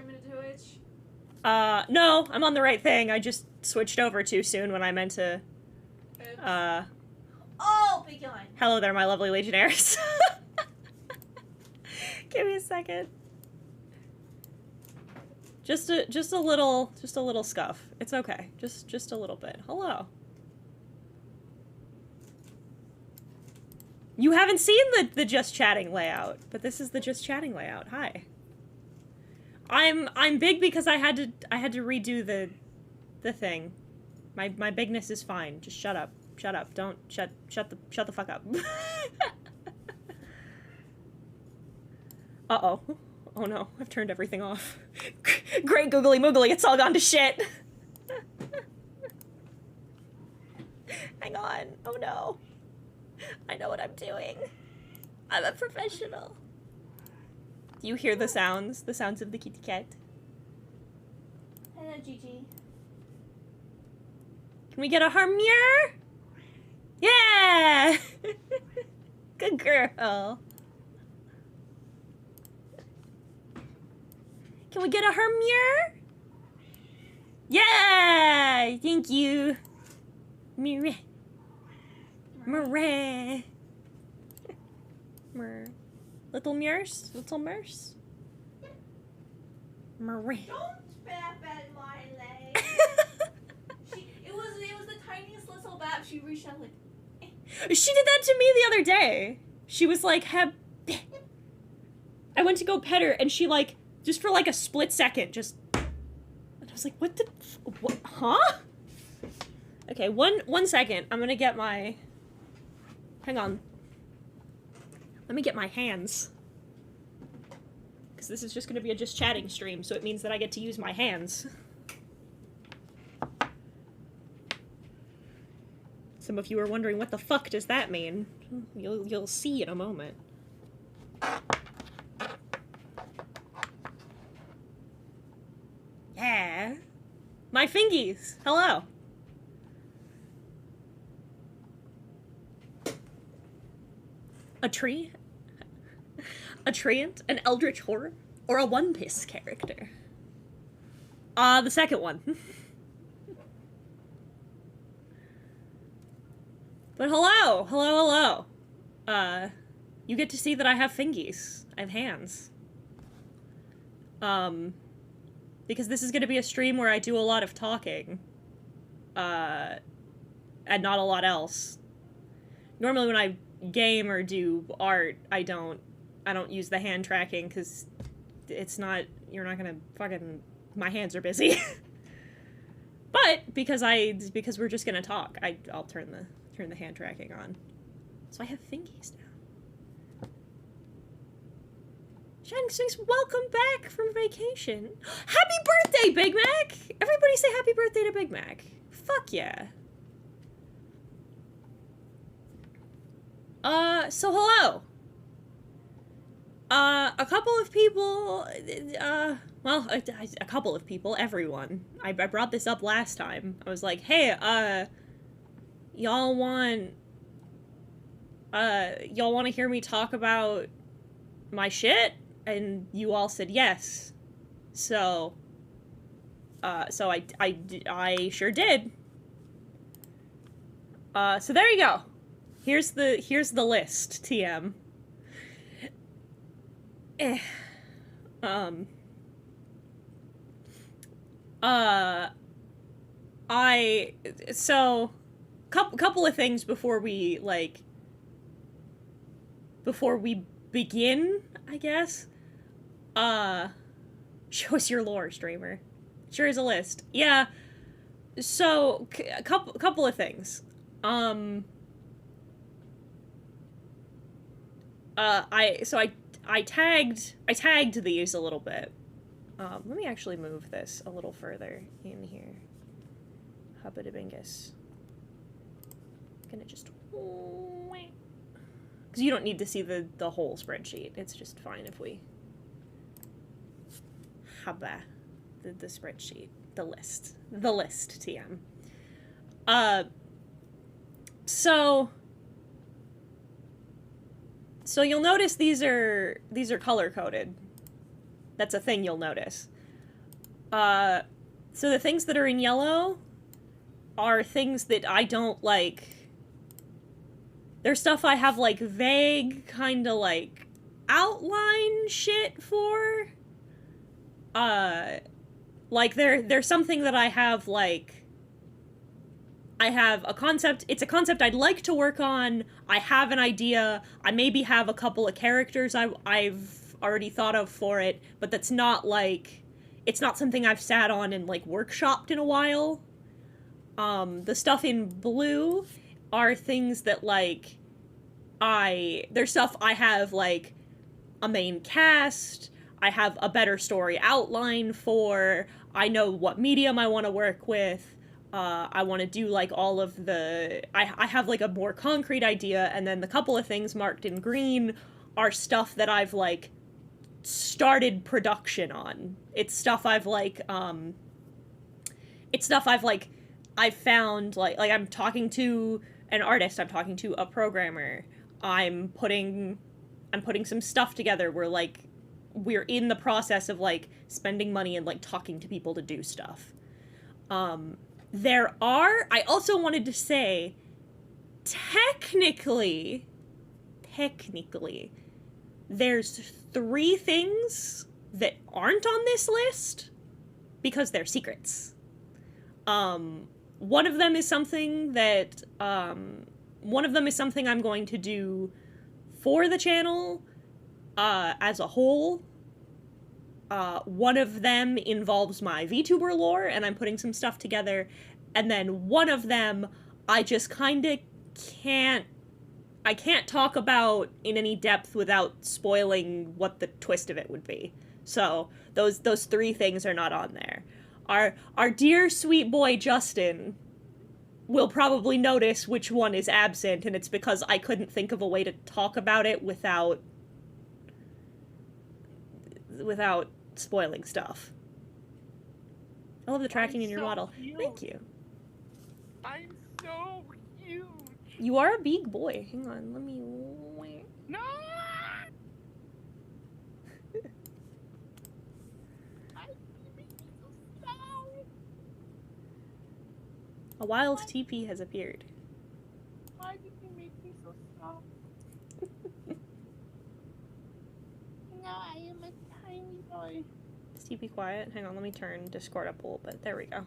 streaming to Twitch? No, I'm on the right thing. I just switched over too soon when I meant to. Oops. Oh, big yawn. Hello there, my lovely legionnaires. Give me a second. Just a little scuff. It's okay. Just a little bit. Hello. You haven't seen the just chatting layout, but this is the just chatting layout. Hi. I'm big because I had to redo the thing. My bigness is fine. Just shut up. Shut up. Don't shut the fuck up. Uh-oh. Oh no, I've turned everything off. Great googly moogly, it's all gone to shit. Hang on. Oh no. I know what I'm doing. I'm a professional. Do you hear the sounds? The sounds of the kitty cat? Hello, Gigi. Can we get a harmier? Yeah! Good girl. Can we get a harmier? Yeah! Thank you. Mire. Mire. Mire. Little Murs? Little Murs? Mire. Don't bap at my leg. It was the tiniest little bap. She reached out like. She did that to me the other day. She was like, I went to go pet her, and she like, just for like a split second, just. And I was like, what the? What? Huh? Okay, one second. I'm gonna get my. Hang on. Let me get my hands. Because this is just gonna be a just chatting stream, so it means that I get to use my hands. Some of you are wondering, what the fuck does that mean? You'll see in a moment. Yeah. My fingies. Hello. A tree? A treant? An eldritch horror? Or a One Piece character? The second one. But hello! Hello, hello! You get to see that I have fingies. I have hands. Because this is gonna be a stream where I do a lot of talking. And not a lot else. Normally when I game or do art, I don't use the hand tracking, because it's not, you're not gonna fucking, my hands are busy. But, because we're just gonna talk, I'll turn the hand tracking on. So I have fingies now. Shining Sphinx, welcome back from vacation. Happy birthday, Big Mac! Everybody say happy birthday to Big Mac. Fuck yeah. So hello. A couple of people, well, a couple of people, everyone. I brought this up last time. I was like, hey, y'all want to hear me talk about my shit? And you all said yes. So I sure did. So there you go. Here's the list, TM. Couple of things before we begin, I guess. Show us your lore, streamer. Sure is a list. Yeah. So, a couple of things. I tagged these a little bit. Let me actually move this a little further in here. Hubba-da-bingus. Gonna just, because you don't need to see the whole spreadsheet. It's just fine if we hubba the spreadsheet, the list TM. So you'll notice these are color coded. That's a thing you'll notice. So the things that are in yellow are things that I don't, like... There's stuff I have, like, vague, kinda, like, outline shit for. Like, there's something that I have, like... I have a concept, it's a concept I'd like to work on, I have an idea, I maybe have a couple of characters I've already thought of for it, but that's not, like... It's not something I've sat on and, like, workshopped in a while. The stuff in blue are things that, like, there's stuff I have, like, a main cast, I have a better story outline for, I know what medium I want to work with, I want to do, like, all of the... I have, like, a more concrete idea, and then the couple of things marked in green are stuff that I've, like, started production on. It's stuff I've, like, I've found, like, I'm talking to an artist, I'm talking to a programmer, I'm putting some stuff together where, like, we're in the process of, like, spending money and, like, talking to people to do stuff. I also wanted to say, technically, there's 3 things that aren't on this list because they're secrets. One of them is something that, I'm going to do for the channel, as a whole. One of them involves my VTuber lore, and I'm putting some stuff together, and then one of them I just kinda can't talk about in any depth without spoiling what the twist of it would be. So, those 3 things are not on there. Our dear sweet boy Justin will probably notice which one is absent, and it's because I couldn't think of a way to talk about it without spoiling stuff. I love the tracking in your model. Cute. Thank you. I'm so huge. You are a big boy. Hang on, let me... No! A wild TP has appeared. Why did you make me so soft? No, I am a tiny boy. Is TP quiet? Hang on, let me turn Discord up a little bit. There we go.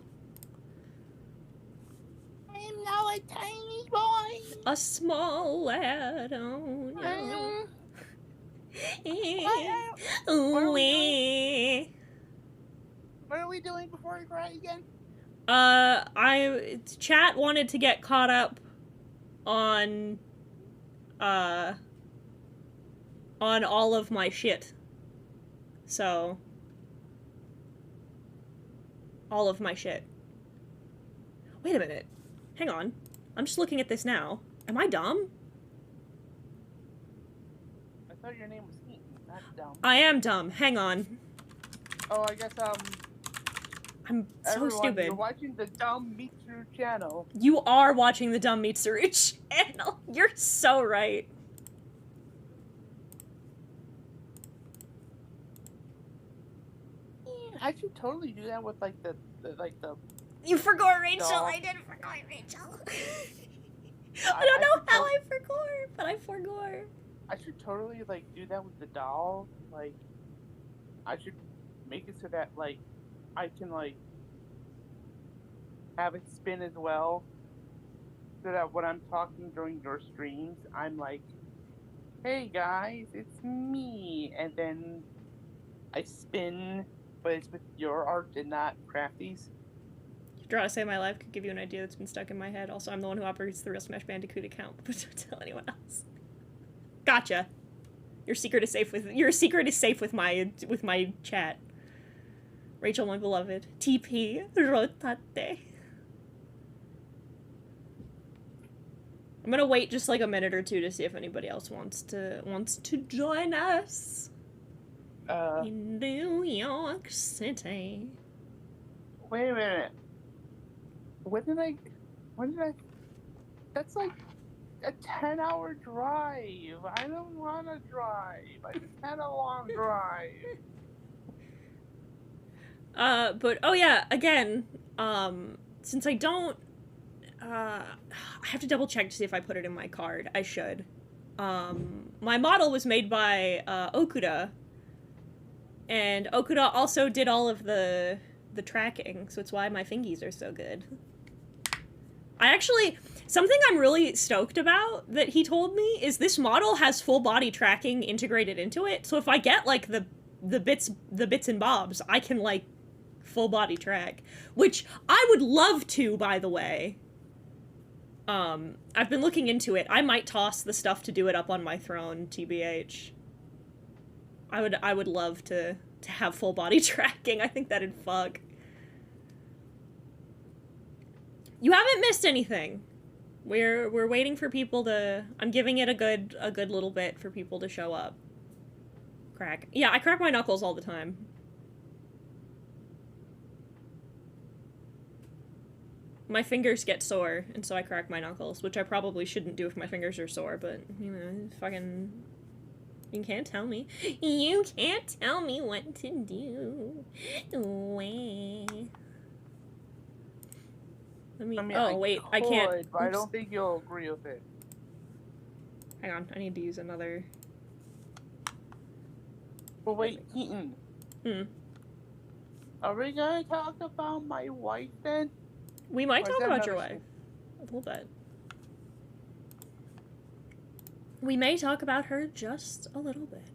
I am now a tiny boy. A small lad. Oh no. What are we doing before we cry again? Chat wanted to get caught up on all of my shit. So, all of my shit. Wait a minute. Hang on. I'm just looking at this now. Am I dumb? I thought your name was Heat. Not dumb. I am dumb. Hang on. Oh, I guess, I'm so everyone, stupid. You're watching the Dumb Mitsu channel. You are watching the Dumb Mitsuru channel. You're so right. I should totally do that with, like, the You forgot Rachel. No. I did forget Rachel. I don't know how I forgot, but I forgot. I should totally, like, do that with the doll. Like, I should make it so that, like, I can, like, have it spin as well. So that when I'm talking during your streams, I'm like, hey guys, it's me. And then I spin, but it's with your art and not Crafty's. Draw to Save My Life could give you an idea that's been stuck in my head. Also, I'm the one who operates the real Smash Bandicoot account, but don't tell anyone else. Gotcha. Your secret is safe with my chat. Rachel, my beloved. TP rotate. I'm gonna wait just like a minute or two to see if anybody else wants to join us. In New York City. Wait a minute. When did I... That's like a 10-hour drive. I don't want to drive. I just had a long drive. But, oh yeah, again, since I don't, I have to double check to see if I put it in my card. I should. My model was made by, Okuda, and Okuda also did all of the tracking, so it's why my fingies are so good. I actually, something I'm really stoked about that he told me is this model has full body tracking integrated into it, so if I get, like, the bits and bobs, I can, like, full body track, which I would love to, by the way. I've been looking into it. I might toss the stuff to do it up on my throne, TBH. I would love to have full body tracking. I think that'd fuck. You haven't missed anything. We're waiting for people to, I'm giving it a good little bit for people to show up. Crack. Yeah, I crack my knuckles all the time. My fingers get sore, and so I crack my knuckles, which I probably shouldn't do if my fingers are sore, but, you know, fucking... You can't tell me. You can't tell me what to do. Way. Let me... oh, wait, I can't... But I don't think you'll agree with it. Hang on, I need to use another... But wait, Keaton. Are we gonna talk about my wife then? We might talk about your wife. A little bit. We may talk about her just a little bit.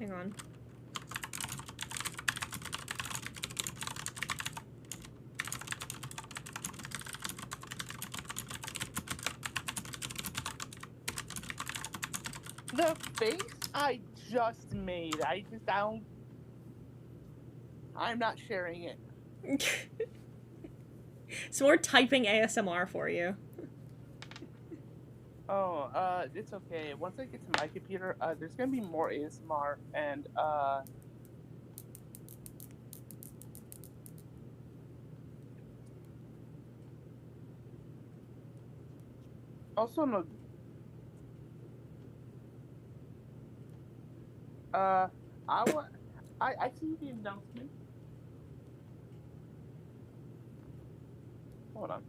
Hang on. The face I just made, I'm not sharing it. Some more typing ASMR for you. Oh, it's okay. Once I get to my computer, there's gonna be more ASMR, and, also, no... I see the announcement. Hold on.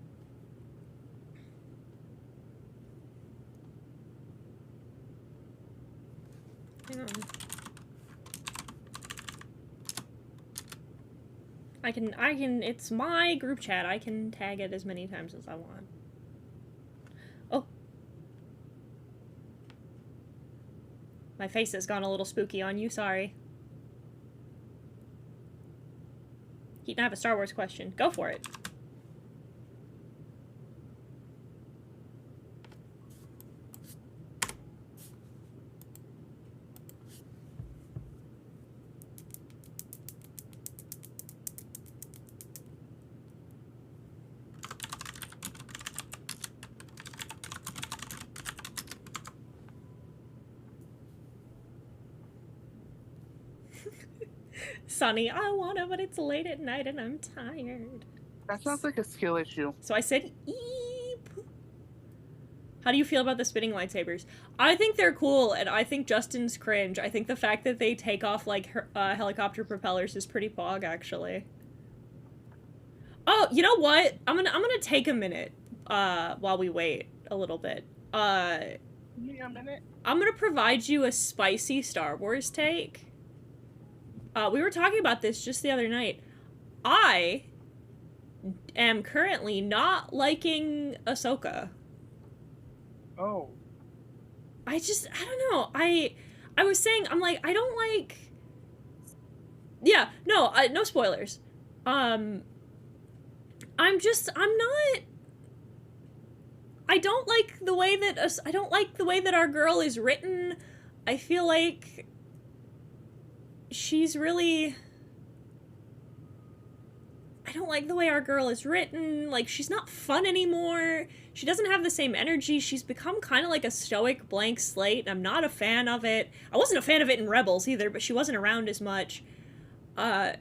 Hang on. I can, it's my group chat. I can tag it as many times as I want. Oh. My face has gone a little spooky on you, sorry. Keaton, I have a Star Wars question. Go for it. Sonny, I wanna, but it's late at night and I'm tired. That sounds like a skill issue. So I said, eep. How do you feel about the spinning lightsabers? I think they're cool, and I think Justin's cringe. I think the fact that they take off, like, helicopter propellers is pretty pog, actually. Oh, you know what? I'm gonna take a minute, while we wait a little bit. Yeah, a minute. I'm gonna provide you a spicy Star Wars take. We were talking about this just the other night. I am currently not liking Ahsoka. Oh. I don't know. I was saying, I'm like, I don't like... Yeah, no, no spoilers. I'm not... I don't like the way that our girl is written. I feel like she's really... I don't like the way our girl is written. Like, she's not fun anymore. She doesn't have the same energy. She's become kind of like a stoic blank slate. I'm not a fan of it. I wasn't a fan of it in Rebels either, but she wasn't around as much. I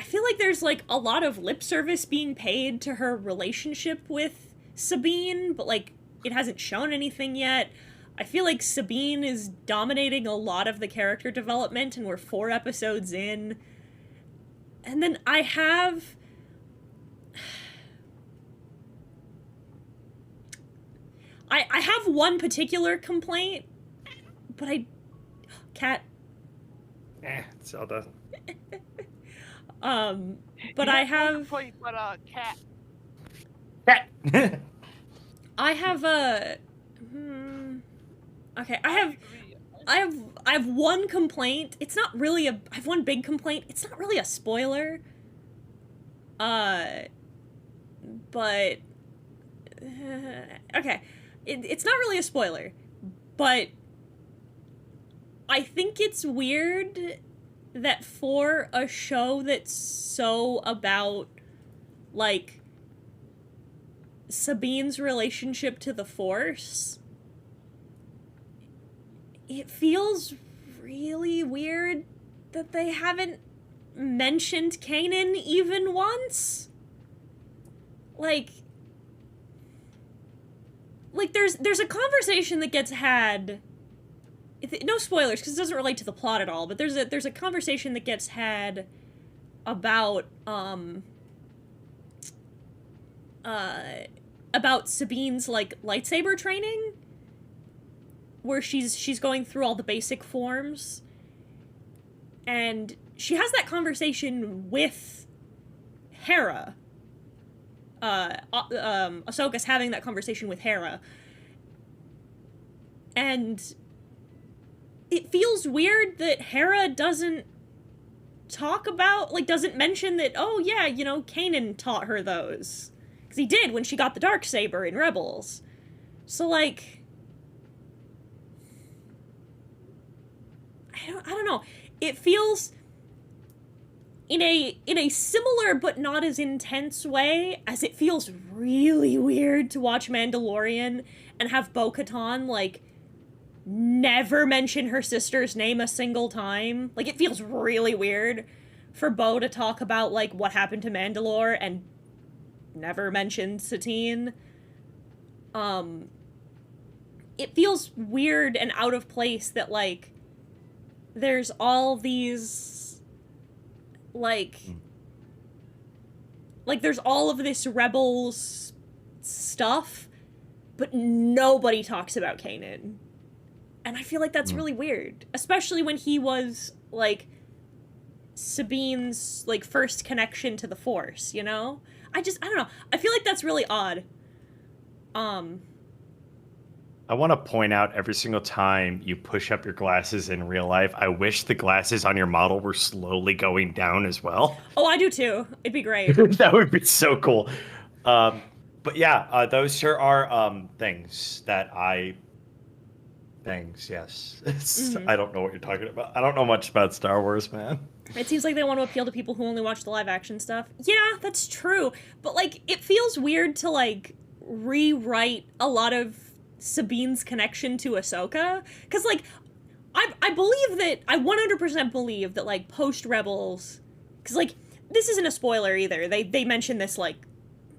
feel like there's, like, a lot of lip service being paid to her relationship with Sabine, but, like, it hasn't shown anything yet. I feel like Sabine is dominating a lot of the character development, and we're 4 episodes in. And then I have... I have one particular complaint, but Cat. Zelda. But I have... Complaint, but cat. Cat! I have a... Okay, I have one complaint. It's not really I have one big complaint. It's not really a spoiler. But... okay. It's not really a spoiler. But... I think it's weird that for a show that's so about, like, Sabine's relationship to the Force, it feels really weird that they haven't mentioned Kanan even once. Like there's a conversation that gets had, no spoilers because it doesn't relate to the plot at all, but there's a conversation that gets had about Sabine's, like, lightsaber training, where she's going through all the basic forms, and she has that conversation with Hera. Ahsoka's having that conversation with Hera, and it feels weird that Hera doesn't talk about, like, doesn't mention that, oh yeah, you know, Kanan taught her those. Because he did when she got the Darksaber in Rebels. So, like, I don't know. It feels, in a similar but not as intense way, as it feels really weird to watch Mandalorian and have Bo-Katan, like, never mention her sister's name a single time. Like, it feels really weird for Bo to talk about, like, what happened to Mandalore and never mention Satine. It feels weird and out of place that, like, there's all these, like, there's all of this Rebels stuff, but nobody talks about Kanan. And I feel like that's really weird. Especially when he was, like, Sabine's, like, first connection to the Force, you know? I don't know. I feel like that's really odd. I want to point out every single time you push up your glasses in real life, I wish the glasses on your model were slowly going down as well. Oh, I do too. It'd be great. That would be so cool. But yeah, those sure are things that Things, yes. I don't know what you're talking about. I don't know much about Star Wars, man. It seems like they want to appeal to people who only watch the live-action stuff. Yeah, that's true. But, like, it feels weird to, like, rewrite a lot of Sabine's connection to Ahsoka. Because, like, I believe that, I 100% believe that, like, post-Rebels... Because, like, this isn't a spoiler either. They mention this, like,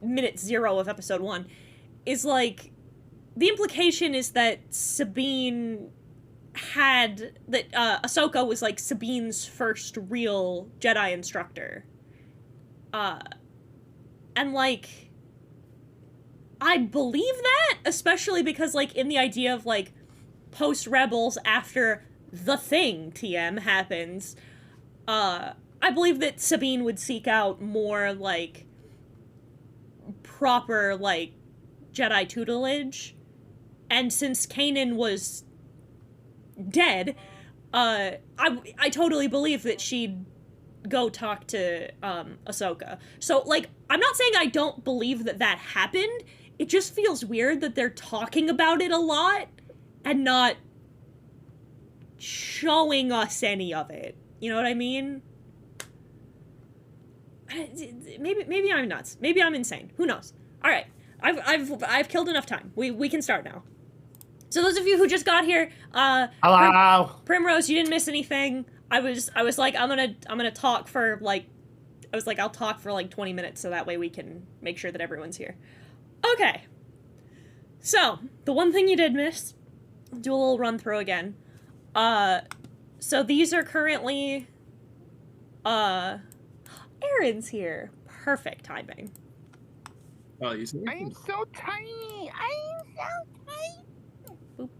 minute 0 of episode 1. Is, like... The implication is that Sabine had... That Ahsoka was, like, Sabine's first real Jedi instructor. And, like... I believe that, especially because, like, in the idea of, like, post-Rebels after the thing, TM, happens, I believe that Sabine would seek out more, like, proper, like, Jedi tutelage. And since Kanan was dead, I totally believe that she'd go talk to Ahsoka. So, like, I'm not saying I don't believe that that happened. It just feels weird that they're talking about it a lot and not showing us any of it. You know what I mean? Maybe I'm nuts. Maybe I'm insane. Who knows? All right, I've killed enough time. We can start now. So those of you who just got here, hello, Primrose, you didn't miss anything. I was like, I'm gonna talk for like, I'll talk for like 20 minutes so that way we can make sure that everyone's here. Okay. So the one thing you did miss do a little run through again. So these are currently, Aaron's here. Perfect timing. Oh, you see? I'm so tiny. I'm so tiny. Boop.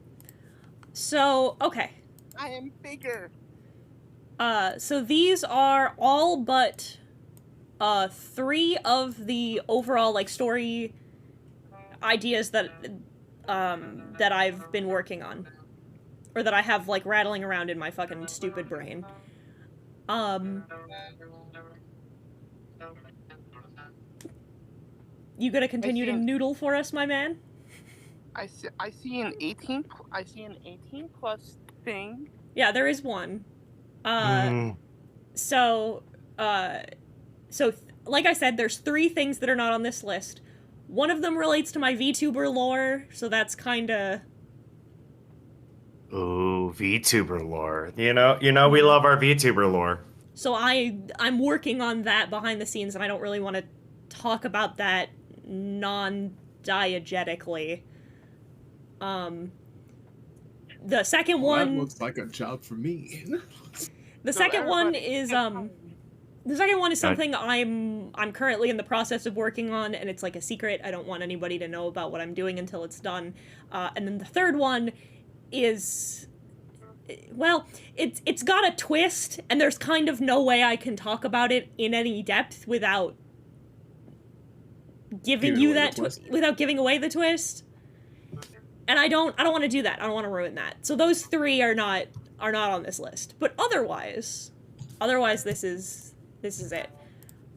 So, okay. I am bigger. So these are all but, 3 of the overall, like, story ideas that I've been working on. Or that I have, like, rattling around in my fucking stupid brain. You gonna continue to noodle for us, my man? I see an 18 plus thing. Yeah, there is one. So, like I said, there's 3 things that are not on this list. One of them relates to my VTuber lore, so that's kinda... Ooh, VTuber lore. You know, we love our VTuber lore. So I'm working on that behind the scenes, and I don't really want to talk about that non-diegetically. The second one... That looks like a job for me. The second one is something I'm currently in the process of working on, and it's like a secret. I don't want anybody to know about what I'm doing until it's done. And then the third one is, well, it's got a twist, and there's kind of no way I can talk about it in any depth without giving you that without giving away the twist. And I don't want to do that. I don't want to ruin that. So those 3 are not on this list. But otherwise this is it.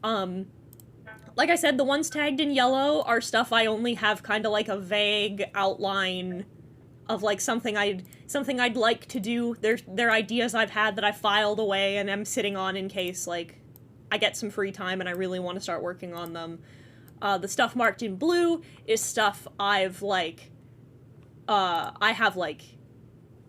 Like I said, the ones tagged in yellow are stuff I only have kind of like a vague outline of, like, something I'd like to do. They're ideas I've had that I filed away and am sitting on in case, like, I get some free time and I really want to start working on them. The stuff marked in blue is stuff I've, like, I have, like,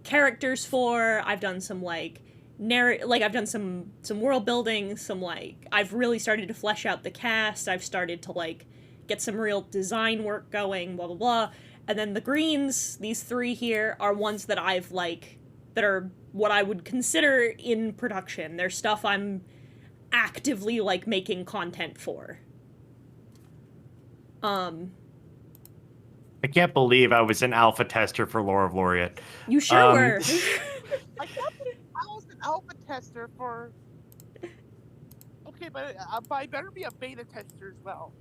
characters for. I've done some, like, I've done some world building, some, like, I've really started to flesh out the cast. I've started to, like, get some real design work going, blah, blah, blah. And then the greens, these 3 here, are ones that I've, like, that are what I would consider in production. They're stuff I'm actively, like, making content for. I can't believe I was an alpha tester for Lore of Laureate. You sure were. I was an alpha tester for... Okay, but I better be a beta tester as well.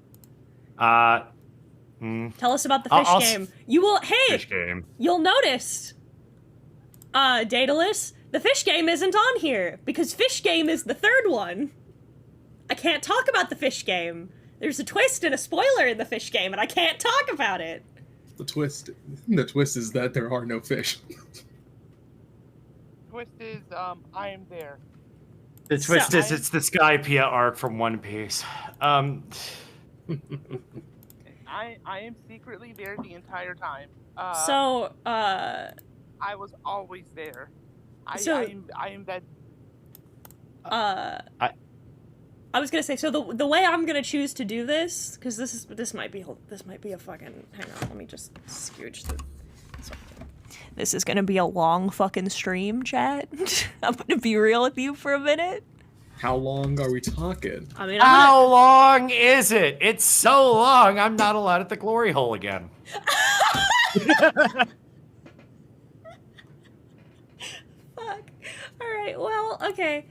Tell us about the fish game. You will... Hey! Fish game. You'll notice, Daedalus, the fish game isn't on here, because fish game is the 3rd one. I can't talk about the fish game. There's a twist and a spoiler in the fish game, and I can't talk about it. The twist is that there are no fish. Twist is, I am there. The twist is it's the Skypiea arc from One Piece. I am secretly there the entire time. I was always there. I am that. I was gonna say, so the way I'm gonna choose to do this, because this might be a fucking, hang on, let me just scooch the. This is gonna be a long fucking stream, chat. I'm gonna be real with you for a minute. How long are we talking? I mean, how long is it? It's so long, I'm not allowed at the glory hole again. Fuck. Alright, well, okay.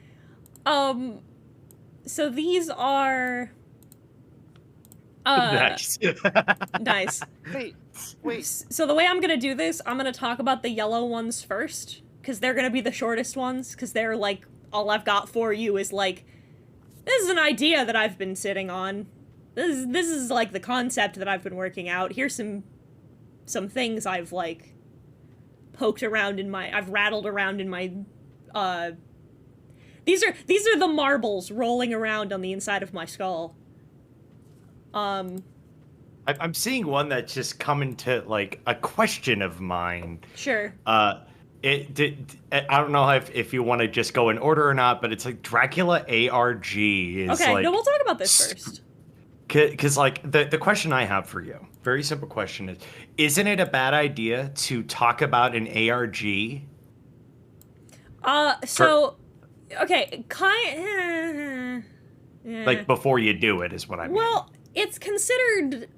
So these are... Nice. Nice. Wait. So the way I'm gonna do this, I'm gonna talk about the yellow ones first, because they're gonna be the shortest ones, because they're, like, all I've got for you is, like, this is an idea that I've been sitting on. This is like, the concept that I've been working out. Here's some things I've, like, I've rattled around in my, These are the marbles rolling around on the inside of my skull. I'm seeing one that's just come into, like, a question of mine. Sure. I don't know if you want to just go in order or not, but it's like Dracula ARG is okay, like... no, we'll talk about this first. Because, like, the question I have for you very simple question is, isn't it a bad idea to talk about an ARG? Okay, yeah. Like, before you do it, is what I mean. Well, it's considered...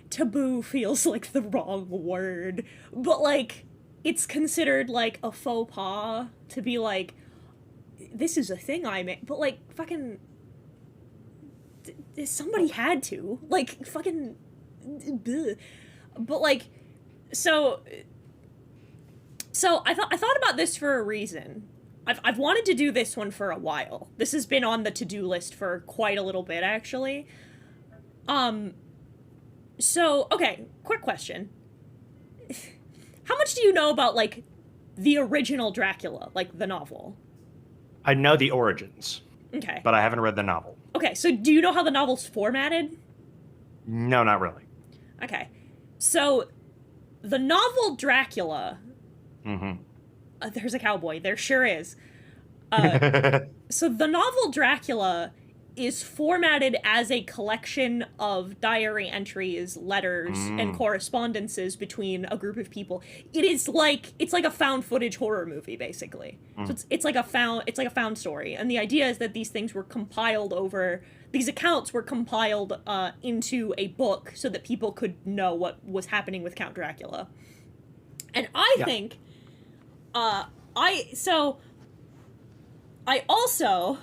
Taboo feels like the wrong word, but, like, it's considered, like, a faux pas to be like, this is a thing I made, but, like, fucking... somebody had to. Like, fucking... bleh. But, like, so I thought about this for a reason. I've wanted to do this one for a while. This has been on the to-do list for quite a little bit, actually. So, okay, quick question. How much do you know about, like, the original Dracula, like, the novel? I know the origins. Okay. But I haven't read the novel. Okay, so do you know how the novel's formatted? No, not really. Okay. So, the novel Dracula... Mm-hmm. There's a cowboy. There sure is. So the novel Dracula is formatted as a collection of diary entries, letters, and correspondences between a group of people. It's like a found footage horror movie, basically. So it's like a found story. And the idea is that these things were compiled these accounts were compiled into a book so that people could know what was happening with Count Dracula. And I think I also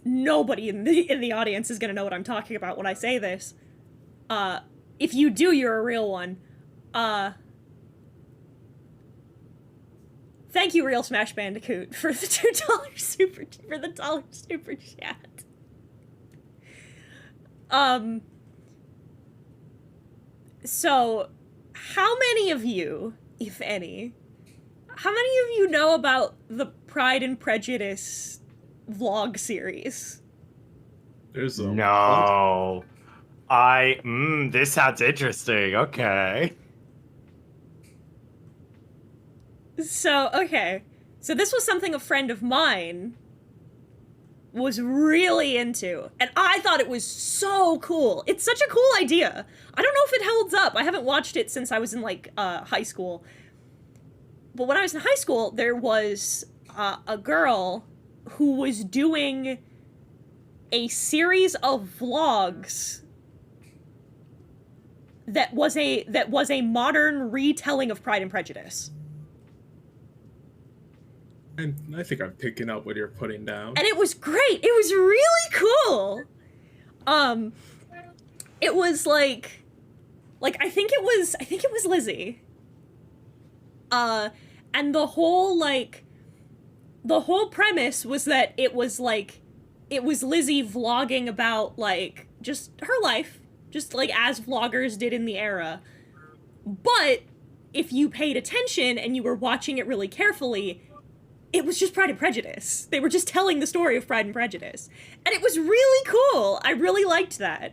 nobody in the audience is gonna know what I'm talking about when I say this. If you do, you're a real one. Thank you, Real Smash Bandicoot, for the $2 super chat. So, how many of you, if any, know about the Pride and Prejudice vlog series? There's a No. This sounds interesting. Okay. So, okay. So this was something a friend of mine was really into, and I thought it was so cool. It's such a cool idea. I don't know if it holds up. I haven't watched it since I was in, like, high school. But when I was in high school, there was a girl who was doing a series of vlogs that was a modern retelling of Pride and Prejudice. And I think I'm picking up what you're putting down. And it was great. It was really cool. It was like I think it was Lizzie. And the whole premise was that it was Lizzie vlogging about, like, just her life, just like as vloggers did in the era. But if you paid attention and you were watching it really carefully, it was just Pride and Prejudice. They were just telling the story of Pride and Prejudice. And it was really cool. I really liked that.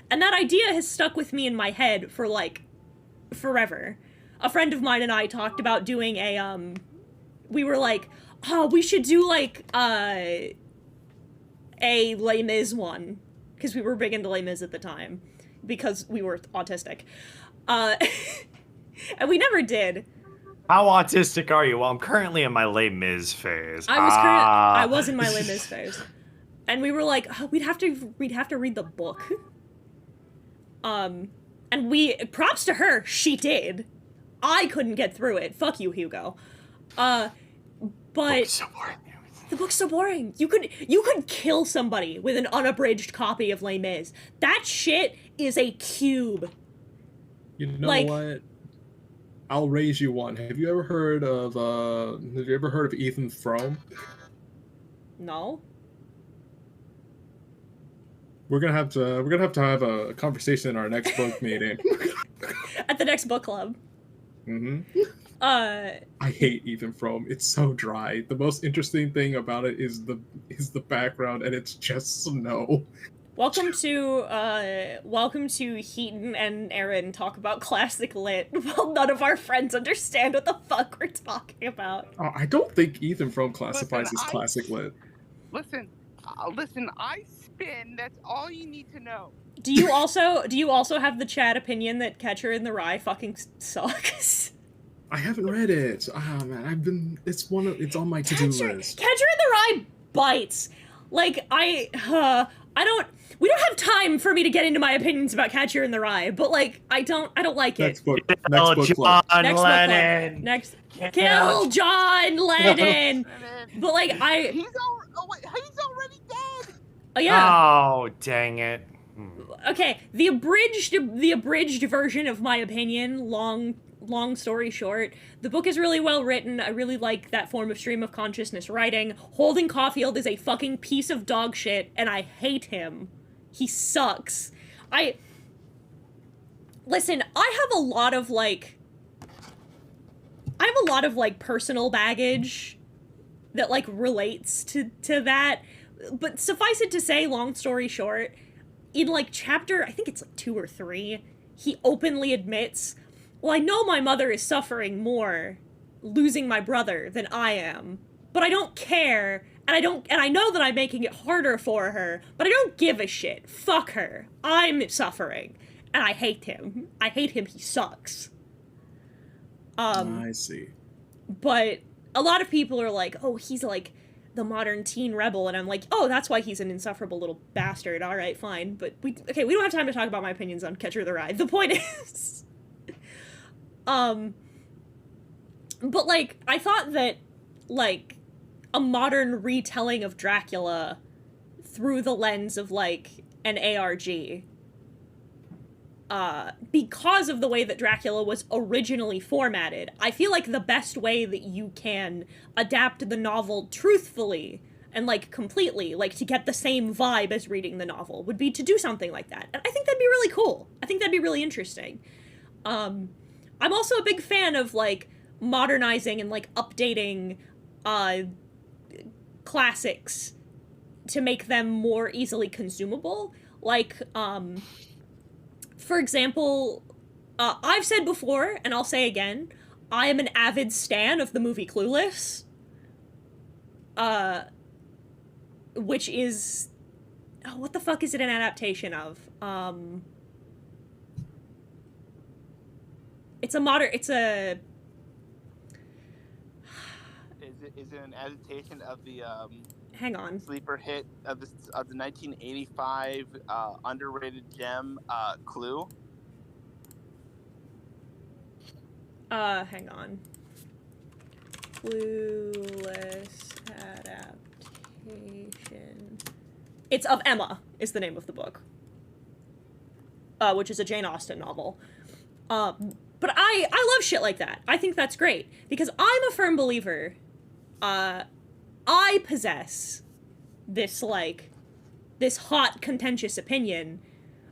And that idea has stuck with me in my head for, like, forever. A friend of mine and I talked about doing we were like, oh, we should do, like, a Les Mis one. Because we were big into Les Mis at the time. Because we were autistic. And we never did. How autistic are you? Well, I'm currently in my Les Mis phase. I was in my Les Mis phase. And we were like, oh, we'd have to read the book. And props to her, she did. I couldn't get through it. Fuck you, Hugo. But So boring. the book's so boring. You could kill somebody with an unabridged copy of Les Mis. That shit is a cube. You know, like, what? I'll raise you one. Have you ever heard of Ethan Frome? No. We're gonna have to have a conversation in our next book meeting. At the next book club. Mm-hmm. I hate Ethan Frome. It's so dry. The most interesting thing about it is the background, and it's just snow. Welcome to Heaton and Aaron talk about classic lit while none of our friends understand what the fuck we're talking about. I don't think Ethan Frome classifies as classic lit. Listen, I spin. That's all you need to know. Do you also have the chat opinion that Catcher in the Rye fucking sucks? I haven't read it. Ah man, it's on my to-do list. Catcher in the Rye bites. Like we don't have time for me to get into my opinions about Catcher in the Rye, but like I don't like it. Next book John Next Lennon. Next kill John Lennon. But like he's already dead. Oh yeah. Oh dang it. Okay, the abridged version of my opinion, long story short, the book is really well written. I really like that form of stream of consciousness writing. Holden Caulfield is a fucking piece of dog shit, and I hate him. He sucks. Listen, I have a lot of personal baggage that like relates to that. But suffice it to say, long story short, in like chapter, I think it's like 2 or 3, he openly admits, well, I know my mother is suffering more losing my brother than I am, but I don't care, and I know that I'm making it harder for her, but I don't give a shit. Fuck her. I'm suffering, and I hate him. He sucks. I see. But a lot of people are like, oh, he's like the modern teen rebel, and I'm like, oh, that's why he's an insufferable little bastard. All right, fine. But we don't have time to talk about my opinions on Catcher in the Rye. The point is, but like, I thought that like a modern retelling of Dracula through the lens of like an ARG, because of the way that Dracula was originally formatted, I feel like the best way that you can adapt the novel truthfully and like completely, like to get the same vibe as reading the novel, would be to do something like that. And I think that'd be really cool. I think that'd be really interesting. I'm also a big fan of like modernizing and like updating classics to make them more easily consumable. Like, for example, I've said before, and I'll say again, I am an avid stan of the movie Clueless. Which is... Oh, what the fuck is it an adaptation of? It's a modern... It's a... Is it an adaptation of the Hang on. sleeper hit of the 1985 underrated gem Clue? Hang on. Clueless adaptation. It's of Emma is the name of the book. Which is a Jane Austen novel. But I love shit like that. I think that's great because I'm a firm believer. I possess this hot, contentious opinion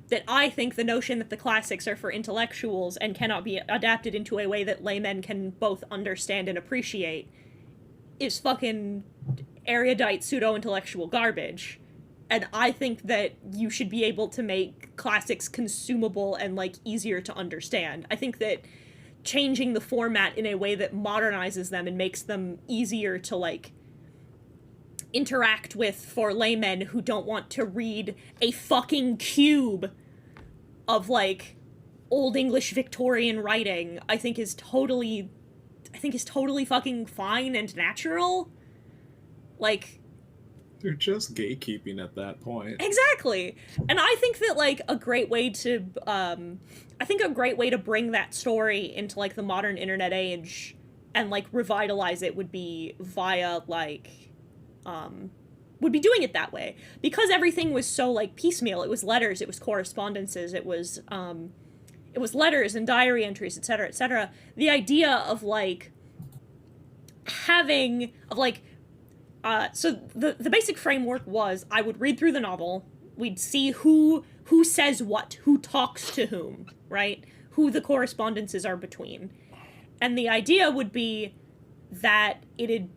that I think the notion that the classics are for intellectuals and cannot be adapted into a way that laymen can both understand and appreciate is fucking erudite pseudo-intellectual garbage. And I think that you should be able to make classics consumable and, like, easier to understand. I think that changing the format in a way that modernizes them and makes them easier to, like, interact with for laymen who don't want to read a fucking cube of, like, Old English Victorian writing, I think is totally fucking fine and natural. Like... They're just gatekeeping at that point. Exactly. And I think that, like, a great way to bring that story into, like, the modern internet age and, like, revitalize it would be via, like, would be doing it that way. Because everything was so, like, piecemeal. It was letters, it was correspondences, it was letters and diary entries, etc., etc. The idea of, like, so the basic framework was I would read through the novel, we'd see who says what, who talks to whom, right? Who the correspondences are between. And the idea would be that it'd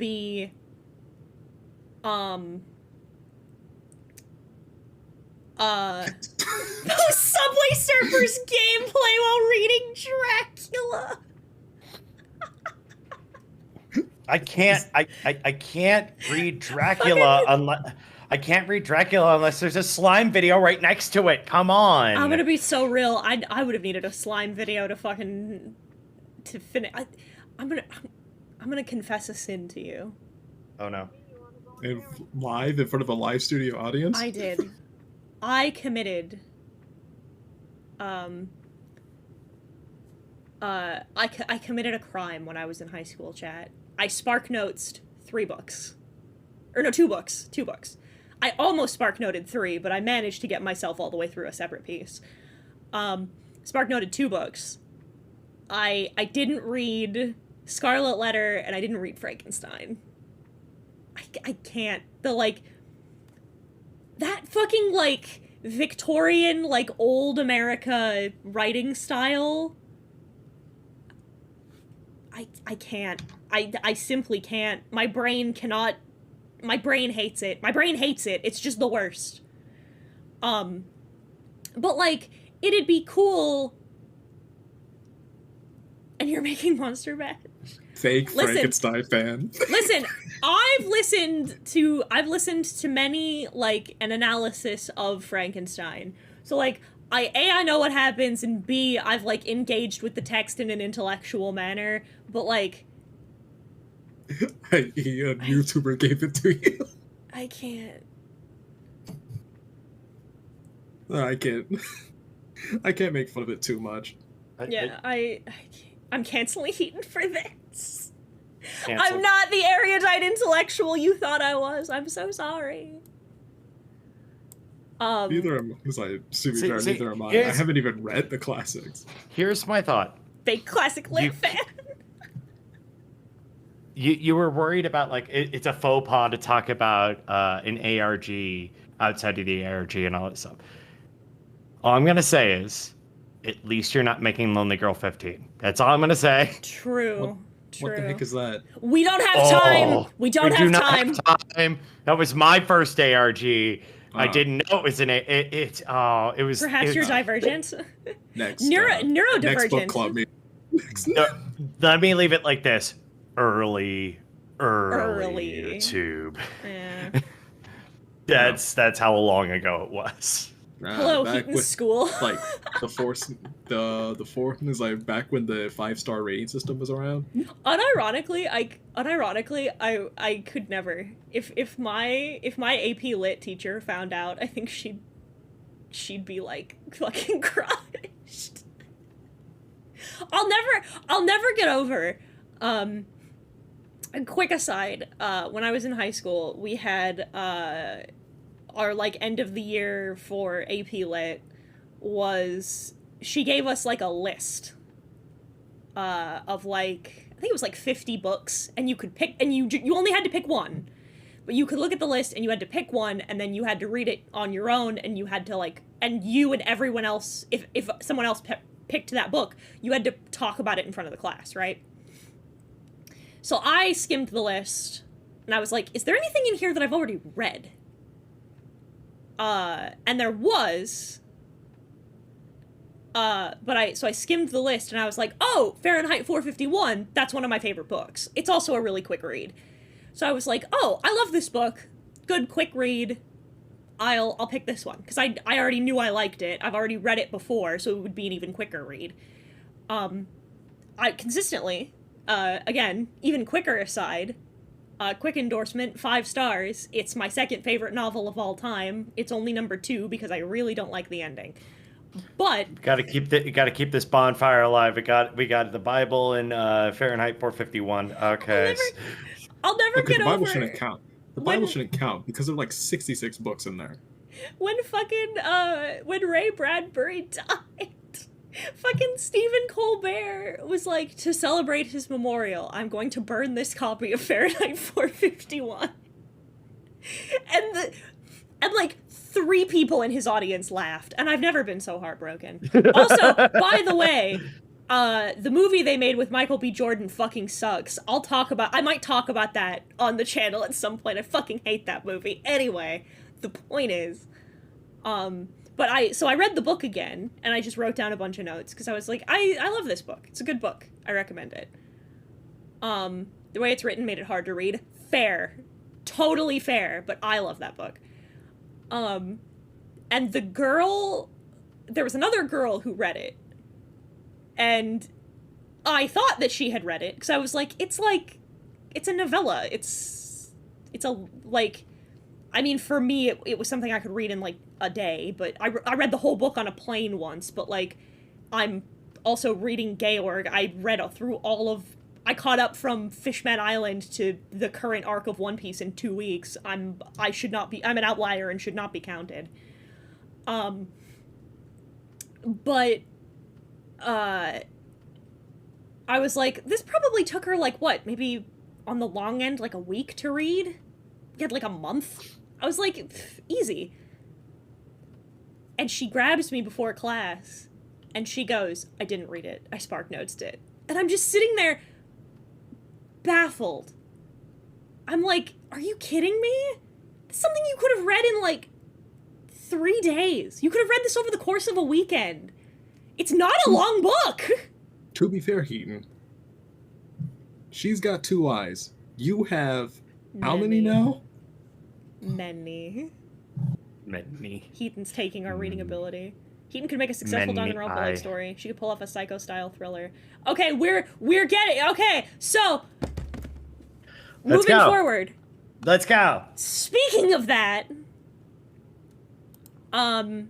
Subway Surfers gameplay while reading Dracula. I can't read Dracula unless I can't read Dracula unless there's a slime video right next to it. Come on. I'm gonna be so real. I would have needed a slime video to finish. I'm gonna confess a sin to you. Oh no. Live in front of a live studio audience? I did. I committed. I committed a crime when I was in high school, chat. I spark notesed 3 books. Or no, 2 books. 2 books. I almost spark noted 3, but I managed to get myself all the way through a separate piece. Spark noted 2 books. I didn't read Scarlet Letter, and I didn't read Frankenstein. I can't. That fucking, Victorian, old America writing style. I can't. I simply can't. My brain cannot. My brain hates it. My brain hates it. It's just the worst. But, it'd be cool. And you're making Monster Mash. Fake Frankenstein fan. Listen, I've listened to many, an analysis of Frankenstein. So, I know what happens, and B, I've, engaged with the text in an intellectual manner, but, a YouTuber gave it to you. I can't. I can't. I can't make fun of it too much. I'm canceling Heaton for this. Cancel. I'm not the erudite intellectual you thought I was. I'm so sorry. Neither am I. I haven't even read the classics. Here's my thought. Fake classic lit fan. You were worried about it's a faux pas to talk about an ARG outside of the ARG and all that stuff. All I'm gonna say is, at least you're not making Lonely Girl 15. That's all I'm gonna say. True. What the heck is that? We don't have time. We do not have time. That was my first ARG. I didn't know it was it was. Perhaps you're divergent. Next. Neurodivergent. Next book club meeting. Let me leave it like this. Early YouTube. Yeah. That's how long ago it was. Hello, Heaton School. The fourth is back when the 5-star rating system was around. Unironically, I could never. If my AP Lit teacher found out, I think she'd be fucking crushed. I'll never get over. A quick aside, when I was in high school, we had our end of the year for AP Lit was she gave us a list of I think it was 50 books, and you could pick, and you only had to pick one, but you could look at the list and you had to pick one, and then you had to read it on your own, and you had to and you and everyone else, if someone else picked that book, you had to talk about it in front of the class, right? So I skimmed the list, and I was like, is there anything in here that I've already read? And there was, so I skimmed the list, and I was like, oh, Fahrenheit 451, that's one of my favorite books. It's also a really quick read. So I was like, oh, I love this book. Good, quick read. I'll pick this one, because I already knew I liked it. I've already read it before, so it would be an even quicker read. I consistently, again, even quicker aside, quick endorsement, 5 stars. It's my second favorite novel of all time. It's only number 2 because I really don't like the ending. But gotta keep this bonfire alive. We got the Bible and Fahrenheit 451. Okay. I'll never get over. The Bible shouldn't count. The Bible shouldn't count because there are 66 books in there. When when Ray Bradbury died, fucking Stephen Colbert was like, to celebrate his memorial, I'm going to burn this copy of Fahrenheit 451. And 3 people in his audience laughed, and I've never been so heartbroken. Also, by the way, the movie they made with Michael B. Jordan fucking sucks. I might talk about that on the channel at some point. I fucking hate that movie. Anyway, the point is, But I read the book again, and I just wrote down a bunch of notes, because I was like, I love this book. It's a good book. I recommend it. The way it's written made it hard to read. Fair. Totally fair, but I love that book. And the girl... There was another girl who read it, and I thought that she had read it, because I was like, it's a novella. It's a, like... I mean, for me, it was something I could read in, like, a day, but I read the whole book on a plane once, but, like, I'm also reading Georg. I read through I caught up from Fishman Island to the current arc of One Piece in 2 weeks. I'm an outlier and should not be counted. But, I was like, this probably took her, like, what, maybe on the long end, like, a week to read? You had, like, a month? I was like, easy. And she grabs me before class, and she goes, I didn't read it. I SparkNotes'd it. And I'm just sitting there, baffled. I'm like, are you kidding me? This is something you could have read in, like, 3 days. You could have read this over the course of a weekend. It's not a long book! To be fair, Heaton, she's got 2 eyes. You have how many now? Many. Heaton's taking our reading ability. Heaton could make a successful Danganronpa story. She could pull off a psycho-style thriller. Okay, we're getting... Okay, so... Moving forward. Let's go. Speaking of that... I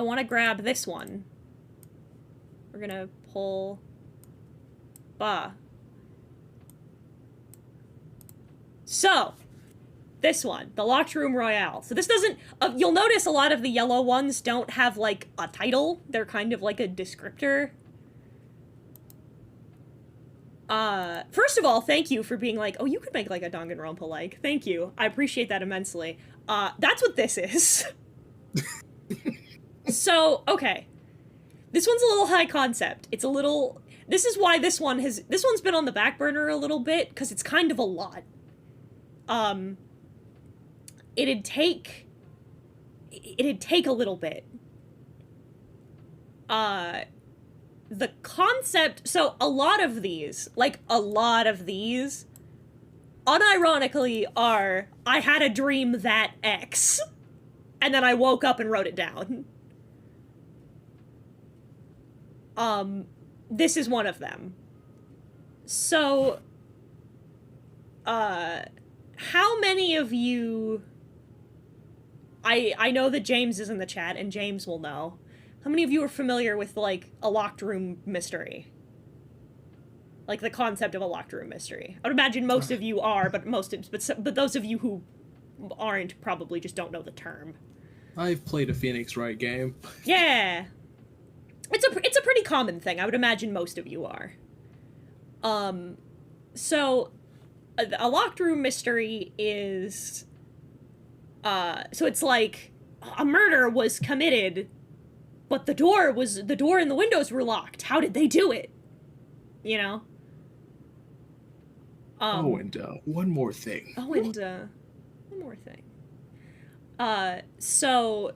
want to grab this one. We're gonna pull... So... This one, the Locked Room Royale. So this doesn't... you'll notice a lot of the yellow ones don't have, like, a title. They're kind of like a descriptor. First of all, thank you for being like, oh, you could make, like, a Danganronpa-like. Thank you. I appreciate that immensely. That's what this is. So, okay. This one's a little high concept. It's a little... This is why this one's been on the back burner a little bit, because it's kind of a lot. It'd take a little bit. The concept, so a lot of these, unironically are, I had a dream that X, and then I woke up and wrote it down. This is one of them. So, how many of you... I know that James is in the chat, and James will know. How many of you are familiar with, like, a locked room mystery? Like, the concept of a locked room mystery. I would imagine most of you are, but those of you who aren't probably just don't know the term. I've played a Phoenix Wright game. Yeah! It's a pretty common thing. I would imagine most of you are. So, a locked room mystery is... so it's like, a murder was committed, but the door and the windows were locked. How did they do it? You know? One more thing. One more thing. So,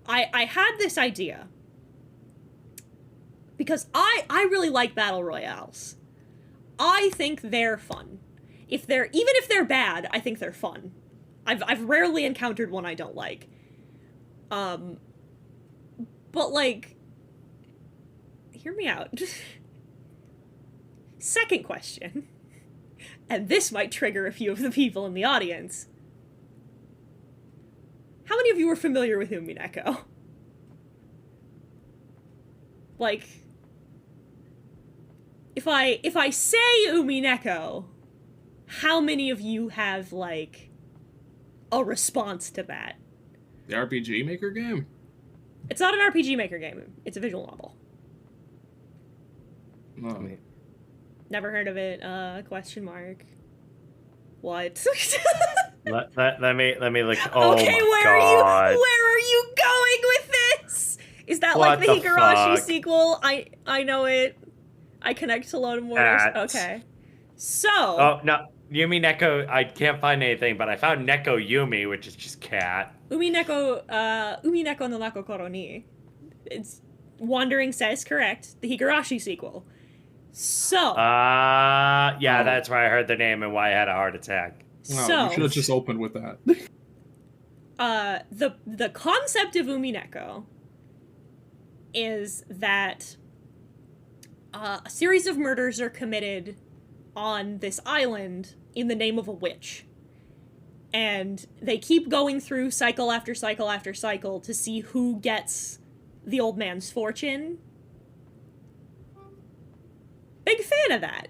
I had this idea, because I really like battle royales. I think they're fun. Even if they're bad, I think they're fun. I've rarely encountered one I don't like. But, like, hear me out. Second question, and this might trigger a few of the people in the audience. How many of you are familiar with Umineko? Like, if I say Umineko, how many of you have, like, a response to that? The RPG Maker game? It's not an RPG Maker game. It's a visual novel. Oh. Never heard of it. Question mark. What? let me look. Oh okay, my where God. are you going with this? Is that What like the the Higurashi fuck? sequel? I know it. I connect to Load Wars. That- Okay. So. Oh no. Yumi Neko, I can't find anything, but I found Neko Yumi, which is just cat. Umi Neko no Nakokoro ni. It's Wandering says correct. The Higurashi sequel. So. Yeah, that's where I heard the name and why I had a heart attack. No, So. you should have just opened with that. The concept of Umi Neko is that a series of murders are committed on this island in the name of a witch. And they keep going through cycle after cycle after cycle to see who gets the old man's fortune. Big fan of that.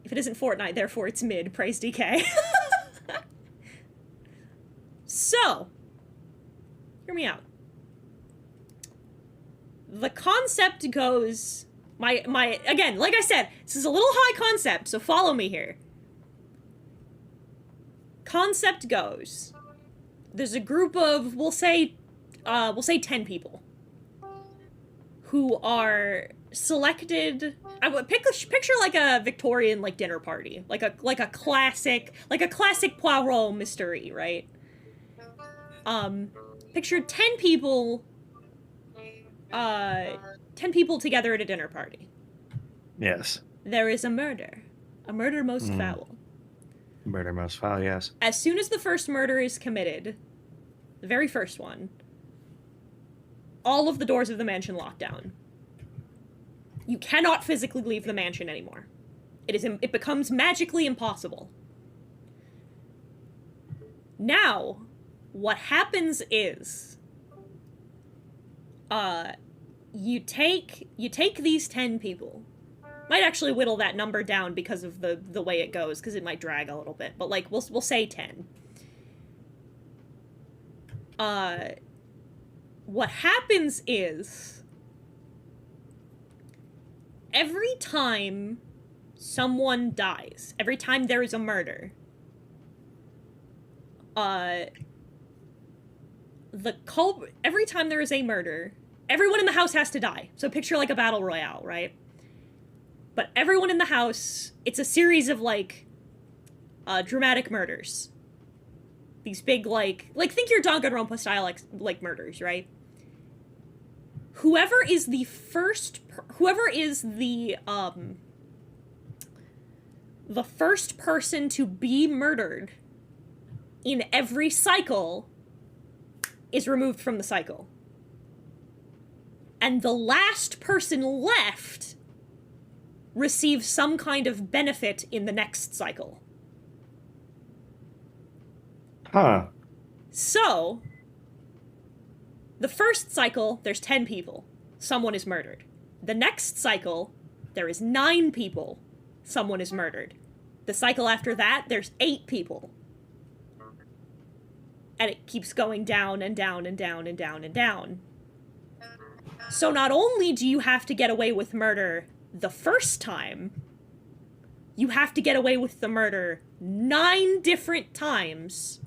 If it isn't Fortnite, therefore it's mid. Praise DK. So, hear me out. The concept goes... Again, like I said, this is a little high concept, so follow me here. Concept goes, there's a group of, we'll say 10 people who are selected. Picture like a Victorian like dinner party, like a classic Poirot mystery, right? Picture 10 people together at a dinner party. Yes. There is a murder most foul. Murder most foul, yes. As soon as the first murder is committed, the very first one, all of the doors of the mansion lock down. You cannot physically leave the mansion anymore. It becomes magically impossible. Now, what happens is, you take these 10 people. Might actually whittle that number down because of the way it goes, because it might drag a little bit. But like we'll say 10. What happens is every time someone dies, every time there is a murder, every time there is a murder, everyone in the house has to die. So picture like a battle royale, right? But everyone in the house, it's a series of, like, dramatic murders. These big, like think your Danganronpa style, like murders, right? Whoever is the first person to be murdered in every cycle is removed from the cycle. And the last person left receives some kind of benefit in the next cycle. Huh. So, the first cycle, there's 10 people. Someone is murdered. The next cycle, there is 9 people. Someone is murdered. The cycle after that, there's 8 people. And it keeps going down and down and down and down and down. So not only do you have to get away with murder the first time, you have to get away with the murder 9 different times.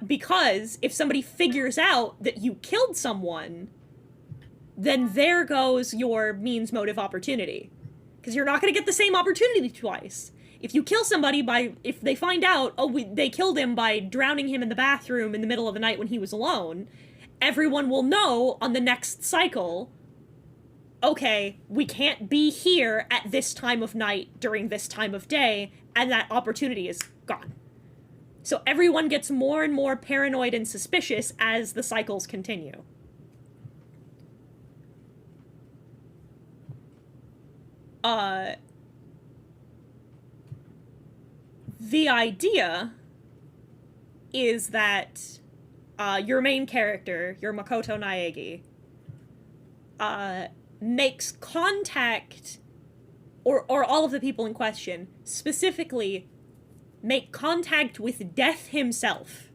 Because if somebody figures out that you killed someone, then there goes your means, motive, opportunity. Because you're not going to get the same opportunity twice. If you kill somebody if they find out, they killed him by drowning him in the bathroom in the middle of the night when he was alone, everyone will know on the next cycle, okay, we can't be here at this time of night during this time of day, and that opportunity is gone. So everyone gets more and more paranoid and suspicious as the cycles continue. The idea is that your main character, your Makoto Naegi, makes contact, or all of the people in question, specifically make contact with Death himself.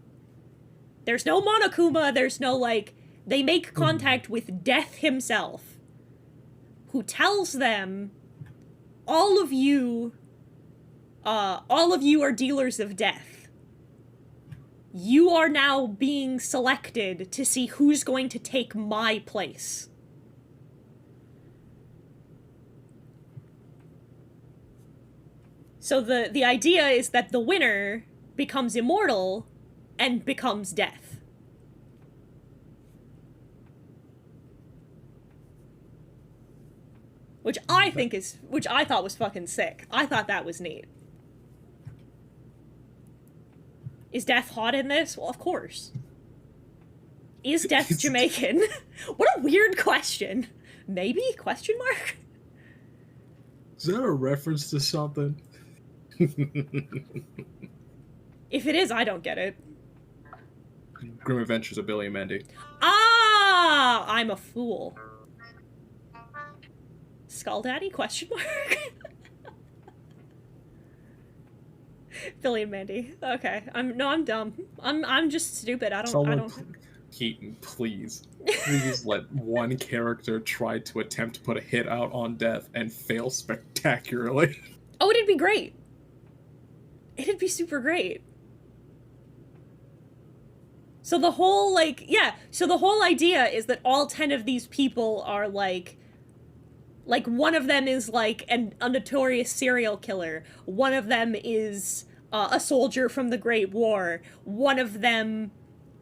There's no Monokuma, there's no, like, they make contact with Death himself, who tells them, all of you are dealers of death. You are now being selected to see who's going to take my place. So the idea is that the winner becomes immortal and becomes death. Which I thought was fucking sick. I thought that was neat. Is Death hot in this? Well, of course. Is Death Jamaican? What a weird question. Maybe? Question mark? Is that a reference to something? If it is, I don't get it. Grim Adventures of Billy and Mandy. Ah! I'm a fool. Skull Daddy? Question mark? Billy and Mandy. Okay. I'm dumb. I'm just stupid. I don't. Keaton, please. Please let one character try to attempt to put a hit out on Death and fail spectacularly. Oh, it'd be great. It'd be super great. So the whole, so the whole idea is that all 10 of these people are, like, one of them is, like, a notorious serial killer. One of them is a soldier from the Great War. One of them,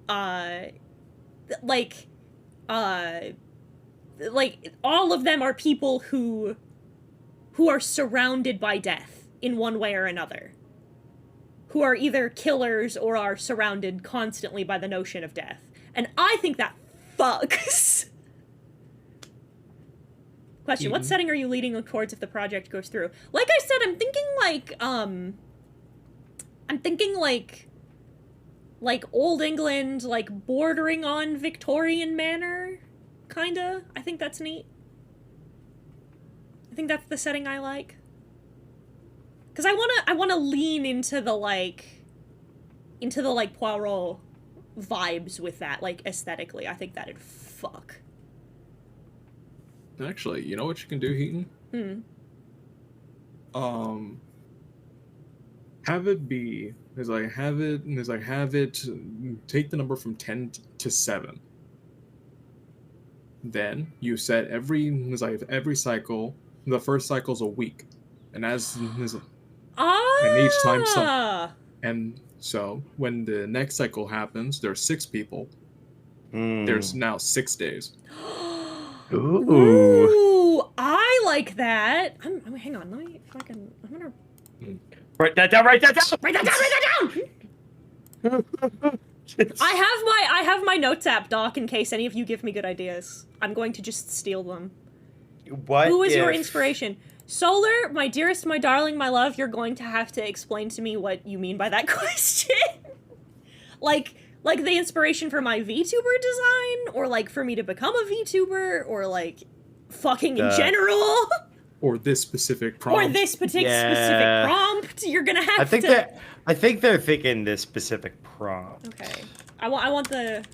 all of them are people who are surrounded by death in one way or another. Who are either killers or are surrounded constantly by the notion of death. And I think that fucks. Question, what setting are you leading towards if the project goes through? Like I said, I'm thinking like Old England, like bordering on Victorian manor, kinda. I think that's neat. I think that's the setting I like. Cause I wanna lean into the Poirot vibes with that, like aesthetically. I think that'd fuck. Actually, you know what you can do, Heaton? Have it be have it take the number from 10 to 7. Then you set every cycle. The first cycle's a week, and and each time and so when the next cycle happens, there's 6 people. There's now 6 days. Ooh, I like that. Hang on, let me fucking. I'm gonna write that down. Write that down. Write that down. I have my notes app, Doc, in case any of you give me good ideas. I'm going to just steal them. Who is your inspiration? Solar, my dearest, my darling, my love, you're going to have to explain to me what you mean by that question. like the inspiration for my VTuber design, or like for me to become a VTuber, or like fucking in general. Or this specific prompt. Or this specific prompt. You're gonna have I think they're thinking this specific prompt. Okay. I want the...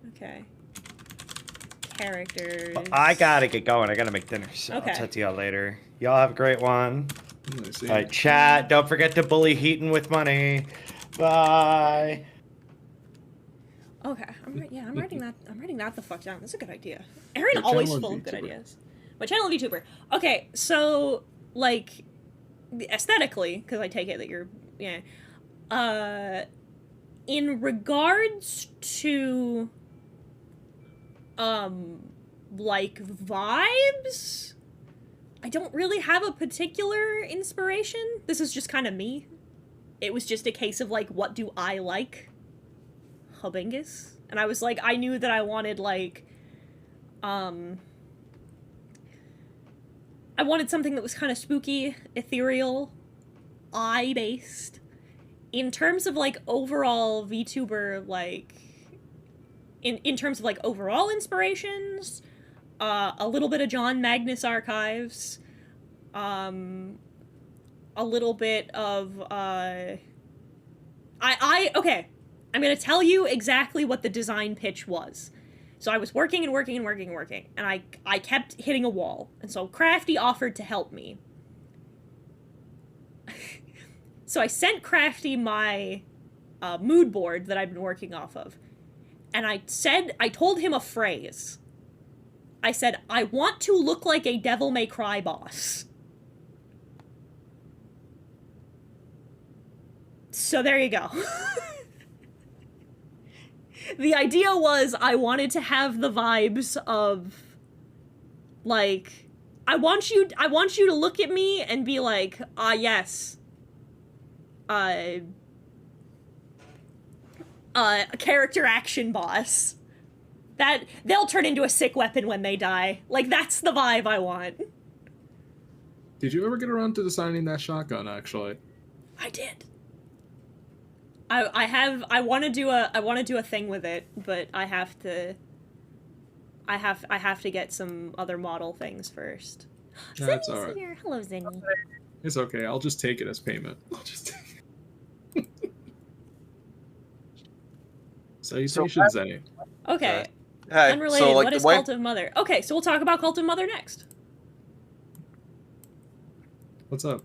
Okay. Characters. I gotta get going. I gotta make dinner, so Okay. I'll talk to y'all later. Y'all have a great one. See. All right, chat. Don't forget to bully Heaton with money. Bye. Okay. I'm writing that. I'm writing that the fuck down. That's a good idea. Aaron Your always channel full of of good VTuber. ideas. My channel VTuber. Okay, so like aesthetically, because I take it that you're in regards to like vibes, I don't really have a particular inspiration. This is just kind of me. It was just a case of like, what do I like? Hubingus. And I was like, I knew that I wanted like I wanted something that was kind of spooky, ethereal, eye-based. In terms of, like, overall VTuber, like... In terms of, like, overall inspirations, a little bit of John Magnus Archives, a little bit of, okay. I'm gonna tell you exactly what the design pitch was. So I was working, and I kept hitting a wall. And so Crafty offered to help me. So I sent Crafty my mood board that I've been working off of. And I told him a phrase. I said, I want to look like a Devil May Cry boss. So there you go. The idea was I wanted to have the vibes of, like, I want you to look at me and be like, ah, yes. A character action boss. That, they'll turn into a sick weapon when they die. Like, that's the vibe I want. Did you ever get around to designing that shotgun, actually? I did. I want to do a thing with it, but I have to get some other model things first. That's Zenny's alright. here. Hello, Zenny. It's okay, I'll just take it as payment. I'll just take it. Salutations, Zenny. Okay. Hey, Unrelated, so, like, what is Cult of Mother? Okay, so we'll talk about Cult of Mother next. What's up?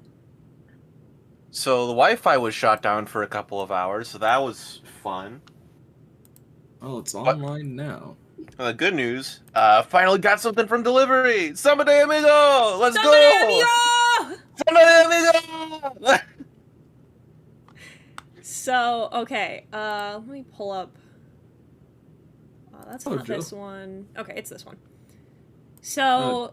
So the Wi-Fi was shut down for a couple of hours, so that was fun. Oh, it's online now. Good news, finally got something from delivery. Somebody amigo, let's Somebody go. amigo! Somebody amigo. So, okay, let me pull up. That's Oh, not Joe. this one. Okay, it's this one. So,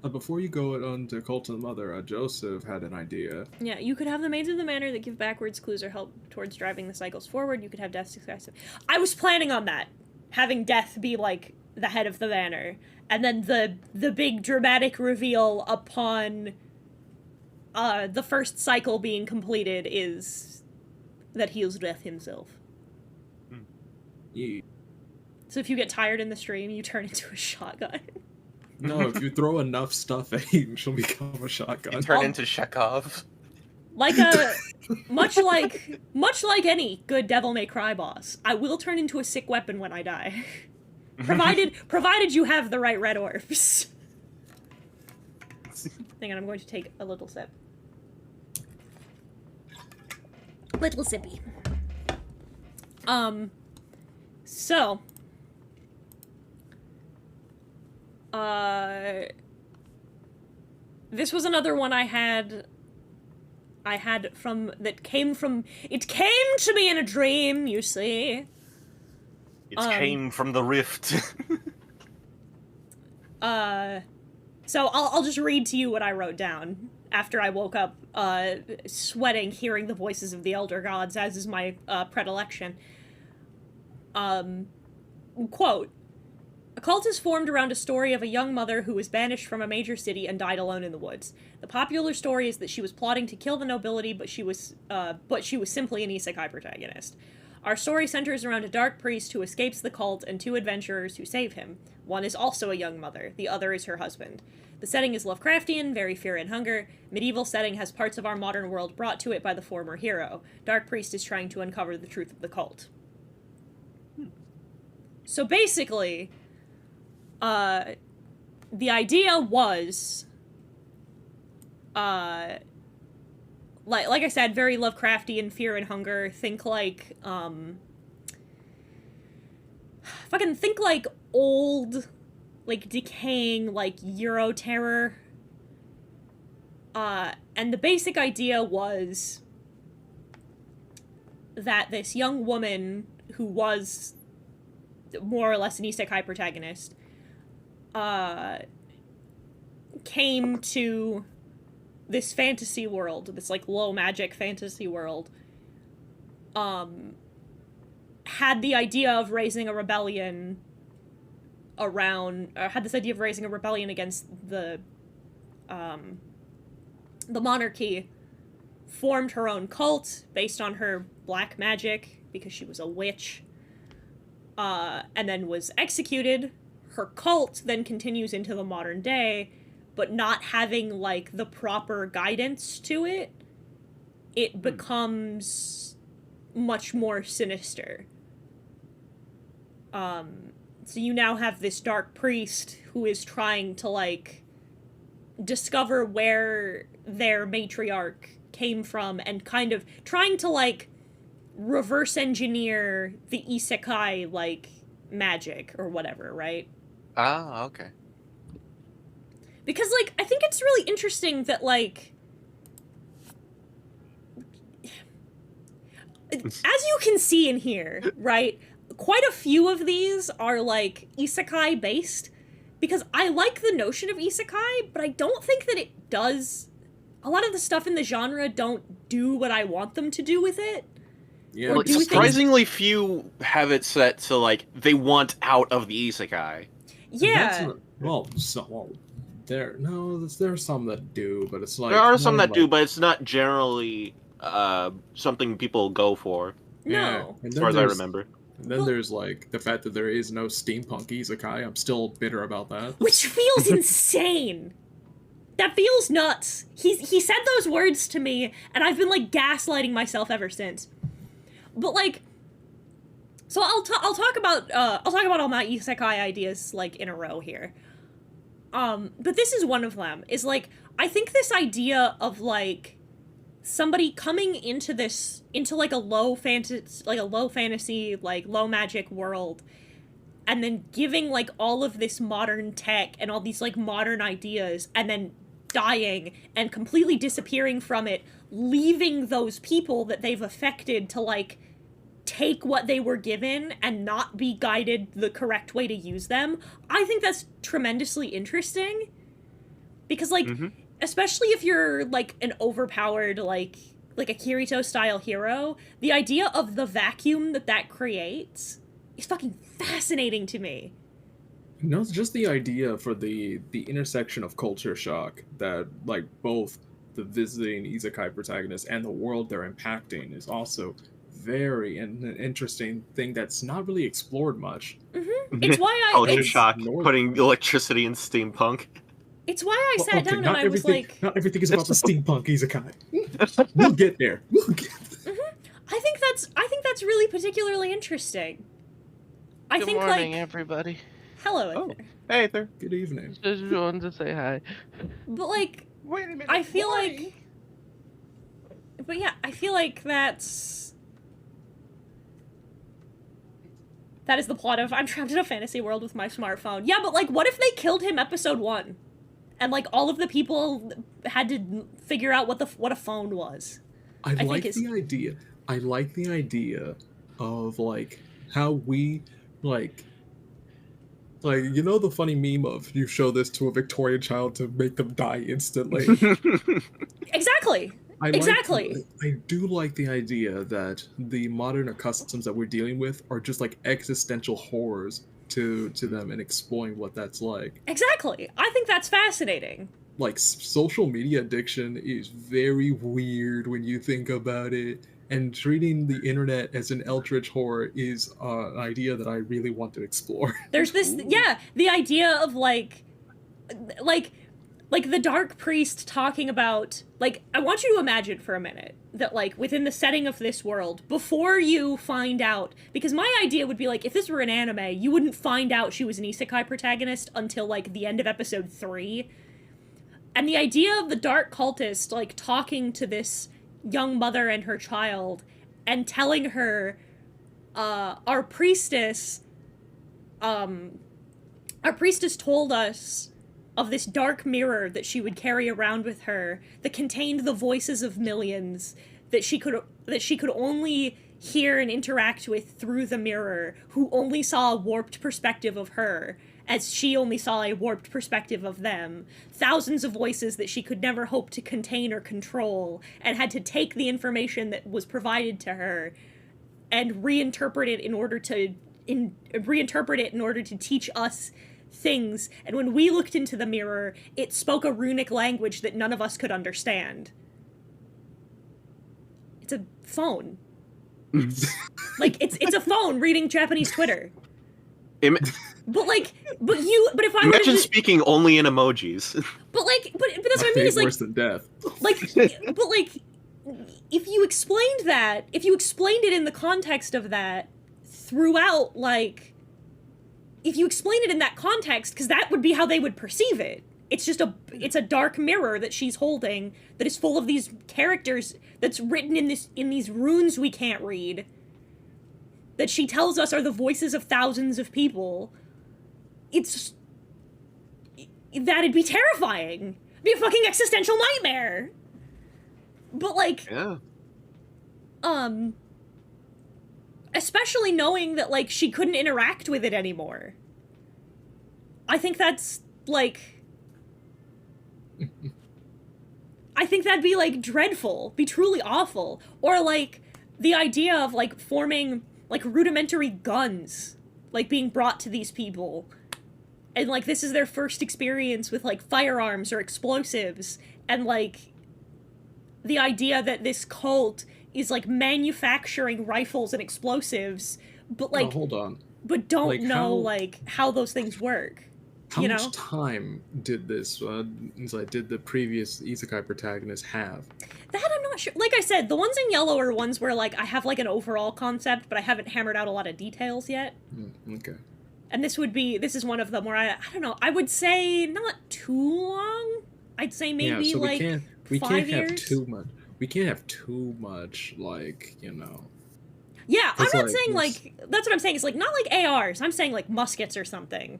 Before you go on to Cult of the Mother, Joseph had an idea. yeah, you could have the Maids of the Manor that give backwards clues or help towards driving the cycles forward. You could have Death's decisive. I was planning on that. Having Death be, like, the head of the Manor. And then the big dramatic reveal upon the first cycle being completed is that he is Death himself. Yeah. So if you get tired in the stream, you turn into a shotgun. No, if you throw enough stuff at him, she'll become a shotgun. Turn into Chekhov. Like a much like any good Devil May Cry boss, I will turn into a sick weapon when I die. provided you have the right red orbs. Hang on, I'm going to take a little sip. Little sippy. So this was another one I had from, it came to me in a dream, you see. It came from the rift. So I'll just read to you what I wrote down after I woke up, sweating, hearing the voices of the elder gods, as is my predilection. Quote, "A cult is formed around a story of a young mother who was banished from a major city and died alone in the woods. The popular story is that she was plotting to kill the nobility, but she was simply an isekai protagonist. Our story centers around a dark priest who escapes the cult and two adventurers who save him. One is also a young mother, the other is her husband. The setting is Lovecraftian, very fear and hunger. Medieval setting has parts of our modern world brought to it by the former hero. Dark priest is trying to uncover the truth of the cult." So basically, the idea was, like I said, very Lovecraftian, fear and hunger. Think like, think like old, like decaying, like Euro terror. And the basic idea was that this young woman who was more or less an isekai protagonist, came to this fantasy world, this, like, low magic fantasy world, had the idea of raising a rebellion against the monarchy, formed her own cult based on her black magic, because she was a witch, and then was executed. Her cult then continues into the modern day, but not having, like, the proper guidance to it, it becomes much more sinister. So you now have this dark priest who is trying to, like, discover where their matriarch came from and kind of trying to, like, reverse engineer the isekai, like, magic or whatever, right? Ah, okay. Because, like, I think it's really interesting that, like, as you can see in here, right, quite a few of these are, like, isekai based, because I like the notion of isekai, but I don't think that it does... A lot of the stuff in the genre don't do what I want them to do with it. Yeah, Or do things- surprisingly few have it set to, like, they want out of the isekai. Yeah. There's some that do, but it's like There are some more that do, like- but it's not generally something people go for, No. And as then far as I there's- remember. And then there's like the fact that there is no steampunk isekai. I'm still bitter about that. Which feels insane. That feels nuts. He said those words to me, and I've been, like, gaslighting myself ever since. But, like, so I'll talk about all my isekai ideas, like, in a row here. But this is one of them. Is, like, I think this idea of, like, somebody coming into like a low fantasy, like low magic world, and then giving, like, all of this modern tech and all these, like, modern ideas, and then dying and completely disappearing from it, leaving those people that they've affected to, like, take what they were given and not be guided the correct way to use them. I think that's tremendously interesting. Because, like, especially if you're, like, an overpowered, like a Kirito-style hero, the idea of the vacuum that creates is fucking fascinating to me. No, it's just the idea for the intersection of culture shock that, like, both the visiting isekai protagonist and the world they're impacting is also an interesting thing that's not really explored much. It's why Culture it's, shock, North- putting electricity in steampunk. it's why I sat down and I was like, not everything is about the steampunk isekai. We'll get there. I think that's really particularly interesting. I Good think, morning, like, everybody. hello, Oh. Ether. Hey there. Good evening. Just wanted to say hi. But, like, Wait a minute. I feel why? like, but yeah, I feel like that is the plot of I'm trapped in a fantasy world with my smartphone. Yeah, but, like, what if they killed him episode 1? And, like, all of the people had to figure out what a phone was. I think like it's- the idea. I like the idea of, like, how we, like, you know the funny meme of you show this to a Victorian child to make them die instantly. Exactly. Exactly. I do like the idea that the modern customs that we're dealing with are just like existential horrors to them and exploring what that's like. Exactly. I think that's fascinating. Like, social media addiction is very weird when you think about it, and treating the internet as an eldritch horror is an idea that I really want to explore. There's this, the idea of, like the Dark Priest talking about, like, I want you to imagine for a minute that, like, within the setting of this world, before you find out, because my idea would be, like, if this were an anime, you wouldn't find out she was an isekai protagonist until, like, the end of episode 3. And the idea of the Dark Cultist, like, talking to this young mother and her child, and telling her, our priestess told us of this dark mirror that she would carry around with her that contained the voices of millions that she could only hear and interact with through the mirror, who only saw a warped perspective of her as she only saw a warped perspective of them. Thousands of voices that she could never hope to contain or control, and had to take the information that was provided to her and reinterpret it in order to teach us things. And when we looked into the mirror, it spoke a runic language that none of us could understand. It's a phone. Like, it's a phone reading Japanese Twitter. But if I Imagine speaking only in emojis. But that's what I mean. Is, like, worse than death. if you explained it in the context of that throughout, like, if you explain it in that context, because that would be how they would perceive it. It's just it's a dark mirror that she's holding that is full of these characters that's written in these runes we can't read, that she tells us are the voices of thousands of people. That'd be terrifying. It'd be a fucking existential nightmare. But, like, Yeah. Especially knowing that, like, she couldn't interact with it anymore. I think that's, like... I think that'd be, like, dreadful. Be truly awful. Or, like, the idea of, like, forming, like, rudimentary guns, like, being brought to these people. And, like, this is their first experience with, like, firearms or explosives. And, like, the idea that this cult is, like, manufacturing rifles and explosives, but, like... Oh, hold on. But don't Like, know, like, how those things work. How you much know? time did this, did the previous isekai protagonist have? That I'm not sure. Like I said, the ones in yellow are ones where, like, I have, like, an overall concept, but I haven't hammered out a lot of details yet. Okay. And this is one of them where I don't know, I would say not too long. I'd say maybe, yeah, so like, we 5 can't years. have too much. We can't have too much, like, you know. Yeah, I'm It's not like saying, this- like, that's what I'm saying. It's, like, not like ARs. I'm saying, like, muskets or something.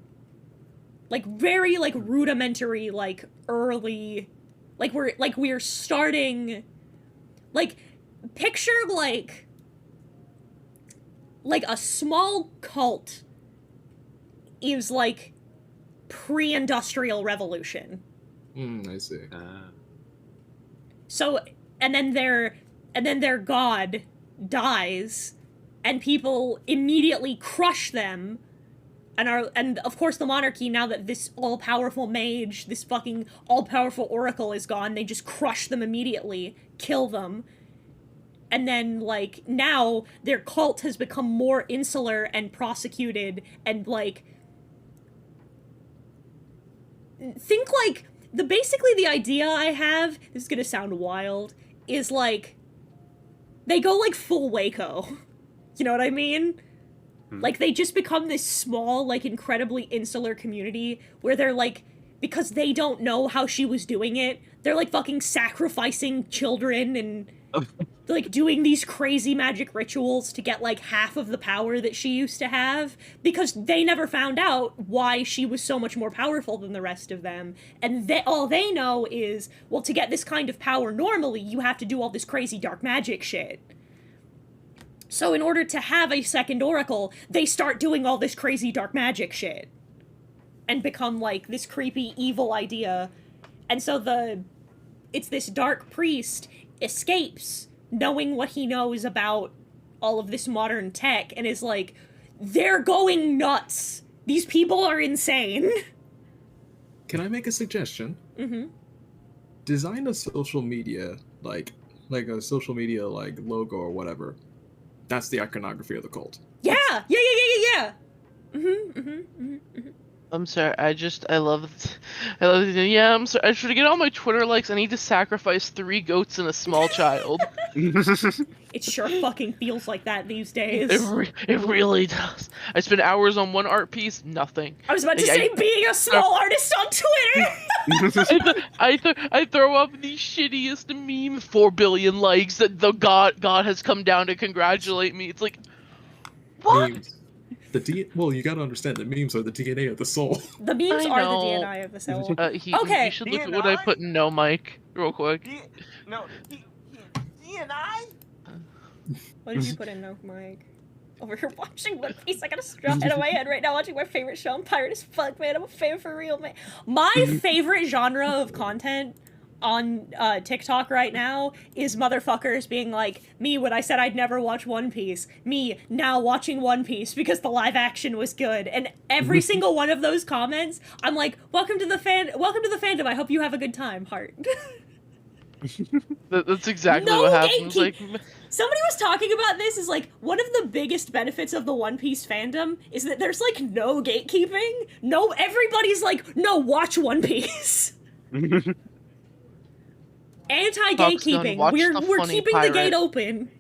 Like, very, like, rudimentary, like, early... Like, we're starting... Like, picture, like a small cult is, like, pre-industrial revolution. I see. So, and then their god dies, and people immediately crush them, and of course the monarchy, now that this all-powerful mage, this fucking all-powerful oracle is gone, they just crush them immediately, kill them, and then, like, now their cult has become more insular and prosecuted, and, like, think, like, basically the idea I have, this is gonna sound wild, is, like, they go, like, full Waco. You know what I mean? Like, they just become this small, like, incredibly insular community where they're, like, because they don't know how she was doing it, they're, like, fucking sacrificing children and, like, doing these crazy magic rituals to get, like, half of the power that she used to have, because they never found out why she was so much more powerful than the rest of them, and all they know is, well, to get this kind of power normally, you have to do all this crazy dark magic shit. So in order to have a second oracle, they start doing all this crazy dark magic shit. And become, like, this creepy, evil idea. And so it's this dark priest escapes, knowing what he knows about all of this modern tech, and is like, they're going nuts! These people are insane! Can I make a suggestion? Mm-hmm. Design a social media, like a social media, like, logo or whatever. That's the iconography of the cult. Yeah! Mm-hmm. I'm sorry, I love yeah, I'm sorry, to get all my Twitter likes, I need to sacrifice 3 goats and a small child. It sure fucking feels like that these days. It really does. I spend hours on one art piece, nothing. I was about to say, being a small artist on Twitter! I throw up the shittiest meme, 4 billion likes, that the God has come down to congratulate me. It's like, what? Memes. Well, you gotta understand that memes are the DNA of the soul. The memes I are know. the DNA of the soul. Okay. You should look at what I put in No Mic, real quick. What did you put in, No Mike? Over here watching One Piece, I got a straw head of my head right now watching my favorite show. I'm pirate as fuck, man. I'm a fan for real, man. My favorite genre of content on TikTok right now is motherfuckers being like, me when I said I'd never watch One Piece, me now watching One Piece because the live action was good, and every single one of those comments, I'm like, welcome to the fandom, I hope you have a good time, heart. That's exactly No what happens. Like, somebody was talking about this, is like, one of the biggest benefits of the One Piece fandom is that there's, like, no gatekeeping. No, everybody's like, no, watch One Piece. Anti-gatekeeping. We're keeping the gate open.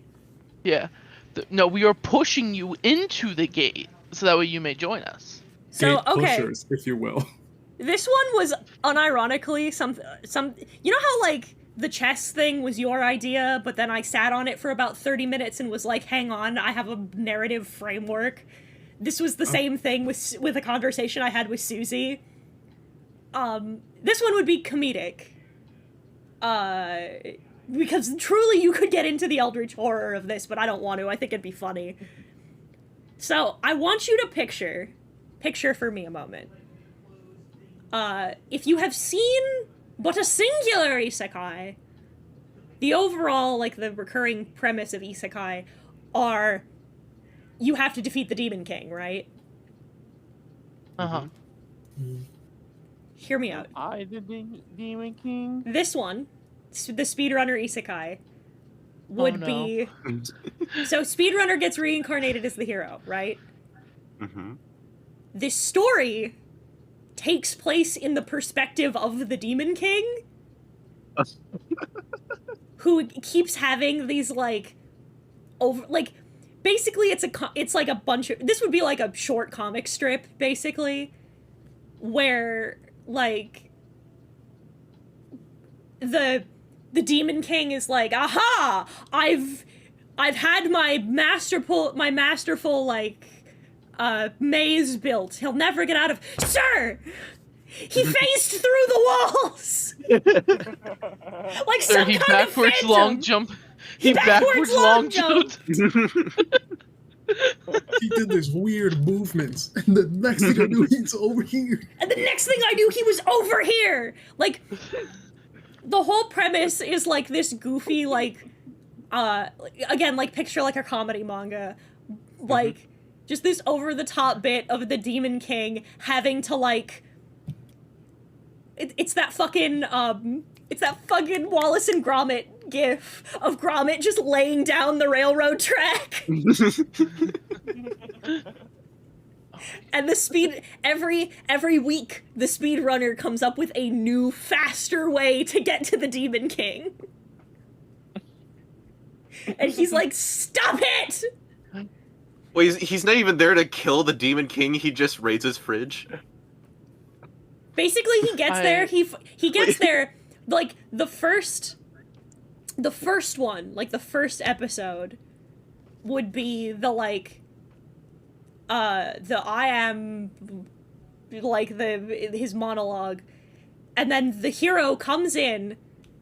Yeah. No, we are pushing you into the gate so that way you may join us. So, Gate okay. pushers, if you will. This one was unironically some you know how, like, the chess thing was your idea, but then I sat on it for about 30 minutes and was like, hang on, I have a narrative framework. This was the same thing with a conversation I had with Susie. This one would be comedic. Because truly you could get into the eldritch horror of this, but I don't want to. I think it'd be funny. So, I want you to picture for me a moment. If you have seen but a singular isekai, the overall, like, the recurring premise of isekai are you have to defeat the Demon King, right? Uh-huh. Hear me out. The Demon King. This one, the speedrunner isekai, would be... So, speedrunner gets reincarnated as the hero, right? Mm-hmm. This story takes place in the perspective of the Demon King, who keeps having these, like, basically it's like a bunch of... This would be like a short comic strip, basically, where, like, the Demon King is like, aha! I've had my masterful, like, maze built. He'll never get out of... Sir! He phased through the walls! Like Sir, some he kind of backwards phantom. long jump. He backwards long jumped. He did this weird movements, and the next thing I knew, he's over here. And the next thing I knew, he was over here! Like, the whole premise is, like, this goofy, like, again, like, picture, like, a comedy manga. Like, just this over-the-top bit of the Demon King having to, like... It's that fucking Wallace and Gromit gif of Gromit just laying down the railroad track. And the speed... Every week, the speedrunner comes up with a new, faster way to get to the Demon King. And he's like, stop it! Wait, he's not even there to kill the Demon King, he just raids his fridge? Basically, he gets there, he gets there, like, the first one, like, the first episode would be the, like, I am, like, his monologue, and then the hero comes in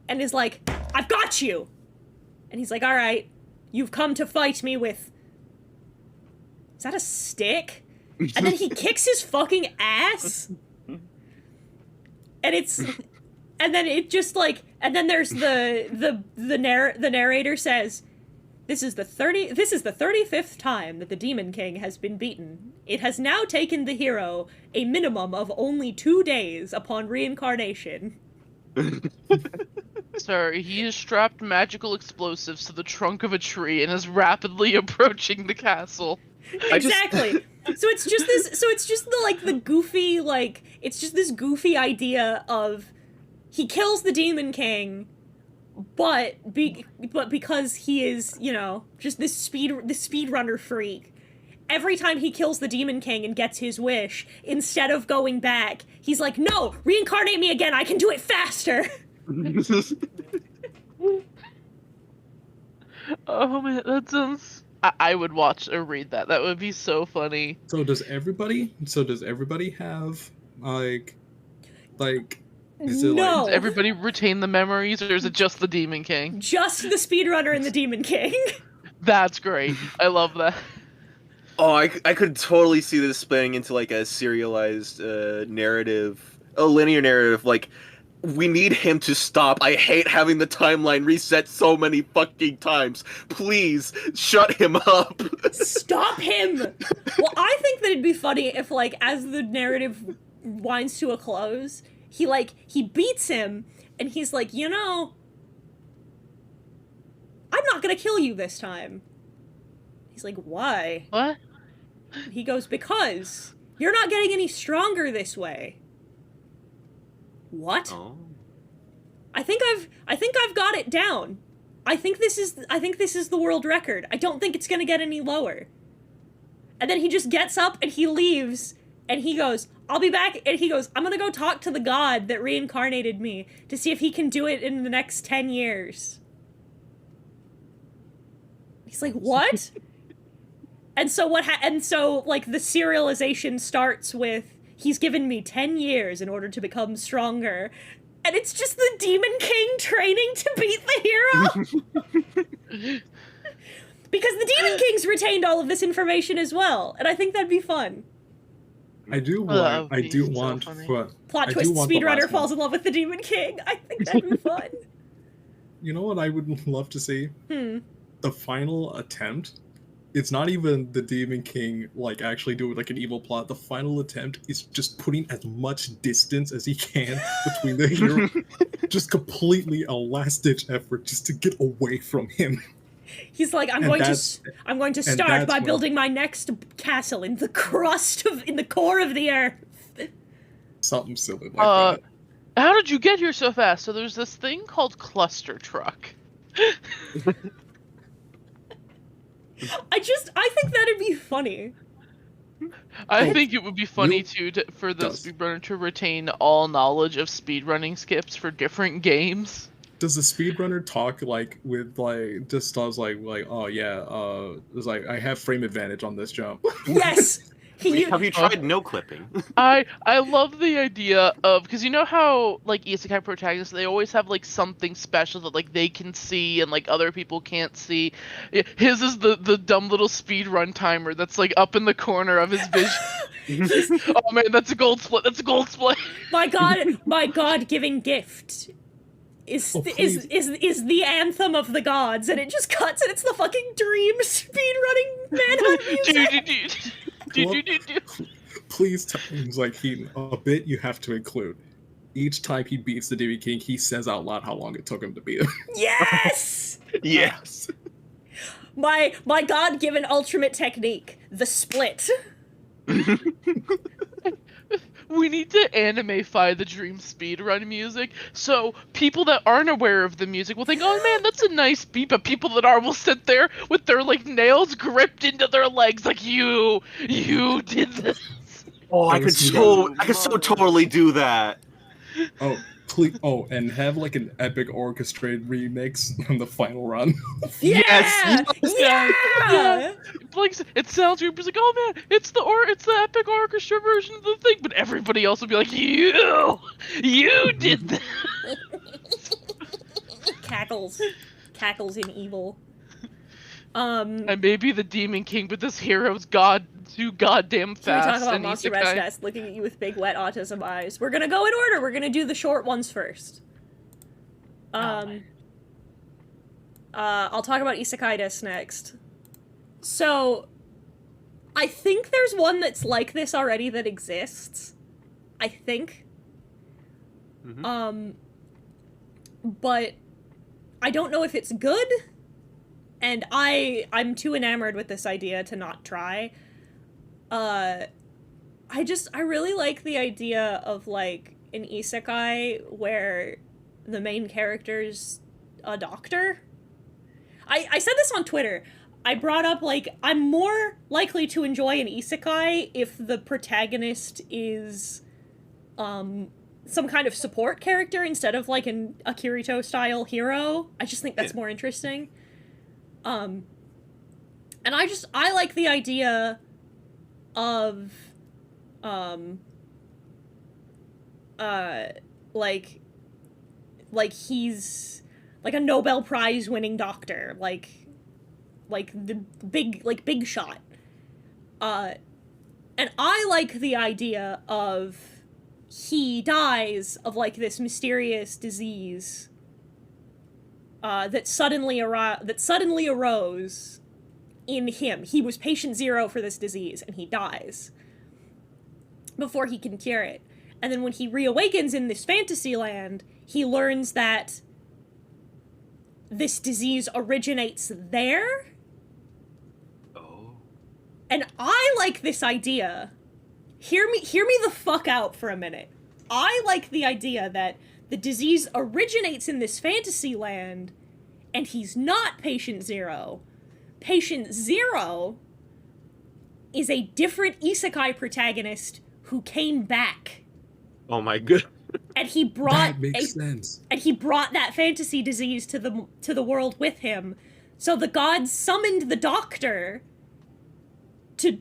and is like, I've got you! And he's like, alright, you've come to fight me with... Is that a stick? And then he kicks his fucking ass? And then it just, like, and then there's the narrator says, this is the 35th time that the Demon King has been beaten. It has now taken the hero a minimum of only 2 days upon reincarnation. Sir, he has strapped magical explosives to the trunk of a tree and is rapidly approaching the castle. Exactly. So it's just the goofy, like, it's just this goofy idea of he kills the Demon King, but because he is, you know, just this speedrunner freak, every time he kills the Demon King and gets his wish, instead of going back, he's like, no, reincarnate me again, I can do it faster. Oh man, that sounds... I would watch or read that. That would be so funny. So does everybody have, like, is it No. Does everybody retain the memories, or is it just the Demon King? Just the speedrunner and the Demon King. That's great. I love that. Oh, I could totally see this splitting into, like, a serialized narrative, a linear narrative, like, we need him to stop. I hate having the timeline reset so many fucking times. Please, shut him up. Stop him! Well, I think that it'd be funny if, like, as the narrative winds to a close, he beats him, and he's like, you know, I'm not gonna kill you this time. He's like, why? What? He goes, because you're not getting any stronger this way. What? Oh. I think I've got it down. I think this is the world record. I don't think it's gonna get any lower. And then he just gets up and he leaves, and he goes, I'll be back, and he goes, I'm gonna go talk to the god that reincarnated me to see if he can do it in the next 10 years. He's like, what? And so like, the serialization starts with, he's given me 10 years in order to become stronger. And it's just the Demon King training to beat the hero. Because the Demon King's retained all of this information as well, and I think that'd be fun. I do Oh, that want. would I be do so want. funny. Plot I do twist: want the speedrunner last falls one. in love with the Demon King. I think that'd be fun. You know what I would love to see? Hmm. The final attempt. It's not even the Demon King like actually doing like an evil plot. The final attempt is just putting as much distance as he can between the hero. Just completely a last-ditch effort just to get away from him. He's like, I'm And going that's- to and start that's by what- building my next castle in the core of the earth. Something silly like Uh, that. How did you get here so fast? So there's this thing called cluster truck. I think that'd be funny. I Oh, think it would be funny you- for the does. speedrunner to retain all knowledge of speedrunning skips for different games. Does the speedrunner talk like with like just does like oh yeah it's like I have frame advantage on this jump. Yes. Have you tried no clipping? I love the idea of, because you know how like isekai protagonists, they always have like something special that like they can see and like other people can't see. His is the dumb little speed run timer that's like up in the corner of his vision. Oh man, that's a gold split. That's a gold split. my God-giving gift is Oh, is the anthem of the gods, and it just cuts, and it's the fucking dream speedrunning manhunt music. Please tell him like a bit you have to include. Each time he beats the Demon King, he says out loud how long it took him to beat him. Yes. Yes. My God-given ultimate technique, the split. We need to animefy the dream speedrun music, so people that aren't aware of the music will think, oh man, that's a nice beat, but people that are will sit there with their like nails gripped into their legs like, you did this. Oh, I could so totally do that. Oh, please! Oh, and have like an epic orchestrated remix on the final run. Yeah! Yeah! Like, it sounds weird, but it's like, oh man, it's the epic orchestra version of the thing, but everybody else will be like, you did that. Cackles in evil. And maybe the Demon King, but this hero's too goddamn Can we fast. talk about and Monster isekai. Rest Nest looking at you with big wet autism eyes? We're gonna go in order. We're gonna do the short ones first. I'll talk about Isekai next. So, I think there's one that's like this already that exists. I think. Mhm. But I don't know if it's good, and I'm too enamored with this idea to not try. I really like the idea of like an isekai where the main character's a doctor. I said this on Twitter. I brought up like I'm more likely to enjoy an isekai if the protagonist is some kind of support character instead of like a Kirito style hero. I just think that's more interesting. And I like the idea of like he's like a Nobel Prize winning doctor, like the big shot. And I like the idea of he dies of like this mysterious disease that suddenly arose in him. He was patient zero for this disease, and he dies before he can cure it. And then when he reawakens in this fantasy land, he learns that this disease originates there. Oh. And I like this idea. Hear me the fuck out for a minute. I like the idea that the disease originates in this fantasy land, and he's not Patient Zero. Patient Zero is a different isekai protagonist who came back. Oh my god. And he brought That makes sense. And he brought that fantasy disease to the world with him. So the gods summoned the doctor to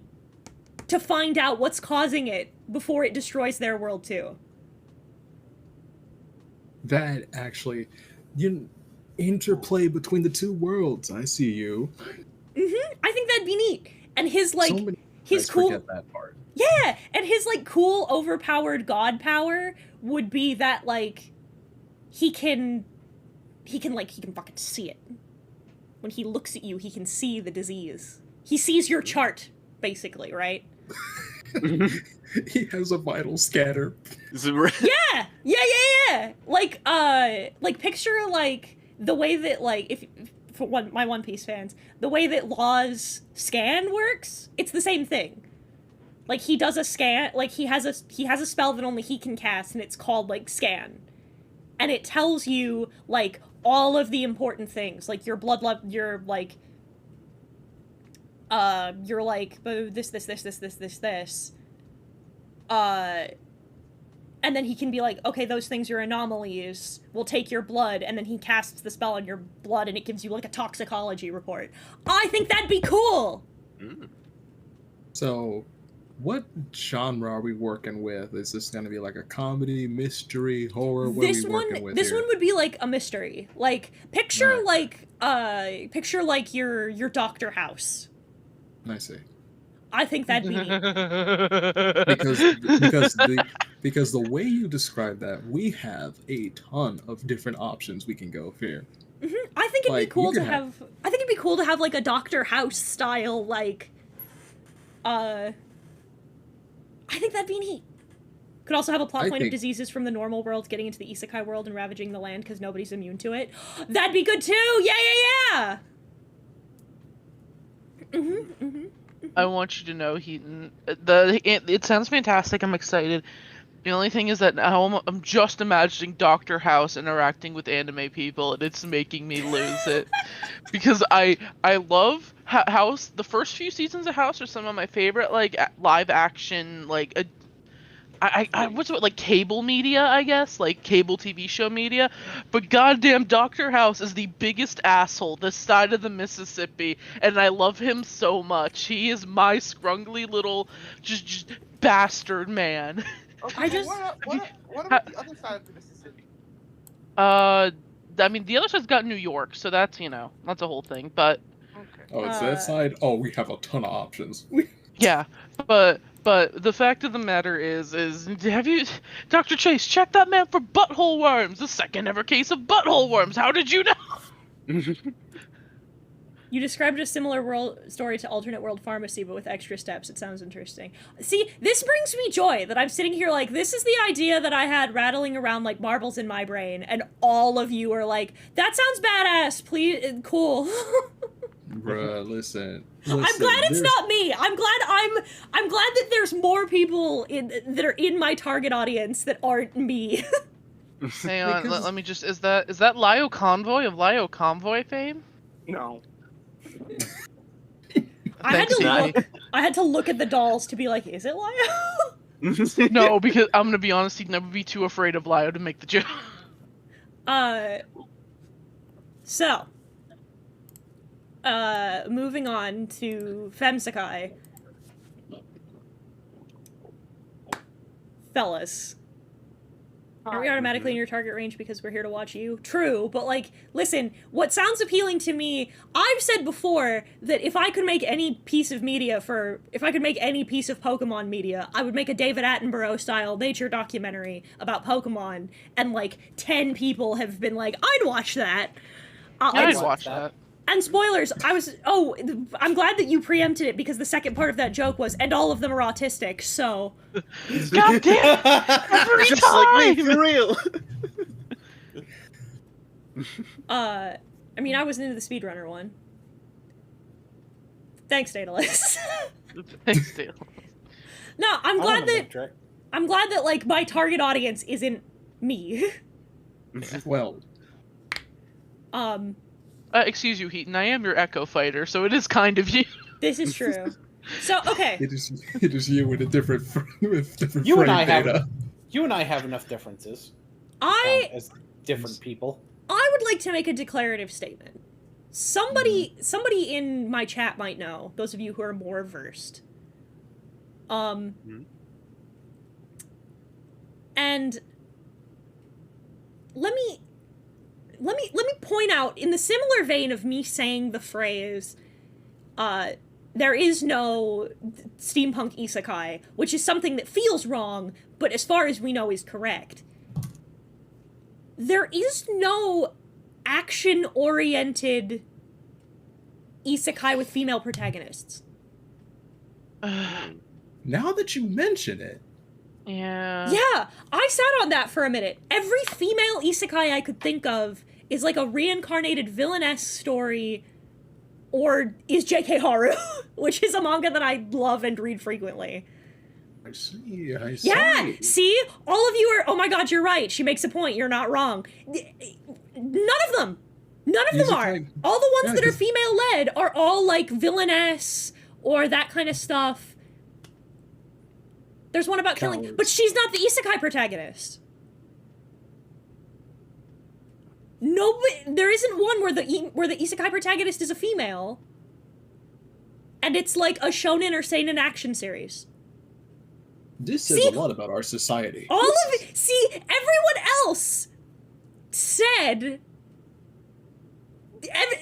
find out what's causing it before it destroys their world too. That actually, interplay between the two worlds. I see you. I that'd be neat. And his like So many his guys cool forget that part. Yeah, and his like cool overpowered god power would be that like he can fucking see it. When he looks at you, he can see the disease. He sees your chart, basically, right? He has a vital scanner. Yeah. Like picture like the way that like if for my One Piece fans, the way that Law's scan works, it's the same thing. Like he does a scan, like he has a spell that only he can cast, and it's called like scan, and it tells you like all of the important things, like your blood level, your like this. And then he can be like, okay, those things are anomalies. We'll take your blood, and then he casts the spell on your blood, and it gives you like a toxicology report. I think that'd be cool. So, what genre are we working with? Is this going to be like a comedy, mystery, horror? What are we working with This here? one would be like a mystery. Like picture like your Doctor House. I see. I think that'd be neat. because the way you describe that, we have a ton of different options we can go here. I think it'd be cool to have. I think it'd be cool to have like a Doctor House style like. I think that'd be neat. Could also have a plot point of diseases from the normal world getting into the isekai world and ravaging the land because nobody's immune to it. That'd be good too. Yeah. I want you to know, Heaton. It sounds fantastic. I'm excited. The only thing is that now I'm just imagining Dr. House interacting with anime people, and it's making me lose it. Because I love House. The first few seasons of House are some of my favorite, like live action, like what's it, like cable media, I guess, like cable TV show media. But goddamn, Dr. House is the biggest asshole this side of the Mississippi, and I love him so much. He is my scrungly little just bastard man. Okay, what about the other side of the Mississippi? I mean, the other side's got New York, so that's, that's a whole thing, but... Okay. Oh, it's that side? Oh, we have a ton of options. Yeah, but the fact of the matter is have you... Dr. Chase, check that man for butthole worms! The second ever case of butthole worms! How did you know? You described a similar story to Alternate World Pharmacy, but with extra steps. It sounds interesting. See, this brings me joy that I'm sitting here like, this is the idea that I had rattling around like marbles in my brain, and all of you are like, that sounds badass, please, cool. Bruh, listen. I'm glad it's not me. I'm glad that there's more people that are in my target audience that aren't me. Hang on, let me just, is that Lio Convoy of Lio Convoy fame? No. I had to look at the dolls to be like, is it Lio? No, because I'm gonna be honest, he'd never be too afraid of Lio to make the joke. So, moving on to Femsekai. Fellas. Are we automatically in your target range because we're here to watch you? True, but like, listen, what sounds appealing to me, I've said before that if I could make any piece of Pokemon media, I would make a David Attenborough style nature documentary about Pokemon, and like 10 people have been like, I'd watch that. I'd watch that. And spoilers, I'm glad that you preempted it because the second part of that joke was, and all of them are autistic, so. God damn! Every Just time! like me, for real! I mean, I was into the speedrunner one. Thanks, Daedalus. Thanks, Dale. No, I'm glad that like my target audience isn't me. Well. Excuse you, Heaton. I am your Echo Fighter, so it is kind of you. This is true. So okay. It is you with different You and frame I data. have enough differences. As different people. I would like to make a declarative statement. Somebody in my chat might know, those of you who are more versed. And let me point out, in the similar vein of me saying the phrase, there is no steampunk isekai, which is something that feels wrong, but as far as we know is correct. There is no action-oriented isekai with female protagonists. Now that you mention it. Yeah. Yeah, I sat on that for a minute. Every female isekai I could think of is like a reincarnated villainess story, or is J.K. Haru, which is a manga that I love and read frequently. I see, I see. Yeah, see? All of you are, oh my god, you're right. She makes a point, you're not wrong. None of them! None of them are! All the ones that are female-led are all, like, villainess, or that kind of stuff. There's one about killing, but she's not the isekai protagonist. No, there isn't one where the isekai protagonist is a female, and it's like a shonen or seinen action series. This says a lot about our society. All of it. See, everyone else said.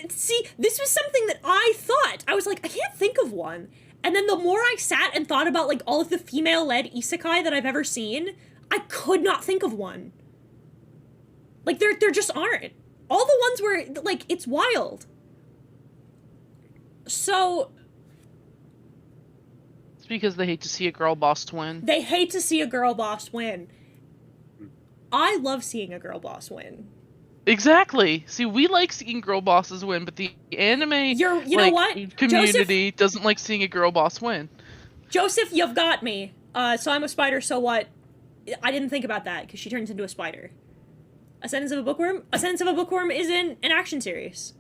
See, this was something that I thought. I was like, I can't think of one. And then the more I sat and thought about like all of the female-led isekai that I've ever seen, I could not think of one. Like, there just aren't. All the ones where, like, it's wild. So... It's because they hate to see a girl boss win. They hate to see a girl boss win. I love seeing a girl boss win. Exactly. See, we like seeing girl bosses win, but the anime you know what? community doesn't like seeing a girl boss win. Joseph, you've got me. So I'm a spider, so what? I didn't think about that, because she turns into a spider. A Sentence of a Bookworm? A Sentence of a Bookworm isn't an action series.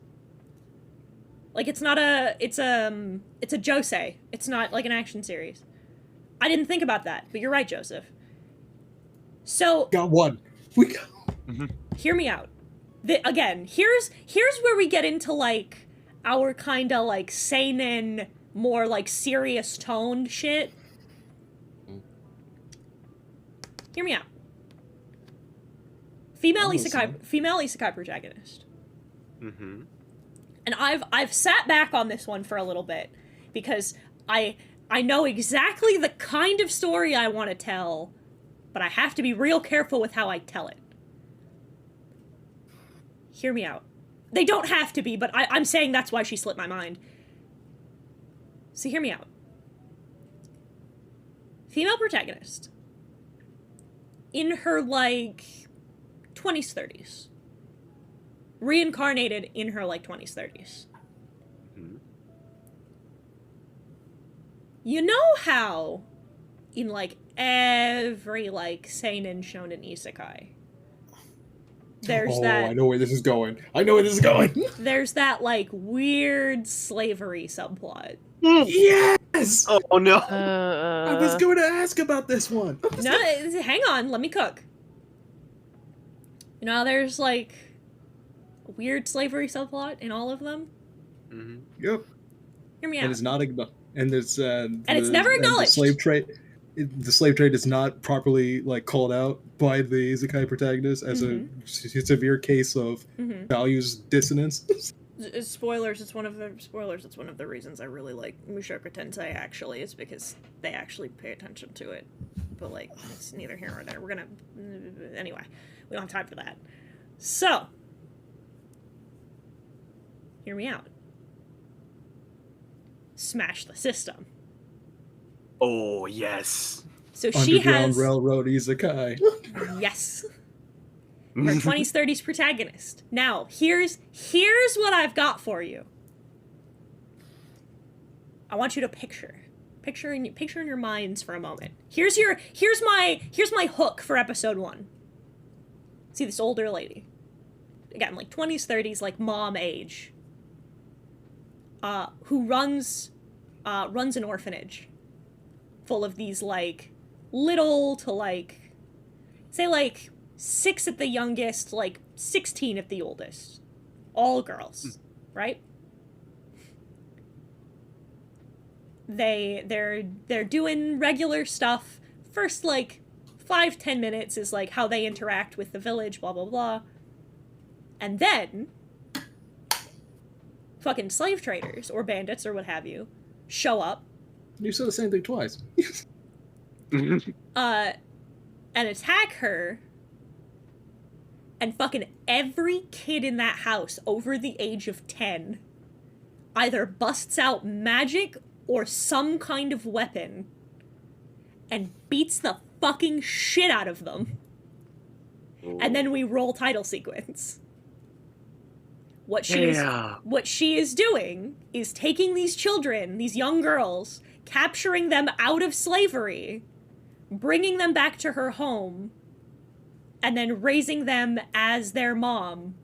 Like, it's not a... It's a josei. It's not, like, an action series. I didn't think about that, but you're right, Joseph. So... Got one. We got... Hear me out. Again, here's where we get into, like, our kinda, like, seinen, more, like, serious toned shit. Hear me out. Female isekai protagonist. Mm-hmm. And I've sat back on this one for a little bit, because I know exactly the kind of story I want to tell, but I have to be real careful with how I tell it. Hear me out. They don't have to be, but I'm saying that's why she slipped my mind. So hear me out. Female protagonist. In her, like, 20s, 30s. Reincarnated in her, like, 20s, 30s. Mm-hmm. You know how, in, like, every, like, seinen shonen isekai, there's that... I know where this is going. I know where this is going! There's that, like, weird slavery subplot. Yes! Oh, no. I was going to ask about this one. No, hang on, let me cook. You know, there's, like, a weird slavery subplot in all of them. Mm-hmm. Yep. Hear me out. And it's not... And it's... and it's never acknowledged. The slave trade is not properly, like, called out by the isekai protagonist as a severe case of values dissonance. Spoilers, it's one of the reasons I really like Mushoku Tensei, actually, is because they actually pay attention to it. But, like, it's neither here nor there. We're gonna... Anyway, we don't have time for that. So, hear me out. Smash the system. Oh, yes. So she Underground has... Railroad isekai. Yes. Her 20s, 30s protagonist. Now, here's what I've got for you. I want you to picture in your minds for a moment. Here's my hook for episode 1. See this older lady. Again, like 20s, 30s, like mom age. Who runs an orphanage full of these, like, little to, like, say, like, 6 at the youngest, like, 16 at the oldest. All girls, right? They're doing regular stuff. First, like, 5-10 minutes is, like, how they interact with the village, blah, blah, blah. And then fucking slave traders, or bandits, or what have you, show up. You said the same thing twice. And attack her. And fucking every kid in that house over the age of 10 either busts out magic or some kind of weapon and beats the fucking shit out of them. And then we roll title sequence. What she is doing is taking these children, these young girls, capturing them out of slavery, bringing them back to her home, and then raising them as their mom,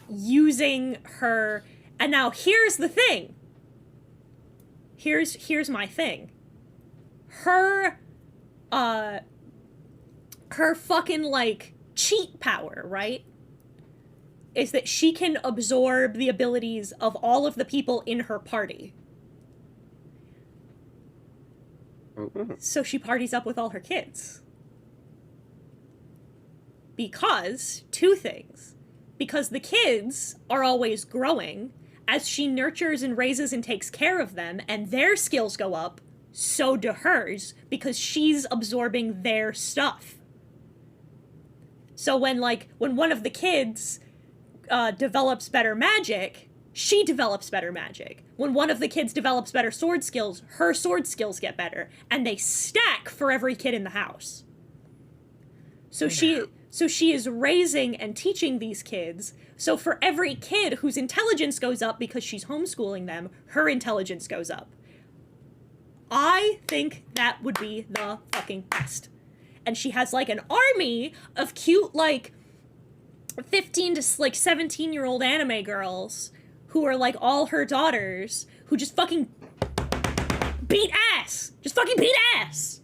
using her. And now here's the thing. Here's my thing. Her fucking, like, cheat power, right? Is that she can absorb the abilities of all of the people in her party. So she parties up with all her kids. Because, two things. Because the kids are always growing as she nurtures and raises and takes care of them, and their skills go up, so do hers, because she's absorbing their stuff. So when one of the kids develops better magic, she develops better magic. When one of the kids develops better sword skills, her sword skills get better, and they stack for every kid in the house. So she is raising and teaching these kids. So for every kid whose intelligence goes up because she's homeschooling them, her intelligence goes up. I think that would be the fucking best. And she has, like, an army of cute, like, 15 to, like, 17-year-old anime girls who are, like, all her daughters who just fucking beat ass. Just fucking beat ass.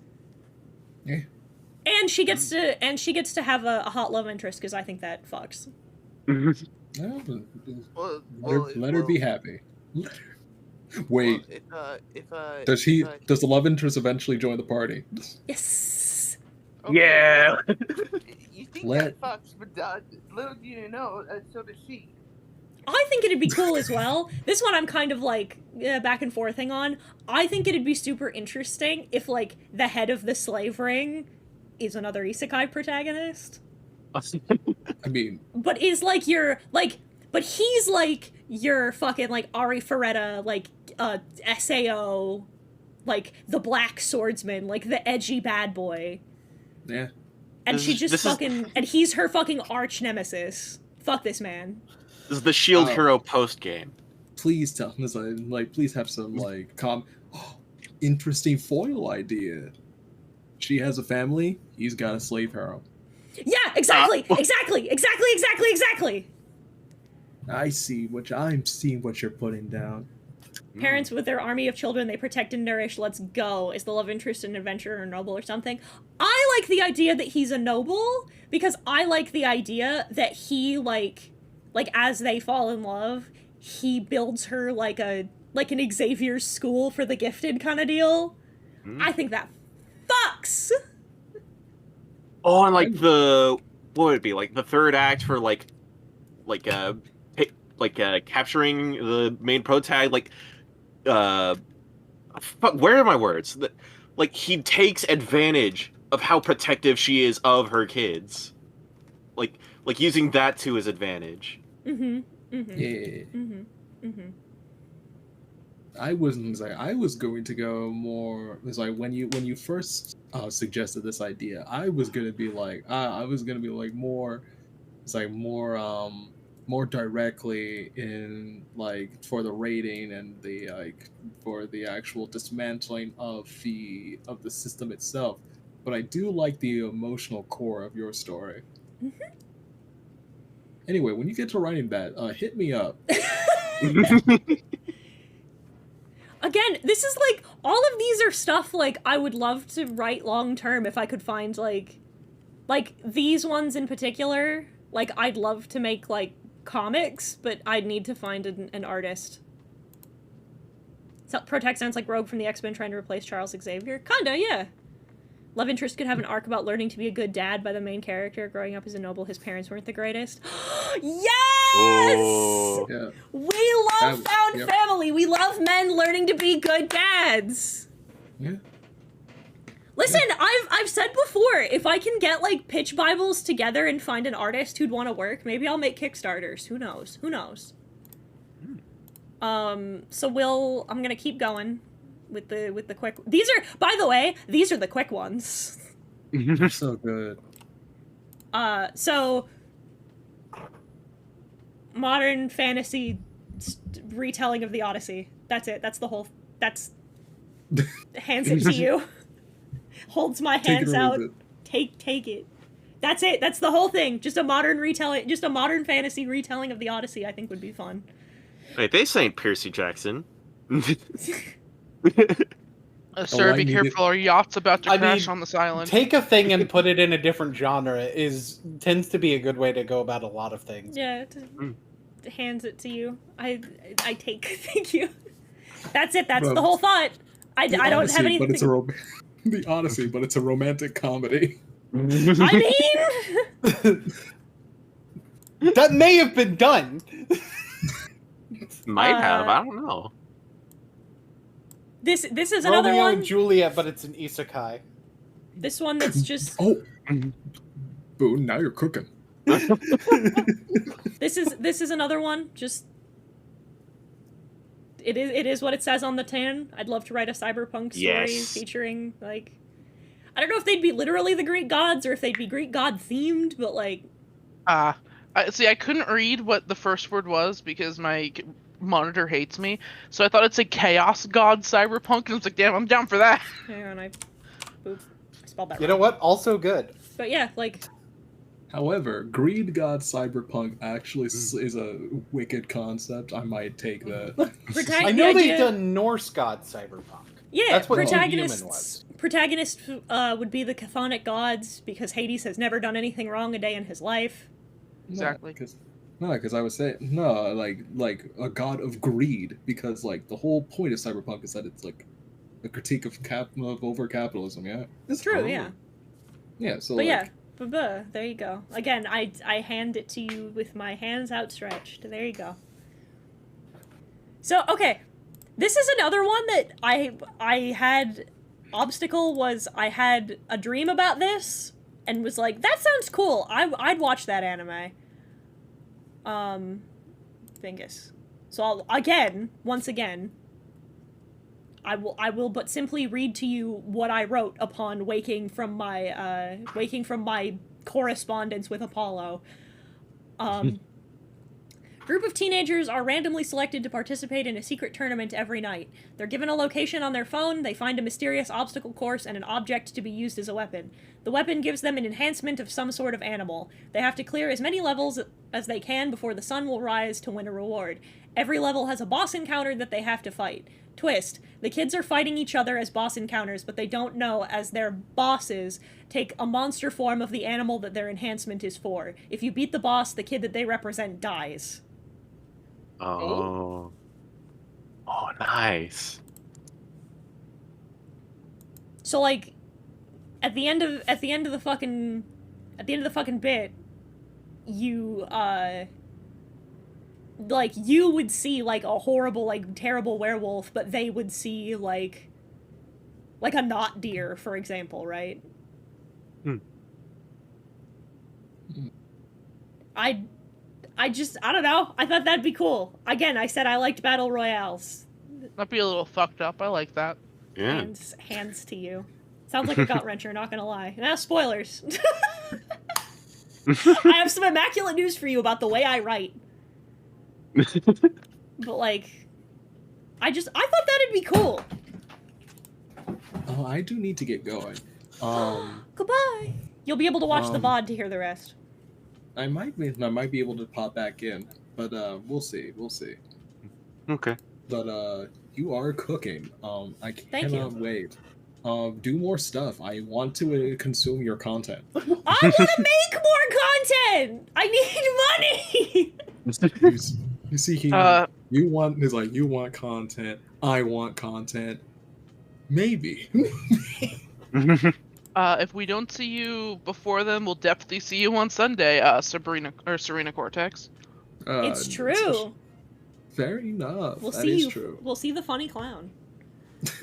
Yeah. And she gets to have a hot love interest, because I think that fucks. Let her be happy. Wait. Does the love interest eventually join the party? Yes. Okay. Yeah. You think that fucks, but little do you know, so does she. I think it'd be cool as well. This one I'm kind of, like, back and forthing on. I think it'd be super interesting if, like, the head of the slave ring is another isekai protagonist. I mean... But is, like, but he's, like, your fucking, like, Ari Ferretta, like, SAO, like, the black swordsman, like, the edgy bad boy. Yeah. And and he's her fucking arch nemesis. Fuck this man. This is the Shield Hero post game. Please tell him this, like, please have some, like, interesting foil idea. She has a family, he's got a slave hero. Yeah, exactly! Exactly! I'm seeing what you're putting down. Parents with their army of children, they protect and nourish, let's go. Is the love interest an adventurer or noble or something? I like the idea that he's a noble, because I like the idea that he, like, as they fall in love, he builds her, like, an Xavier's school for the gifted kind of deal. I think that fucks! Oh, and, like, what would it be? Like, the third act for, capturing the main protag, like, where are my words? Like, he takes advantage of how protective she is of her kids. Like using that to his advantage. Yeah. I was going to go more. It was like when you first suggested this idea, I was gonna be like more directly in, like, for the rating and the, like, for the actual dismantling of the system itself. But I do like the emotional core of your story. Anyway, when you get to writing that, hit me up. Again, this is, like, all of these are stuff, like, I would love to write long-term if I could find, like, these ones in particular. Like, I'd love to make, like, comics, but I'd need to find an artist. So, Protect sounds like Rogue from the X-Men trying to replace Charles Xavier. Kinda, yeah. Love interest could have an arc about learning to be a good dad by the main character. Growing up as a noble, his parents weren't the greatest. Yes! Oh. Yeah. We all found family. We love men learning to be good dads. Yeah. Listen, I've said before, if I can get like pitch Bibles together and find an artist who'd want to work, maybe I'll make Kickstarters. Who knows? Who knows? So I'm gonna keep going with the quick. These are, by the way, these are the quick ones. So good. So modern fantasy retelling of the Odyssey. That's it. That's the whole. That's hands it to you. Holds my hands out. Take it. That's it. That's the whole thing. Just a modern retelling. Just a modern fantasy retelling of the Odyssey. I think would be fun. Wait, this ain't Percy Jackson. Sir, be careful. Our yacht's about to crash on this island. Take a thing and put it in a different genre tends to be a good way to go about a lot of things. Yeah, hands it to you. I take. Thank you. That's it. That's the whole thought. I don't have anything. But it's the Odyssey, but it's a romantic comedy. I mean, that may have been done. Might have. I don't know. This is another Romeo one. and Juliet, but it's an isekai. This one that's just. Oh, Boone, now you're cooking. This is another one. Just. It is what it says on the tin. I'd love to write a cyberpunk story featuring like. I don't know if they'd be literally the Greek gods or if they'd be Greek god themed, but like. See, I couldn't read what the first word was because my monitor hates me, so I thought it's a chaos god cyberpunk, and I was like, damn, I'm down for that. Hang on, I spelled that wrong. You know what? Also good. But yeah, like. However, Greed God Cyberpunk actually is a wicked concept. I might take that. I know they've done Norse god cyberpunk. Yeah, that's what protagonist was. Protagonist would be the chthonic gods because Hades has never done anything wrong a day in his life. Exactly. Because I would say like a god of greed, because like the whole point of cyberpunk is that it's like a critique of over capitalism. Yeah, it's true. Yeah. Yeah. So. But like, yeah, there you go. Again, I hand it to you with my hands outstretched. There you go. So okay, this is another one that I had. Obstacle was I had a dream about this and was like, that sounds cool. I'd watch that anime. Thingus. So once again, I will but simply read to you what I wrote upon waking from my correspondence with Apollo. Group of teenagers are randomly selected to participate in a secret tournament every night. They're given a location on their phone, they find a mysterious obstacle course and an object to be used as a weapon. The weapon gives them an enhancement of some sort of animal. They have to clear as many levels as they can before the sun will rise to win a reward. Every level has a boss encounter that they have to fight. Twist. The kids are fighting each other as boss encounters, but they don't know, as their bosses take a monster form of the animal that their enhancement is for. If you beat the boss, the kid that they represent dies. Oh, nice. So like, at the end of the fucking bit, you like you would see like a horrible, like terrible werewolf, but they would see like a not deer, for example, right? I don't know. I thought that'd be cool. Again, I said I liked battle royales. That'd be a little fucked up. I like that. Yeah. Hands to you. Sounds like a gut wrencher, not gonna lie. Now, spoilers. I have some immaculate news for you about the way I write. But like, I thought that'd be cool. Oh, I do need to get going. Goodbye. You'll be able to watch the VOD to hear the rest. I might be able to pop back in, but we'll see. Okay. But you are cooking. I Thank cannot you. wait. Do more stuff. I want to consume your content. I want to make more content. I need money. You see, you want content. I want content. Maybe. If we don't see you before then, we'll definitely see you on Sunday, Serena Cortex. It's true. Fair enough. We'll That see is you. true. We'll see the funny clown.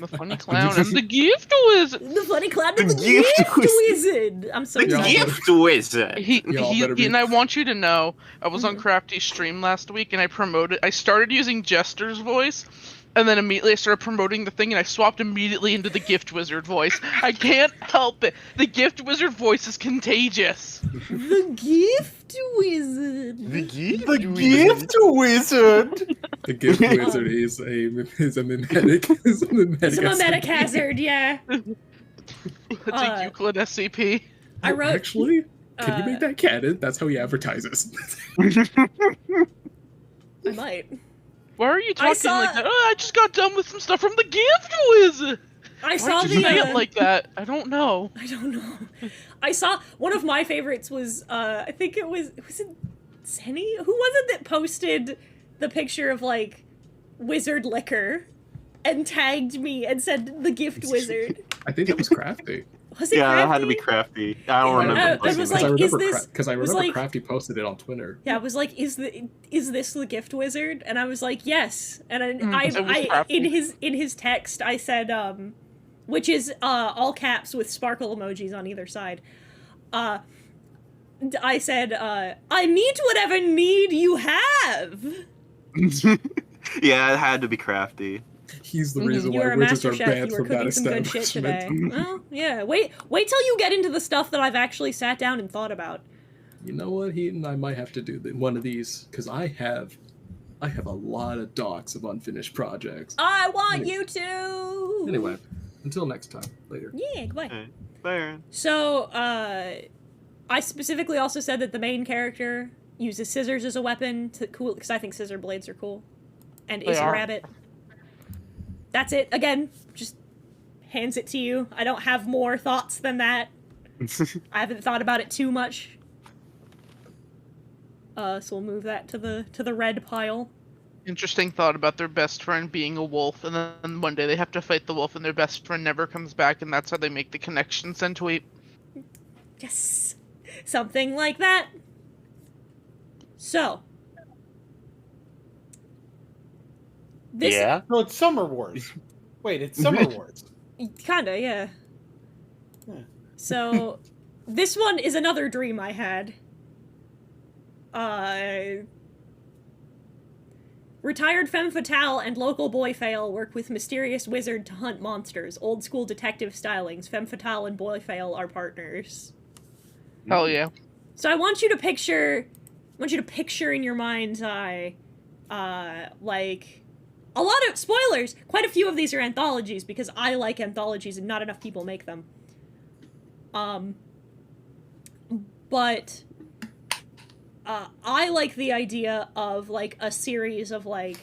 The funny clown and the gift wizard. The funny clown and the gift gift wizard. wizard. I'm so The Y'all excited. gift wizard. Y'all better be- And I want you to know, I was on Crafty's stream last week, and I started using Jester's voice, and then immediately I started promoting the thing, and I swapped immediately into the gift wizard voice. I can't help it. The gift wizard voice is contagious. The gift wizard. The gift wizard. The gift wizard is a mimetic. Is a mimetic. It's a mimetic hazard, yeah. It's a Euclid SCP. I wrote. Actually, can you make that canon? That's how he advertises. I might. Why are you talking saw- like that? Oh, I just got done with some stuff from the gift wizard. I Why saw did you say the. it like that? I don't know. I don't know. I saw one of my favorites was I think it was it Zenny? Who was it that posted the picture of like wizard liquor and tagged me and said the gift wizard? I think it was Crafty. Was it Yeah, Crafty? that had to be crafty. I don't remember. it was Because like, I is remember, this- because I was remember like- Crafty posted it on Twitter. Yeah, it was like, is this the gift wizard? And I was like, yes. And it was I Crafty. in his text I said which is all caps with sparkle emojis on either side. I said I meet whatever need you have. Yeah, it had to be crafty. He's the reason You why were a wizards master are chef. banned You were from that cooking some good shit today. establishment. Well, yeah. Wait till you get into the stuff that I've actually sat down and thought about. You know what, Heaton? I might have to do one of these because I have a lot of docs of unfinished projects. I want you to. Anyway, until next time. Later. Yeah, goodbye. Okay. There. So, I specifically also said that the main character uses scissors as a weapon to cool because I think scissor blades are cool, and They is a are. rabbit. That's it. Again, just hands it to you. I don't have more thoughts than that. I haven't thought about it too much. So we'll move that to the red pile. Interesting thought about their best friend being a wolf, and then one day they have to fight the wolf, and their best friend never comes back, and that's how they make the connection send tweet. Yes, something like that. So. This, Yeah. No, it's Summer Wars. Wait, it's Summer Wars. Kinda, yeah. Yeah. So, this one is another dream I had. Retired femme fatale and local boy fail work with mysterious wizard to hunt monsters. Old school detective stylings. Femme fatale and boy fail are partners. Hell yeah. So I want you to picture in your mind's eye, like, a lot of, spoilers, quite a few of these are anthologies, because I like anthologies and not enough people make them. But, I like the idea of, like, a series of, like,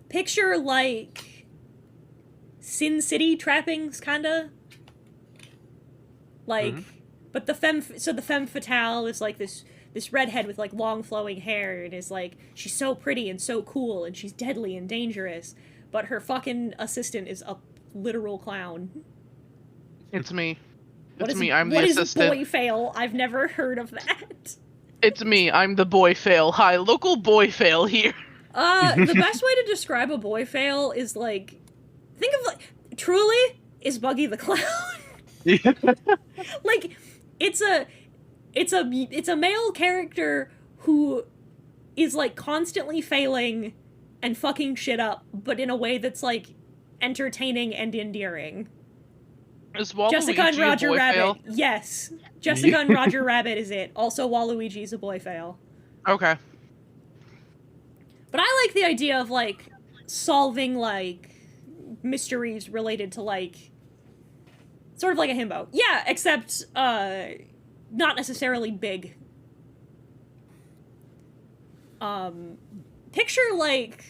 picture, like, Sin City trappings, kinda? Like, but the femme fatale is like this redhead with like long flowing hair and is like, she's so pretty and so cool and she's deadly and dangerous, but her fucking assistant is a literal clown. It's me. What It's is- me, I'm the what is assistant. boy fail? I've never heard of that. It's me, I'm the boy fail. Hi, local boy fail here. The best way to describe a boy fail is like, think of like, truly, is Buggy the Clown. Like, it's a male character who is like constantly failing and fucking shit up, but in a way that's like entertaining and endearing. Is Waluigi Jessica and a Roger boy Rabbit. fail? Yes. Jessica and Roger Rabbit is it. Also Waluigi's a boy fail. Okay. But I like the idea of like solving like mysteries related to like sort of like a himbo. Yeah, except not necessarily big. Picture like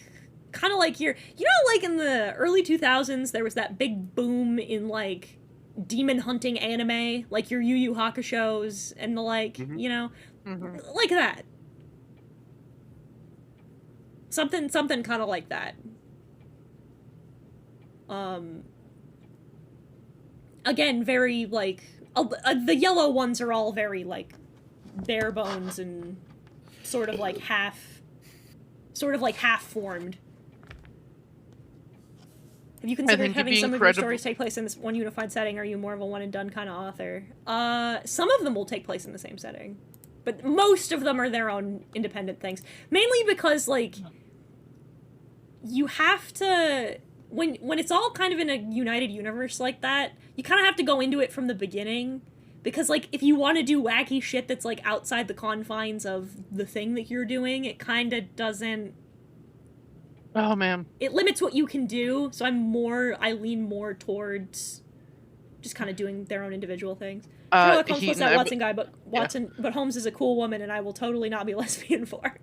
kind of like you know, like in the early 2000s there was that big boom in like demon hunting anime, like your Yu Yu Hakusho's and the like, you know, like that. Something kind of like that. Again, very, like, the yellow ones are all very, like, bare bones and sort of, like, half sort of like half-formed. Have you considered think it'd having be some of your incredible- stories take place in this one unified setting? Or are you more of a one-and-done kind of author? Some of them will take place in the same setting. But most of them are their own independent things. Mainly because, like, you have to... When it's all kind of in a united universe like that, you kind of have to go into it from the beginning. Because, like, if you want to do wacky shit that's, like, outside the confines of the thing that you're doing, it kind of doesn't... Oh, man. It limits what you can do, so I lean more towards just kind of doing their own individual things. I know Holmes was that Watson guy, but but Holmes is a cool woman, and I will totally not be lesbian for her.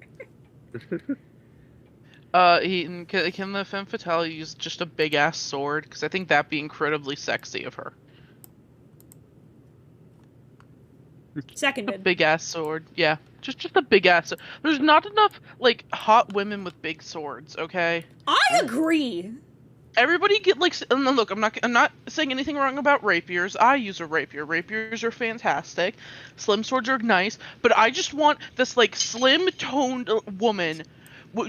Can the femme fatale use just a big ass sword? Because I think that'd be incredibly sexy of her. A Seconded. big ass sword, yeah. Just a big ass. There's not enough like hot women with big swords. Okay. I agree. Everybody get like. And look, I'm not saying anything wrong about rapiers. I use a rapier. Rapiers are fantastic. Slim swords are nice, but I just want this like slim toned woman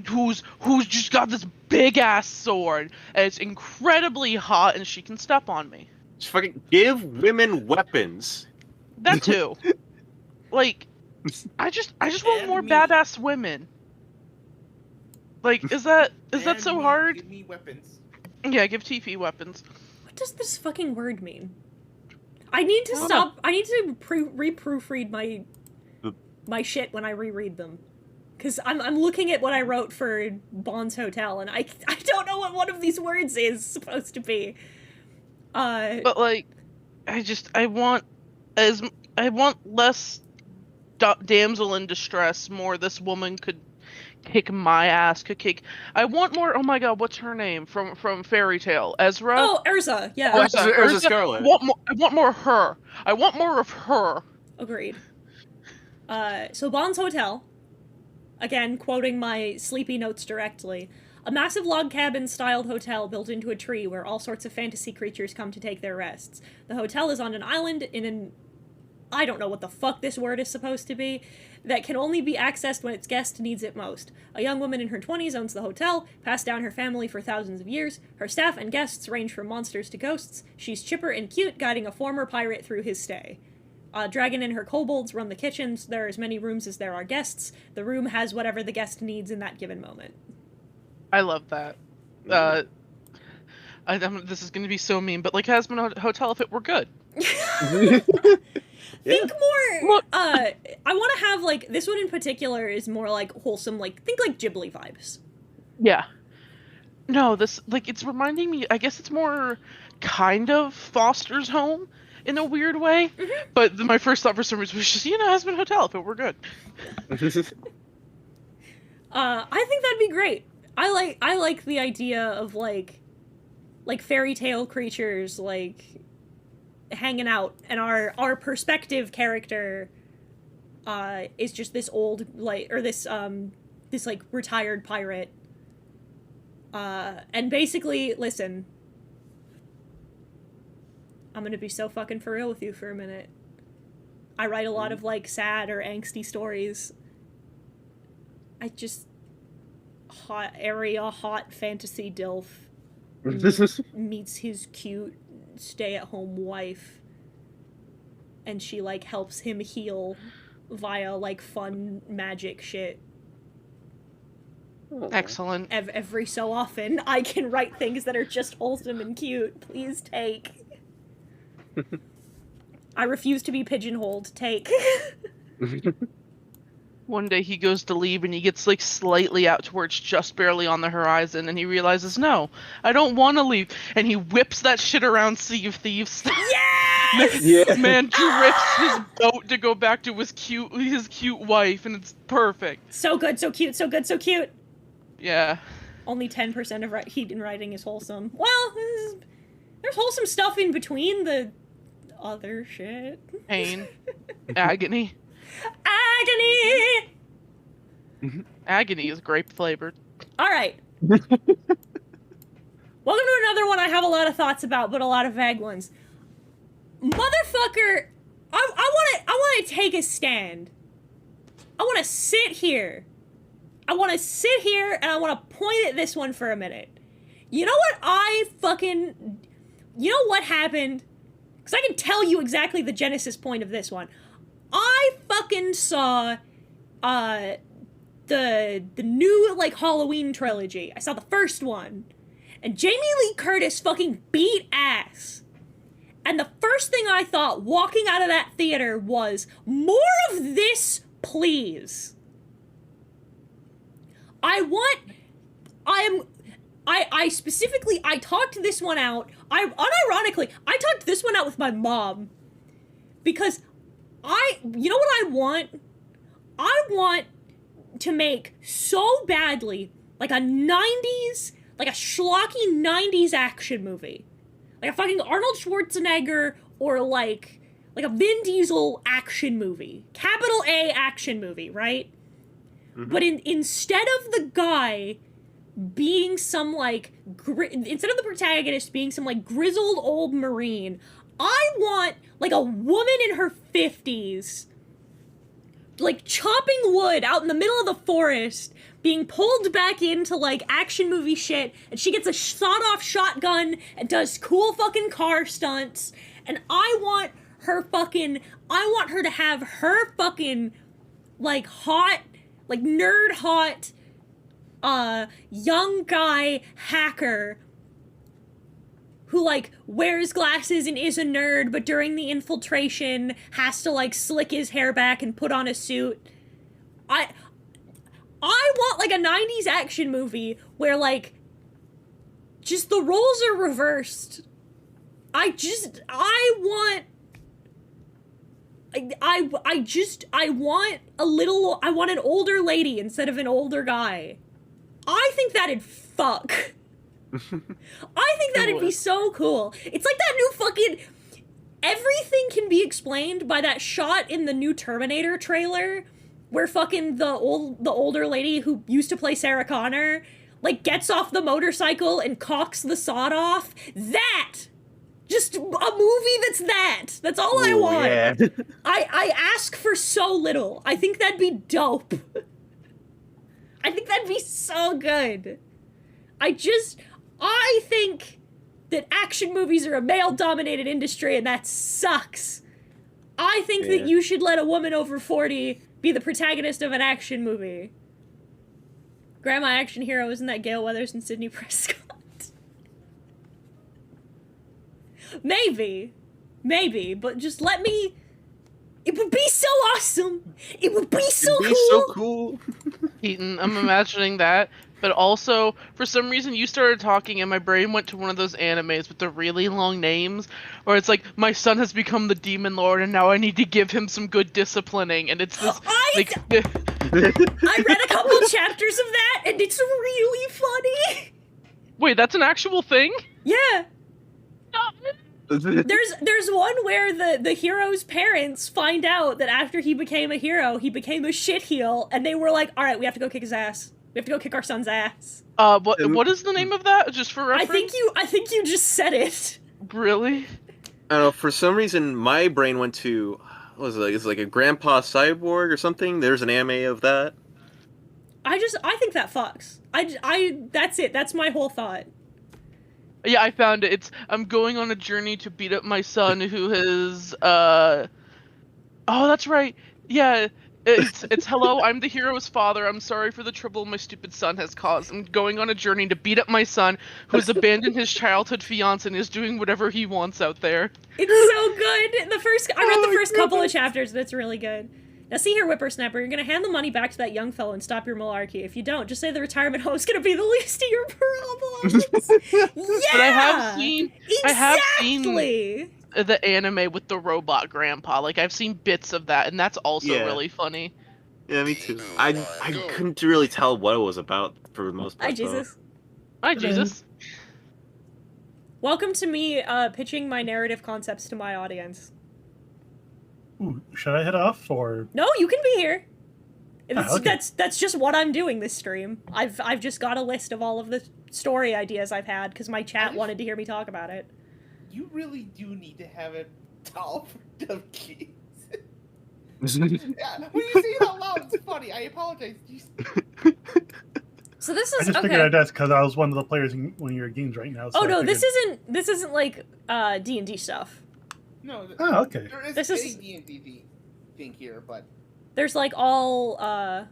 who's just got this big ass sword and it's incredibly hot and she can step on me. Just fucking give women weapons. That too. Like, I just want more badass women. Like, is that so hard? Give me weapons. Yeah, give TP weapons. What does this fucking word mean? I need to stop. I need to re-proofread my shit when I reread them. Because I'm looking at what I wrote for Bond's Hotel, and I don't know what one of these words is supposed to be. But, like, I want less damsel in distress, more this woman could kick my ass, I want more, oh my god, what's her name? From Fairy Tale? Ezra? Oh, Urza, yeah. Urza Scarlet. I want more of her. I want more of her. Agreed. So Bond's Hotel, again, quoting my sleepy notes directly, a massive log cabin-styled hotel built into a tree where all sorts of fantasy creatures come to take their rests. The hotel is on an island in an... I don't know what the fuck this word is supposed to be, that can only be accessed when its guest needs it most. A young woman in her 20s owns the hotel, passed down her family for thousands of years. Her staff and guests range from monsters to ghosts. She's chipper and cute, guiding a former pirate through his stay. Dragon and her kobolds run the kitchens. There are as many rooms as there are guests. The room has whatever the guest needs in that given moment. I love that. This is going to be so mean, but like Hasbro Hotel if it were good. Think more. Look. I want to have like this one in particular is more like wholesome. Like think like Ghibli vibes. Yeah. No, this like it's reminding me. I guess it's more kind of Foster's Home in a weird way. Mm-hmm. But my first thought for some reason was just Hasbro Hotel if it were good. I think that'd be great. I like the idea of like fairy tale creatures like hanging out, and our perspective character is just this old this retired pirate. And basically, listen, I'm gonna be so fucking for real with you for a minute. I write a lot of like sad or angsty stories. I just hot fantasy dilf meets his cute stay-at-home wife, and she like helps him heal via like fun magic shit. Excellent. Every so often I can write things that are just wholesome and cute. Please take. I refuse to be pigeonholed. Take. One day he goes to leave and he gets like slightly out to where it's just barely on the horizon and he realizes, no, I don't want to leave. And he whips that shit around Sea of Thieves. Yes! Man drifts his boat to go back to his cute wife, and it's perfect. So good, so cute, so good, so cute. Yeah. Only 10% of heat in writing is wholesome. Well, there's wholesome stuff in between the other shit. Pain. Agony. Agony! Agony is grape flavored. Alright. Welcome to another one I have a lot of thoughts about, but a lot of vague ones. Motherfucker, I want to take a stand. I want to sit here I want to sit here and I want to point at this one for a minute. You know what you know what happened? Because I can tell you exactly the genesis point of this one. I fucking saw, the new, like, Halloween trilogy. I saw the first one. And Jamie Lee Curtis fucking beat ass. And the first thing I thought walking out of that theater was, more of this, please. I specifically, I talked this one out, unironically, I talked this one out with my mom, because you know what I want? I want to make so badly, like a 90s, like a schlocky 90s action movie. Like a fucking Arnold Schwarzenegger, or like a Vin Diesel action movie. Capital A action movie, right? Mm-hmm. But instead of the guy being some, like, instead of the protagonist being some, like, grizzled old Marine, I want, like, a woman in her 50s, like, chopping wood out in the middle of the forest, being pulled back into, like, action movie shit, and she gets a sawed-off shotgun and does cool fucking car stunts, and I want her to have her fucking, like, hot, like, nerd hot, young guy hacker who, like, wears glasses and is a nerd, but during the infiltration has to, like, slick his hair back and put on a suit. I want, like, a 90s action movie where, like, just the roles are reversed. I want an older lady instead of an older guy. I think that'd fuck. I think that'd be so cool. It's like that new fucking... Everything can be explained by that shot in the new Terminator trailer where fucking the older lady who used to play Sarah Connor, like, gets off the motorcycle and cocks the sawed off. That! Just a movie that's all I want. Yeah. I ask for so little. I think that'd be dope. I think that'd be so good. I think that action movies are a male-dominated industry, and that sucks. I think that you should let a woman over 40 be the protagonist of an action movie. Grandma action hero, isn't that Gale Weathers and Sidney Prescott? Maybe, but just let me... It would be so awesome! It would be so cool! Eaton, I'm imagining that, but also, for some reason you started talking and my brain went to one of those animes with the really long names, where it's like, my son has become the Demon Lord and now I need to give him some good disciplining, and it's this... I read a couple chapters of that, and it's really funny! Wait, that's an actual thing? Yeah! There's one where the hero's parents find out that after he became a hero, he became a shitheel, and they were like, alright, we have to go kick his ass. We have to go kick our son's ass. What is the name of that? Just for reference? I think you just said it. Really? I don't know, for some reason, my brain went to, what was it, like, it's like a Grandpa Cyborg or something? There's an anime of that. I think that fucks. That's it. That's my whole thought. Yeah, I found it. I'm going on a journey to beat up my son who has, oh, that's right. Yeah, it's hello, I'm the hero's father. I'm sorry for the trouble my stupid son has caused. I'm going on a journey to beat up my son who has abandoned his childhood fiance and is doing whatever he wants out there. It's so good. I read the first couple of chapters, and it's really good. Now see here, whippersnapper, you're gonna hand the money back to that young fellow and stop your malarkey. If you don't, just say the retirement home is gonna be the least of your problems. Yeah! But I have seen the anime with the robot grandpa. Like, I've seen bits of that, and that's also really funny. Yeah, me too. I couldn't really tell what it was about for the most part. Hi, Jesus. Hi, Jesus. Welcome to me pitching my narrative concepts to my audience. Ooh, should I head off, or...? No, you can be here. Okay. That's just what I'm doing this stream. I've just got a list of all of the story ideas I've had, because my chat wanted to hear me talk about it. You really do need to have a towel for dumb kids. Yeah, when you say it out loud, it's funny. I apologize. So this I is just okay. figured that's because I was one of the players in one of your games right now. So Oh I no, figured... this isn't like D&D stuff. No. Oh, okay. There is This is- a D&D thing here, but There's like all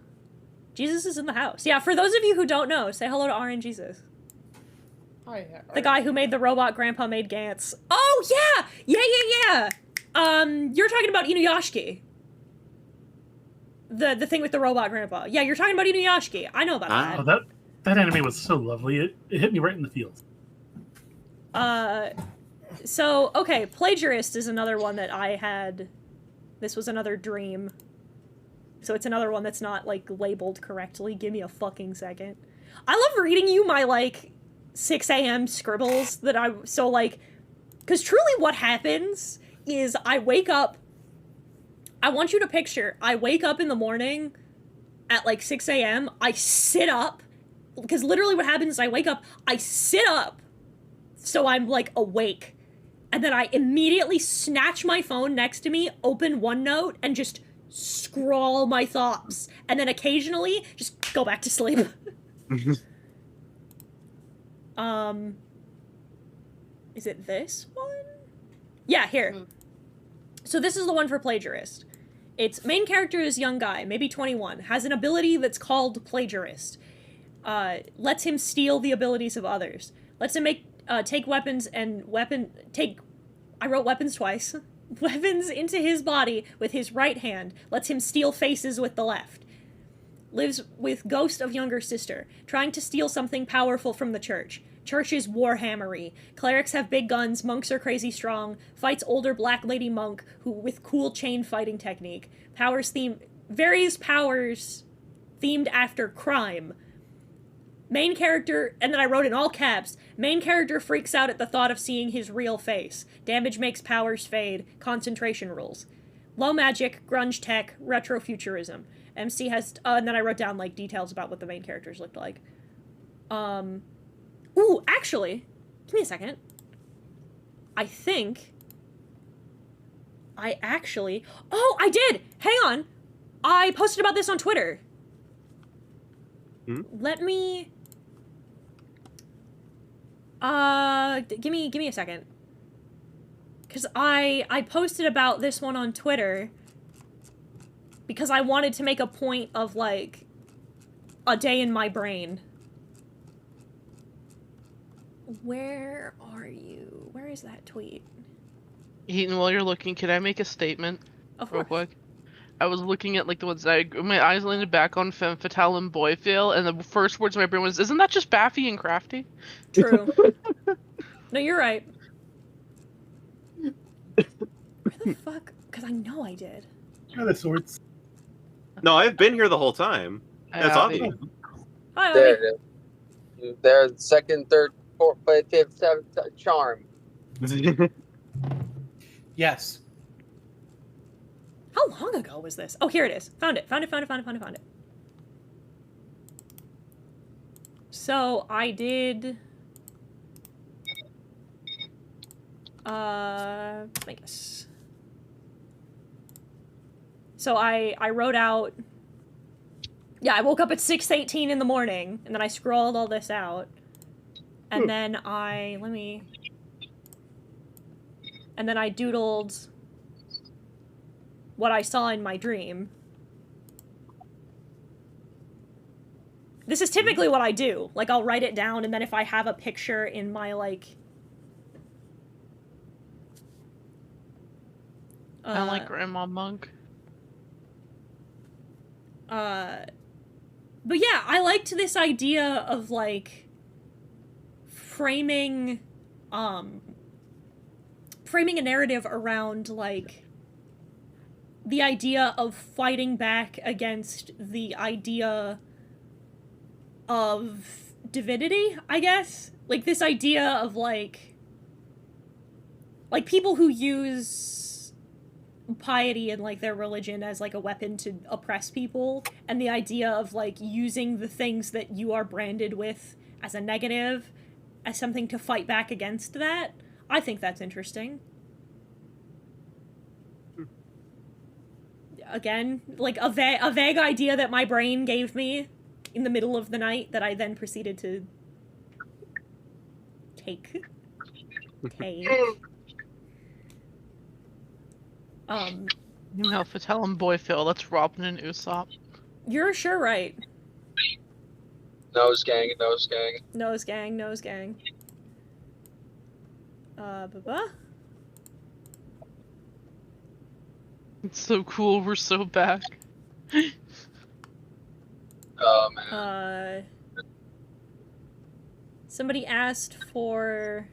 Jesus is in the house. Yeah, for those of you who don't know, say hello to RN Jesus. hi. The guy who made the robot grandpa made Gantz. Oh yeah! Yeah. You're talking about Inuyashiki. The thing with the robot grandpa. Yeah, you're talking about Inuyashiki. I know about that. Oh, that anime was so lovely. It hit me right in the feels. So, okay, Plagiarist is another one that I had. This was another dream. So it's another one that's not, like, labeled correctly. Give me a fucking second. I love reading you my, like, 6 a.m. scribbles that so, like, because truly what happens is I wake up, I want you to picture, I wake up in the morning at, like, 6 a.m., I sit up, because literally what happens is I wake up, I sit up, so I'm, like, awake, and then I immediately snatch my phone next to me, open OneNote, and just scrawl my thoughts, and then occasionally just go back to sleep. Is it this one? Yeah, here. So this is the one for Plagiarist. Its main character is young guy, maybe 21, has an ability that's called Plagiarist. Lets him steal the abilities of others. Lets him take weapons and I wrote weapons twice. Weapons into his body with his right hand. Lets him steal faces with the left. Lives with ghost of younger sister, trying to steal something powerful from the church. Church is warhammery. Clerics have big guns, monks are crazy strong. Fights older black lady monk who with cool chain fighting technique. Various powers themed after crime. Main character, and then I wrote in all caps, main character freaks out at the thought of seeing his real face. Damage makes powers fade. Concentration rules. Low magic, grunge tech, retrofuturism. MC has, and then I wrote down, like, details about what the main characters looked like. Ooh, actually, give me a second. I think I actually, oh, I did! Hang on! I posted about this on Twitter. Let me, give me a second. Because I posted about this one on Twitter because I wanted to make a point of, like, a day in my brain. Where are you? Where is that tweet? Heaton, while you're looking, can I make a statement real quick? I was looking at, like, the ones my eyes landed back on Femme Fatale and Boyfield, and the first words in my brain was, isn't that just Baffy and Crafty? True. No, you're right. Where the fuck? Because I know I did. Yeah, the swords. No, I've been here the whole time. That's obvious. Hi, There it is. There's second, third, fourth, fifth, seventh, charm. Yes. How long ago was this? Oh, here it is. Found it. Found it. So, I did... I guess. So, I wrote out... Yeah, I woke up at 6:18 in the morning, and then I scrolled all this out. And then I... And then I doodled what I saw in my dream. This is typically what I do. Like, I'll write it down, and then if I have a picture in my, like... I like Grandma Monk. But yeah, I liked this idea of, like, framing a narrative around, like, the idea of fighting back against the idea of divinity, I guess? Like, this idea of, like, people who use piety and, like, their religion as, like, a weapon to oppress people, and the idea of, like, using the things that you are branded with as a negative, as something to fight back against that. I think that's interesting. again, like a vague idea that my brain gave me in the middle of the night that I then proceeded to take. No, Fatal and Boyphil, that's Robin and Usopp. You're sure right. Nose gang. Nose gang. Baba? It's so cool, we're so back. Oh, man. Somebody asked for...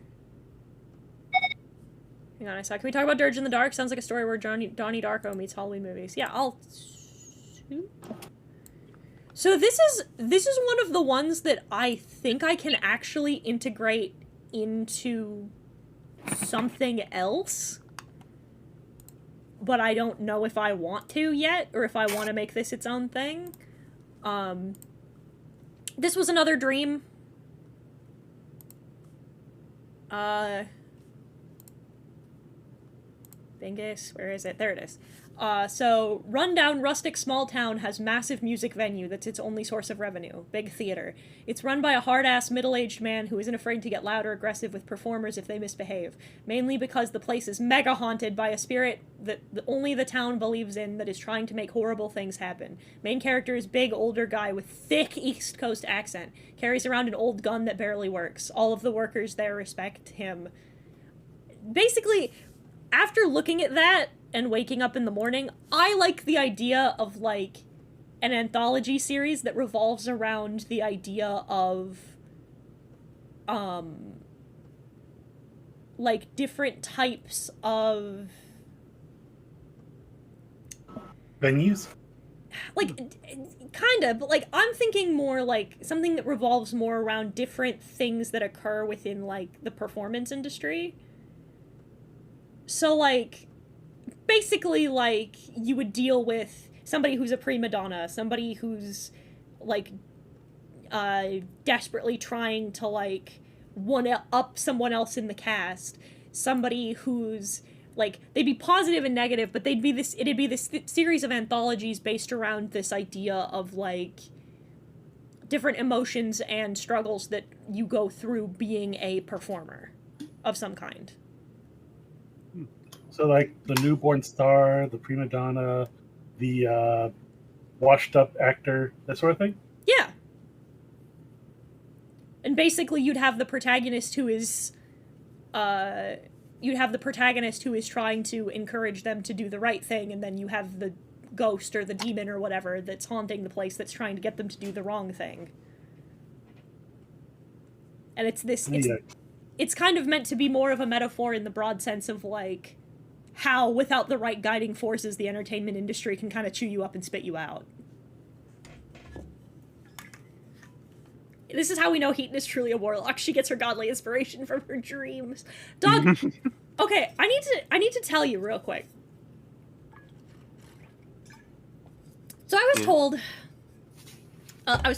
Hang on a sec. Can we talk about Dirge in the Dark? Sounds like a story where Donnie Darko meets Halloween movies. Yeah, I'll... So this is one of the ones that I think I can actually integrate into something else. But I don't know if I want to yet, or if I want to make this its own thing. This was another dream. Bingus, where is it? There it is. So, rundown, rustic, small town has massive music venue that's its only source of revenue. Big theater. It's run by a hard-ass, middle-aged man who isn't afraid to get loud or aggressive with performers if they misbehave. Mainly because the place is mega haunted by a spirit that only the town believes in that is trying to make horrible things happen. Main character is big, older guy with thick East Coast accent. Carries around an old gun that barely works. All of the workers there respect him. Basically, after looking at that, and waking up in the morning, I like the idea of, like, an anthology series that revolves around the idea of, like, different types of... venues? Like, kinda, but, like, I'm thinking more, like, something that revolves more around different things that occur within, like, the performance industry. So, like... basically, like, you would deal with somebody who's a prima donna, somebody who's, like, desperately trying to, like, one-up someone else in the cast, somebody who's, like, they'd be positive and negative, but it'd be this series of anthologies based around this idea of, like, different emotions and struggles that you go through being a performer of some kind. So, like, the newborn star, the prima donna, the washed-up actor, that sort of thing? Yeah. And basically, you'd have the protagonist who is... trying to encourage them to do the right thing, and then you have the ghost or the demon or whatever that's haunting the place that's trying to get them to do the wrong thing. And it's kind of meant to be more of a metaphor in the broad sense of, like... how, without the right guiding forces, the entertainment industry can kind of chew you up and spit you out. This is how we know Heaton is truly a warlock. She gets her godly inspiration from her dreams. Dog, okay, I need to tell you real quick. So I was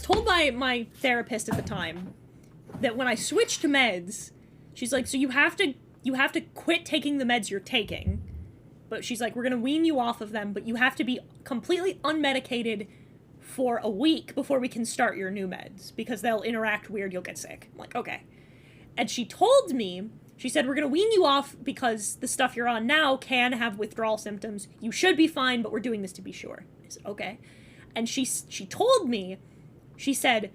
told by my therapist at the time that when I switched to meds, she's like, so you have to quit taking the meds you're taking. But she's like, we're going to wean you off of them, but you have to be completely unmedicated for a week before we can start your new meds, because they'll interact weird, you'll get sick. I'm like, okay. And she told me, she said, we're going to wean you off because the stuff you're on now can have withdrawal symptoms. You should be fine, but we're doing this to be sure. I said, okay. And she told me, she said,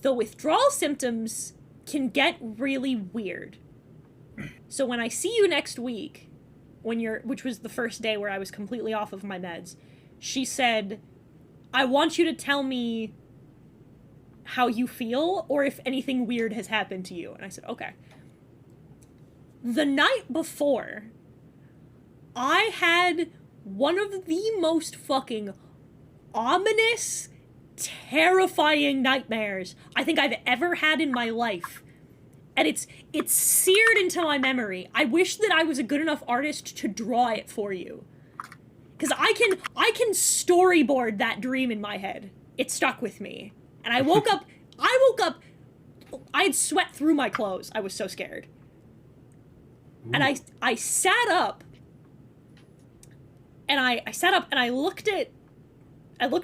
the withdrawal symptoms can get really weird. So when I see you next week, which was the first day where I was completely off of my meds, she said, I want you to tell me how you feel or if anything weird has happened to you. And I said, okay. The night before, I had one of the most fucking ominous, terrifying nightmares I think I've ever had in my life. And it's seared into my memory. I wish that I was a good enough artist to draw it for you. Because I can storyboard that dream in my head. It stuck with me. And I woke up, I had sweat through my clothes. I was so scared. Ooh. And I sat up, And I sat up and I looked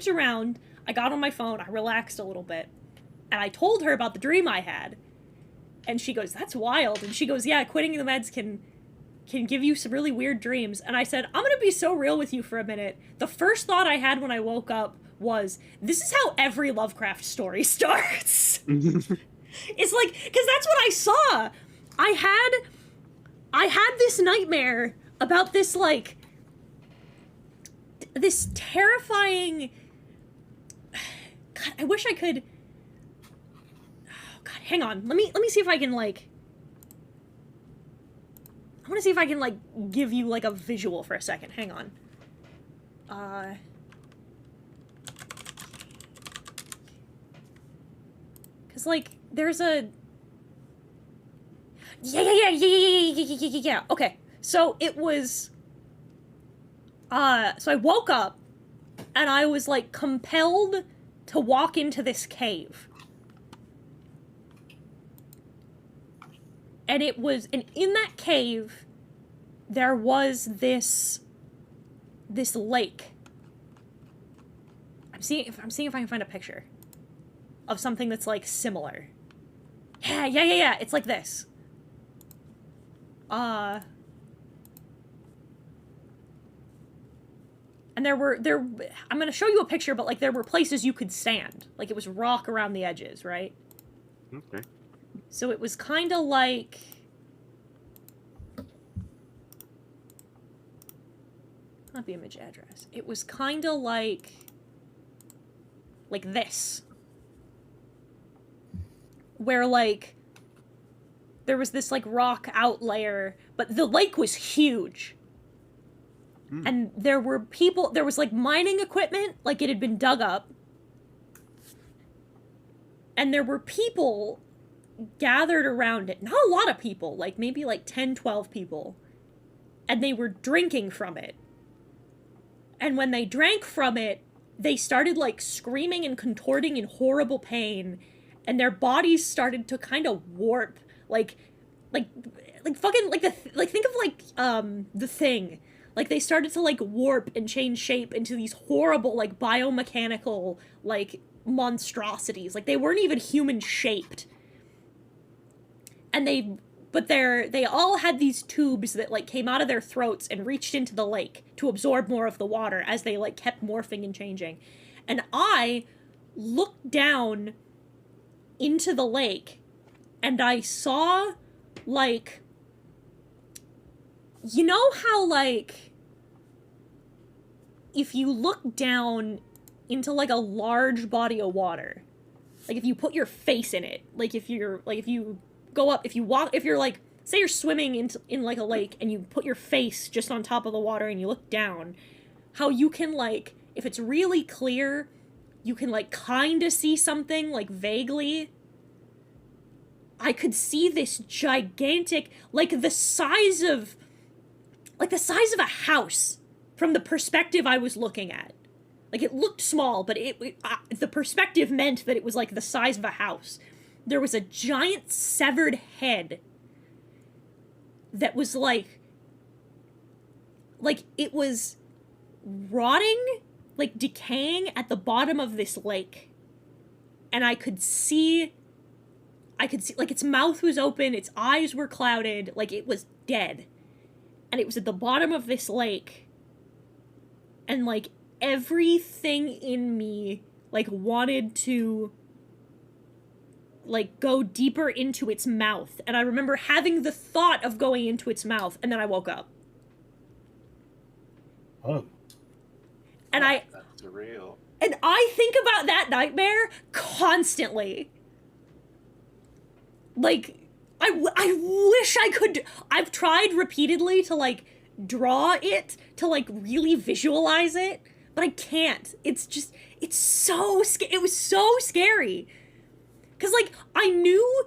around, I got on my phone, I relaxed a little bit, and I told her about the dream I had. And she goes, that's wild. And she goes, yeah, quitting the meds can give you some really weird dreams. And I said, I'm gonna be so real with you for a minute. The first thought I had when I woke up was, this is how every Lovecraft story starts. It's like, because that's what I saw. I had this nightmare about this, like, this terrifying... God, I wish I could... Oh, God, hang on. Let me see if I can, like... I want to see if I can, like, give you, like, a visual for a second. Hang on. Because, like, there's a... Yeah. Okay. So it was... So I woke up, and I was, like, compelled to walk into this cave. And it was... And in that cave, there was this lake. I'm seeing if I can find a picture of something that's, like, similar. Yeah. It's like this. And I'm gonna show you a picture, but, like, there were places you could stand. Like, it was rock around the edges, right? Okay. So it was kind of like... Not the image address. It was kind of like this. Where, like, there was this, like, rock outlayer, but the lake was huge. And there were people, there was, like, mining equipment, like, it had been dug up. And there were people gathered around it. Not a lot of people, like, maybe, like, 10, 12 people. And they were drinking from it. And when they drank from it, they started, like, screaming and contorting in horrible pain. And their bodies started to kind of warp. Like fucking, like, think of, like, The Thing. Like, they started to, like, warp and change shape into these horrible, like, biomechanical, like, monstrosities. Like, they weren't even human-shaped. And they all had these tubes that, like, came out of their throats and reached into the lake to absorb more of the water as they, like, kept morphing and changing. And I looked down into the lake, and I saw, like... You know how, like... If you look down into, like, a large body of water, like, if you put your face in it, like, if you go up, if you're, like, say you're swimming in, like, a lake, and you put your face just on top of the water and you look down, how you can, like, if it's really clear, you can, like, kind of see something, like, vaguely. I could see this gigantic, like, the size of a house from the perspective I was looking at. Like, it looked small, but the perspective meant that it was, like, the size of a house. There was a giant severed head that was, like, it was rotting, like, decaying at the bottom of this lake. And I could see, like, its mouth was open, its eyes were clouded, like, it was dead. And it was at the bottom of this lake. And, like, everything in me, like, wanted to, like, go deeper into its mouth. And I remember having the thought of going into its mouth, and then I woke up. Oh. And That's real. And I think about that nightmare constantly. Like... I wish I could... I've tried repeatedly to, like, draw it, to, like, really visualize it, but I can't. It's just... It's so... It was so scary. Because, like, I knew...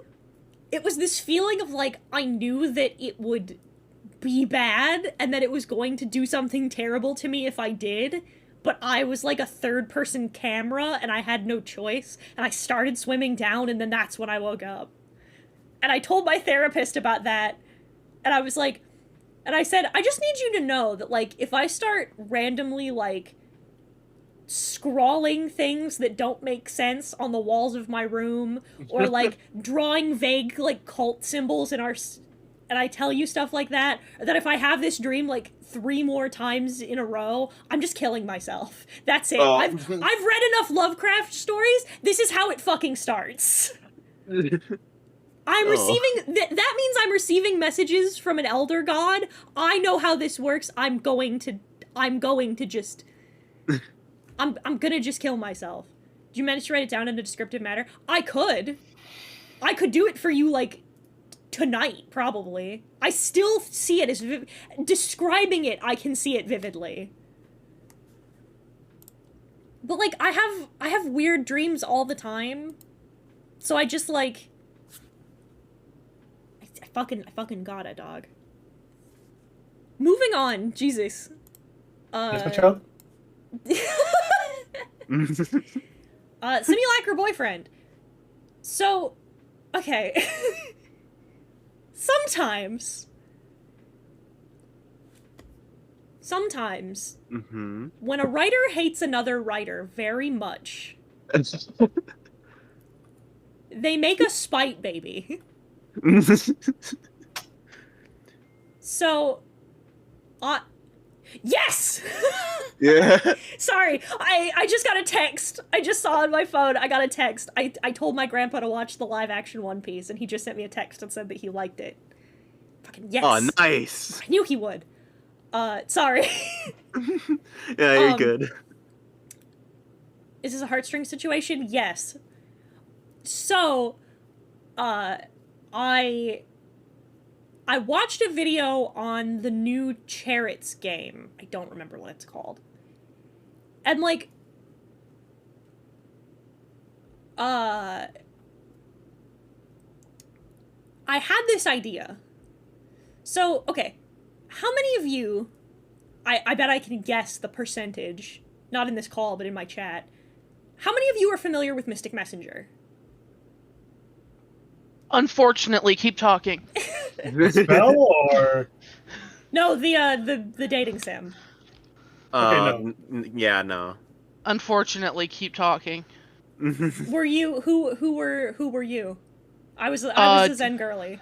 It was this feeling of, like, I knew that it would be bad, and that it was going to do something terrible to me if I did, but I was, like, a third-person camera, and I had no choice, and I started swimming down, and then that's when I woke up. And I told my therapist about that, and I was like, And I said, I just need you to know that, like, if I start randomly, like, scrawling things that don't make sense on the walls of my room, or, like, drawing vague, like, cult symbols in our... and I tell you stuff like that, or that if I have this dream, like, 3 more times in a row, I'm just killing myself. That's it. Oh. I've read enough Lovecraft stories. This is how it fucking starts. I'm receiving... that means I'm receiving messages from an elder god. I know how this works. I'm going to just... I'm gonna just kill myself. Did you manage to write it down in a descriptive manner? I could do it for you, like, tonight, probably. I still see it as... describing it, I can see it vividly. But, like, I have weird dreams all the time. So I just, like... I fucking got it, dog. Moving on, Jesus. Yes, my child? Simulacra boyfriend. So, okay. Sometimes, when a writer hates another writer very much, they make a spite baby. So, yes! Yeah. Sorry, I just got a text. I just saw on my phone, I got a text. I told my grandpa to watch the live-action One Piece, and he just sent me a text and said that he liked it. Fucking yes! Oh, nice! I knew he would. Sorry. Yeah, you're good. Is this a heartstring situation? Yes. So, I watched a video on the new Chariots game. I don't remember what it's called. And, like, I had this idea. So, okay, how many of you, I bet I can guess the percentage, not in this call, but in my chat, how many of you are familiar with Mystic Messenger? Unfortunately, keep talking. Spell or No, the dating sim. Okay, Yeah, no. Unfortunately, keep talking. Were you who were you? I was a Zen girly.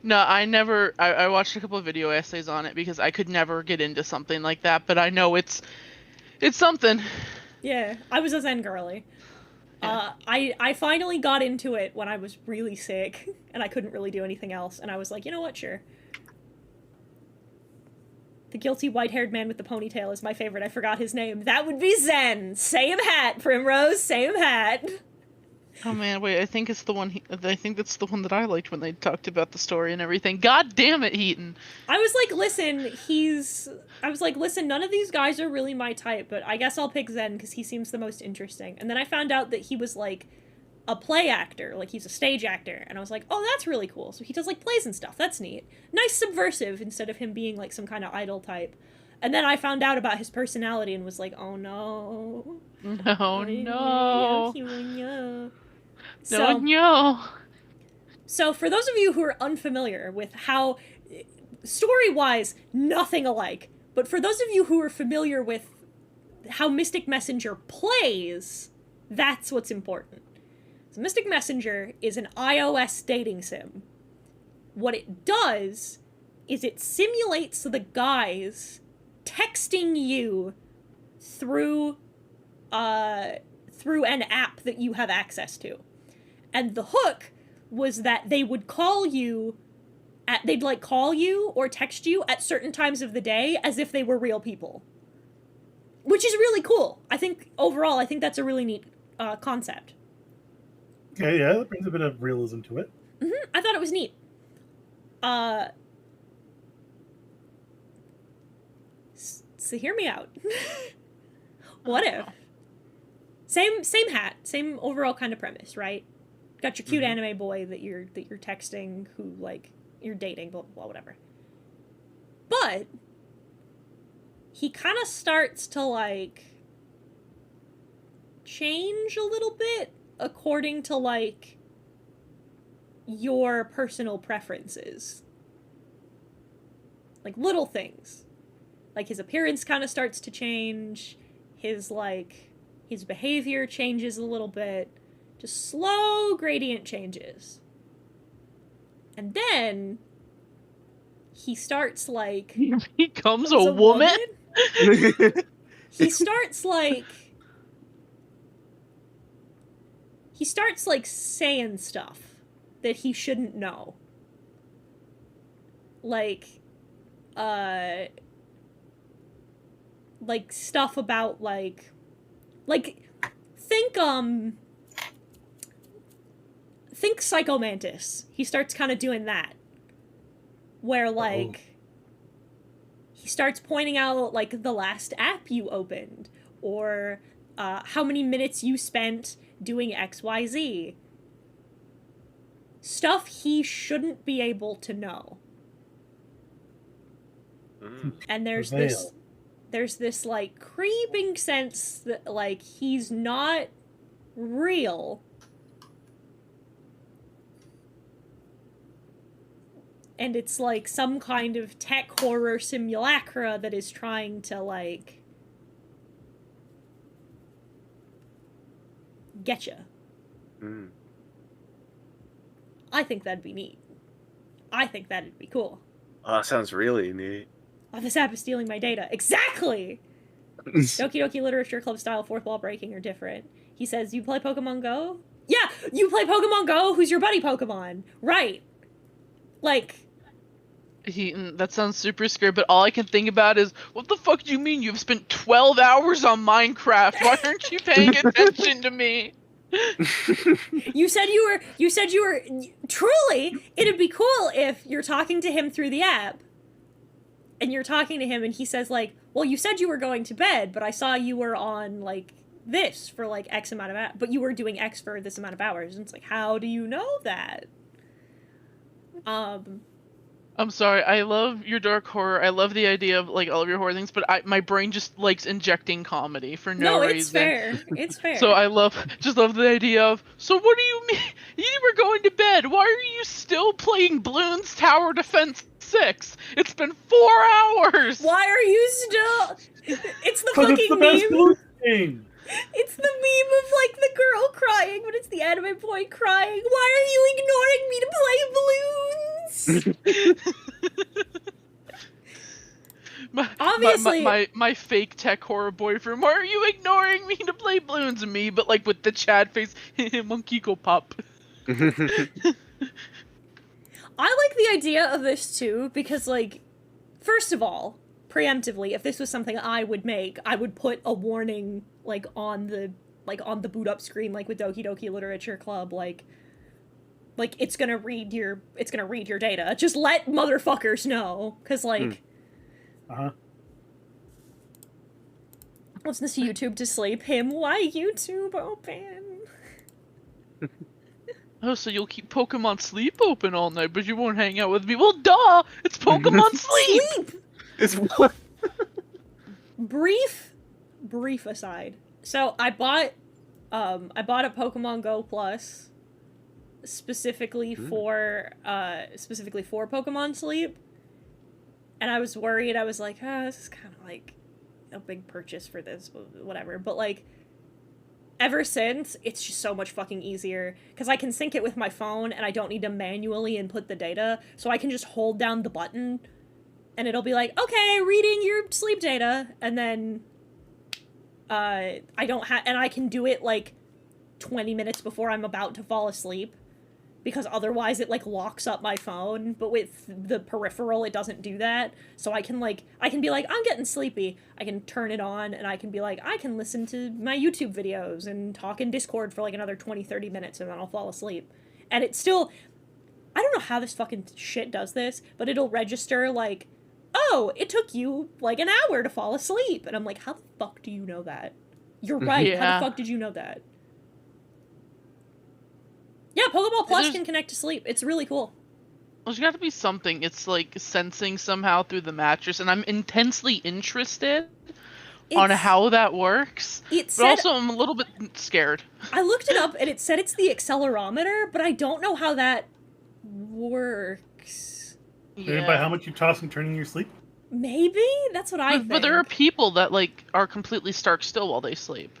No, I watched a couple of video essays on it because I could never get into something like that, but I know it's something. Yeah, I was a Zen girly. Yeah. I finally got into it when I was really sick, and I couldn't really do anything else, and I was like, you know what, sure. The guilty white-haired man with the ponytail is my favorite. I forgot his name. That would be Zen! Same hat, Primrose, same hat! Oh man, wait, I think it's the one. I think that's the one that I liked when they talked about the story and everything. God damn it, Heaton! I was like, listen, none of these guys are really my type, but I guess I'll pick Zen because he seems the most interesting. And then I found out that he was, like, a play actor, like, he's a stage actor, and I was like, oh, that's really cool. So he does, like, plays and stuff, that's neat. Nice subversive, instead of him being, like, some kind of idol type. And then I found out about his personality and was like, oh no. No, no. So, No. So for those of you who are unfamiliar with how, story-wise, nothing alike, but for those of you who are familiar with how Mystic Messenger plays, that's what's important. So Mystic Messenger is an iOS dating sim. What it does is it simulates the guys texting you through an app that you have access to. And the hook was that they would call you they'd like call you or text you at certain times of the day as if they were real people. Which is really cool. I think overall that's a really neat concept. okay, yeah, that brings a bit of realism to it. I thought it was neat. So hear me out. What if? Same hat, same overall kind of premise, right? Got your cute anime boy that you're texting, who, like, you're dating, blah, blah, blah, whatever. But he kind of starts to, like, change a little bit according to, like, your personal preferences. Like, little things. Like, his appearance kind of starts to change. His behavior changes a little bit. Just slow gradient changes. And then he starts, like... He becomes a woman? He starts, like... He starts, like, saying stuff that he shouldn't know. Like stuff about, like, think Psycho Mantis. He starts kind of doing that. Where, like, he starts pointing out, like, the last app you opened, or how many minutes you spent doing XYZ. Stuff he shouldn't be able to know. And there's this, like, creeping sense that, like, he's not real. And it's, like, some kind of tech horror simulacra that is trying to, like, getcha. I think that'd be neat. I think that'd be cool. Oh, that sounds really neat. Oh, this app is stealing my data. Exactly! Doki Doki Literature Club style fourth wall breaking are different. He says, you play Pokemon Go? Yeah! You play Pokemon Go? Who's your buddy Pokemon? Right. Like... That sounds super scary, but all I can think about is, what the fuck do you mean you've spent 12 hours on Minecraft? Why aren't you paying attention to me? You said you were truly, it'd be cool if you're talking to him through the app and you're talking to him and he says, like, well, you said you were going to bed, but I saw you were on, like, this for, like, X amount of hours, but you were doing X for this amount of hours. And it's like, how do you know that? I'm sorry, I love your dark horror. I love the idea of, like, all of your horror things, but my brain just likes injecting comedy for no reason. It's fair. It's fair. So I love the idea of, so what do you mean? You were going to bed. Why are you still playing Bloons Tower Defense 6? It's been 4 hours. Why are you still... It's the fucking it's the meme. best Bloons game. It's the meme of, like, the girl crying, but it's the anime boy crying. Why are you ignoring me to play Bloons? Obviously, my fake tech horror boyfriend. Why are you ignoring me to play Bloons? And me, but, like, with the Chad face, monkey go pop. I like the idea of this too, because, like, first of all, preemptively, if this was something I would make, I would put a warning, like, on the boot up screen, like with Doki Doki Literature Club, like it's gonna read your data. Just let motherfuckers know, cause, like, listen to YouTube to sleep. Him, why YouTube open? Oh, so you'll keep Pokemon Sleep open all night, but you won't hang out with me? Well, duh! It's Pokemon Sleep! It's what? Brief aside. So I bought a Pokemon Go Plus specifically for Pokemon Sleep. And I was worried. I was like, this is kind of like a big purchase for this, whatever. But, like, ever since, it's just so much fucking easier. Because I can sync it with my phone, and I don't need to manually input the data. So I can just hold down the button, and it'll be like, okay, reading your sleep data. And then and I can do it, like, 20 minutes before I'm about to fall asleep. Because otherwise it, like, locks up my phone, but with the peripheral it doesn't do that. So I can be like, I'm getting sleepy. I can turn it on, and I can be like, I can listen to my YouTube videos and talk in Discord for, like, another 20-30 minutes, and then I'll fall asleep. And it's still, I don't know how this fucking shit does this, but it'll register, like, oh, it took you, like, an hour to fall asleep. And I'm like, how the fuck do you know that? You're right, Yeah. How the fuck did you know that? Yeah, Pokeball Plus can connect to sleep. It's really cool. There's got to be something. It's, like, sensing somehow through the mattress, and I'm intensely interested on how that works. But also, I'm a little bit scared. I looked it up, and it said it's the accelerometer, but I don't know how that works. Maybe by how much you toss and turn in your sleep? Maybe? That's what I think. But there are people that like are completely stark still while they sleep.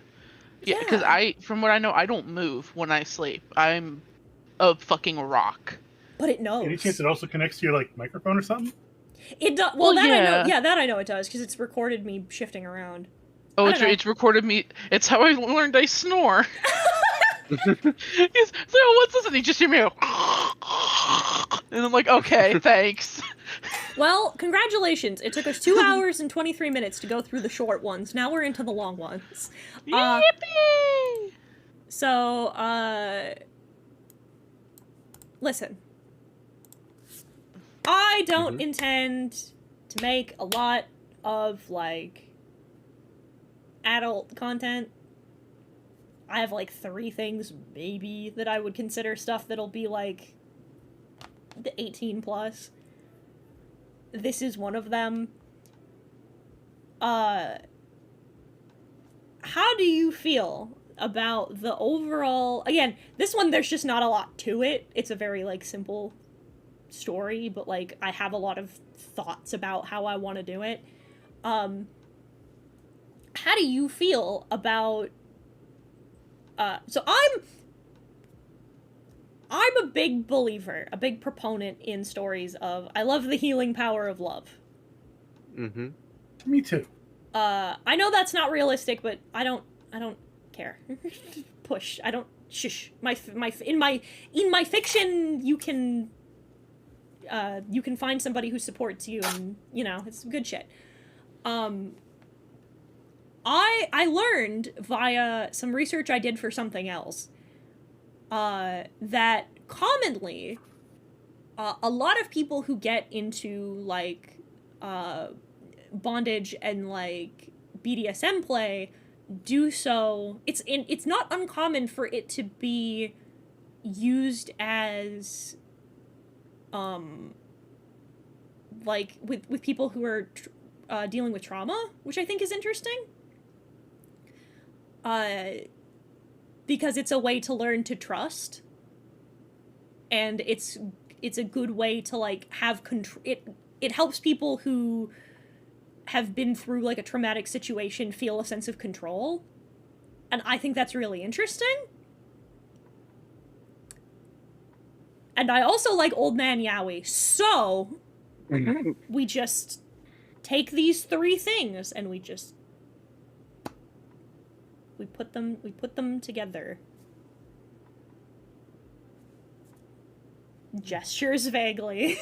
Yeah, because from what I know, I don't move when I sleep. I'm a fucking rock. But it knows. Any chance it also connects to your like microphone or something? It does. Well, that I know. Yeah, that I know it does because it's recorded me shifting around. Oh, it's recorded me. It's how I learned I snore. So what's this? And you just hear me go, and I'm like, okay, thanks. Well, congratulations. It took us 2 hours and 23 minutes to go through the short ones. Now we're into the long ones. Yippee! So, listen. I don't intend to make a lot of, like, adult content. I have, like, 3 things, maybe, that I would consider stuff that'll be, like, the 18 plus. This is one of them. How do you feel about the overall... Again, this one, there's just not a lot to it. It's a very, like, simple story, but, like, I have a lot of thoughts about how I want to do it. How do you feel about... So I'm a big believer, a big proponent in stories of, I love the healing power of love. Mm-hmm. Me too. I know that's not realistic, but I don't care. Push. I don't, shush. In my fiction, you can find somebody who supports you, and, you know, it's good shit. I learned via some research I did for something else, that commonly, a lot of people who get into, like, bondage and, like, BDSM play do so, it's not uncommon for it to be used as, like, with people who are, dealing with trauma, which I think is interesting. Because it's a way to learn to trust, and it's a good way to, like, have control. It helps people who have been through, like, a traumatic situation feel a sense of control, and I think that's really interesting. And I also like Old Man Yowie, so we just take these 3 things and we put them together. Gestures vaguely.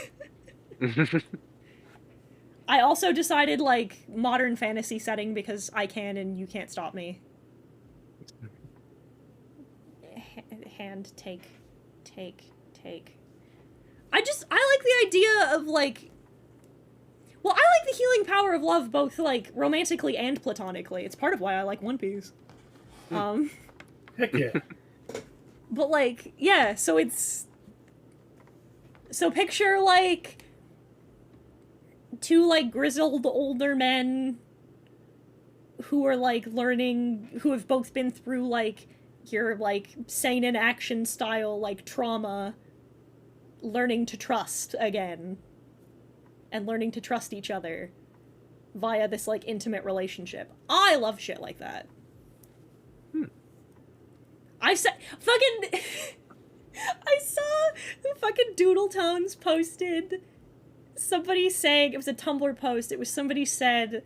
I also decided, like, modern fantasy setting because I can and you can't stop me. Hand, take. I like the idea of, like... Well, I like the healing power of love both, like, romantically and platonically. It's part of why I like One Piece. Heck yeah. But, like, yeah, so picture, like, 2, like, grizzled older men who are, like, learning, who have both been through, like, your, like, seinen action style, like, trauma, learning to trust again. And learning to trust each other via this, like, intimate relationship. I love shit like that. I saw fucking Doodle Tones posted somebody saying, it was a Tumblr post, it was somebody said,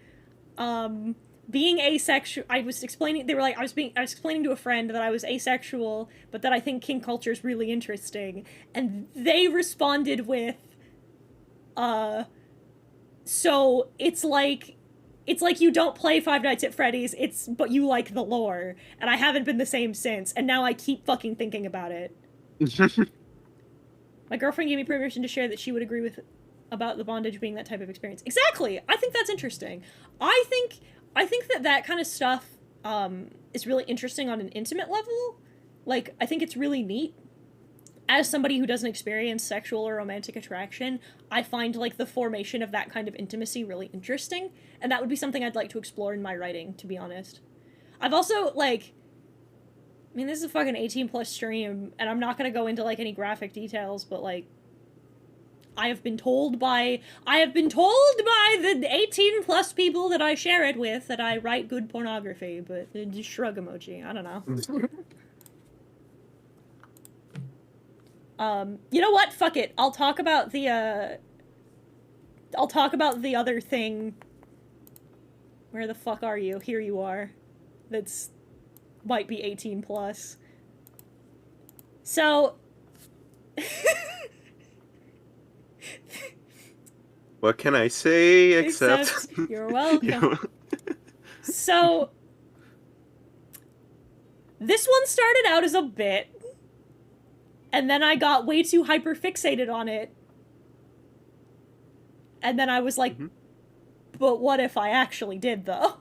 being asexual, I was explaining to a friend that I was asexual, but that I think kink culture is really interesting, and they responded with, so it's like you don't play Five Nights at Freddy's, but you like the lore, and I haven't been the same since, and now I keep fucking thinking about it. My girlfriend gave me permission to share that she would agree with about the bondage being that type of experience. Exactly! I think that's interesting. I think that kind of stuff, is really interesting on an intimate level. Like, I think it's really neat. As somebody who doesn't experience sexual or romantic attraction, I find, like, the formation of that kind of intimacy really interesting, and that would be something I'd like to explore in my writing, to be honest. I've also, like... I mean, this is a fucking 18-plus stream, and I'm not gonna go into, like, any graphic details, but, like... I have been told by the 18 plus people that I share it with that I write good pornography, but just shrug emoji. I don't know. You know what? Fuck it. I'll talk about the other thing. Where the fuck are you? Here you are. That's might be 18 plus. So What can I say except you're welcome. So this one started out as a bit, and then I got way too hyper fixated on it. And then I was like, but what if I actually did, though?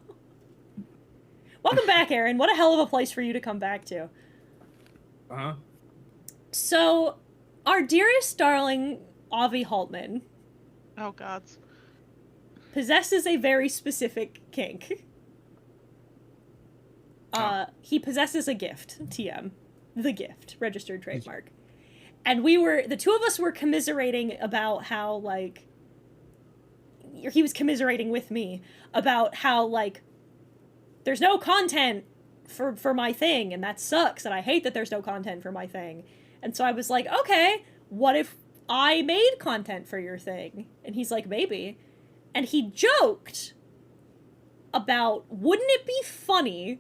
Welcome back, Aaron. What a hell of a place for you to come back to. Uh-huh. So, our dearest darling, Avi Haltman, Oh, gods. possesses a very specific kink. He possesses a gift, TM. The gift, registered trademark. And the two of us were commiserating about how, like, he was commiserating with me about how, like, there's no content for my thing, and that sucks, and I hate that there's no content for my thing. And so I was like, okay, what if I made content for your thing? And he's like, maybe. And he joked about, wouldn't it be funny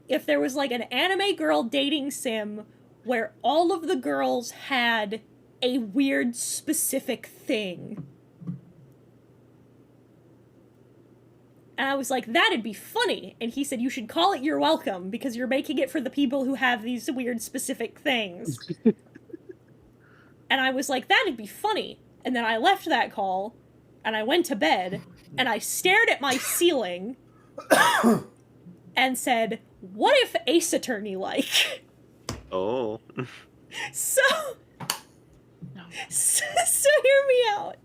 if there was, like, an anime girl dating sim where all of the girls had a weird specific thing? And I was like, that'd be funny. And he said, you should call it You're Welcome, because you're making it for the people who have these weird specific things. And I was like, that'd be funny. And then I left that call, and I went to bed, and I stared at my ceiling, and said, what if Ace Attorney like? Oh. So hear me out.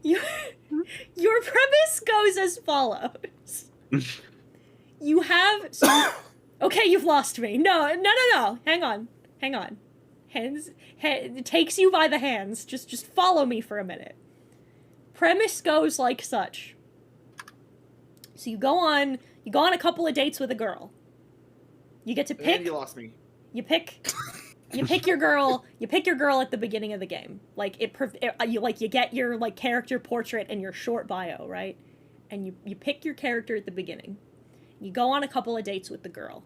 Your premise goes as follows. You have... okay, you've lost me. No. Hang on. Hands... it takes you by the hands. Just follow me for a minute. Premise goes like such. So you go on a couple of dates with a girl. You get to pick... And you lost me. You pick your girl at the beginning of the game. Like you get your, like, character portrait and your short bio, right? And you pick your character at the beginning. You go on a couple of dates with the girl.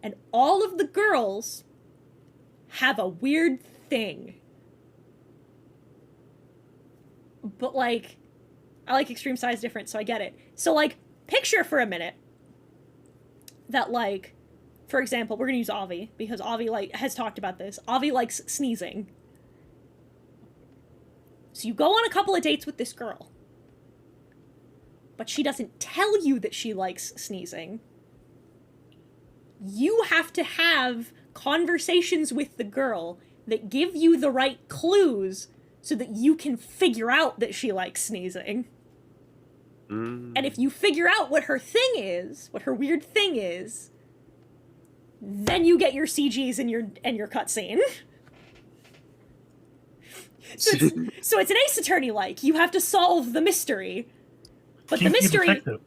And all of the girls have a weird thing. But, like, I like extreme size difference, so I get it. So, like, picture for a minute that, like, for example, we're gonna use Avi, because Avi, like, has talked about this. Avi likes sneezing. So you go on a couple of dates with this girl. But she doesn't tell you that she likes sneezing. You have to have conversations with the girl that give you the right clues so that you can figure out that she likes sneezing. And if you figure out what her thing is, what her weird thing is, then you get your CGs and your cutscene. So it's an Ace Attorney like. You have to solve the mystery. But the mystery... detective.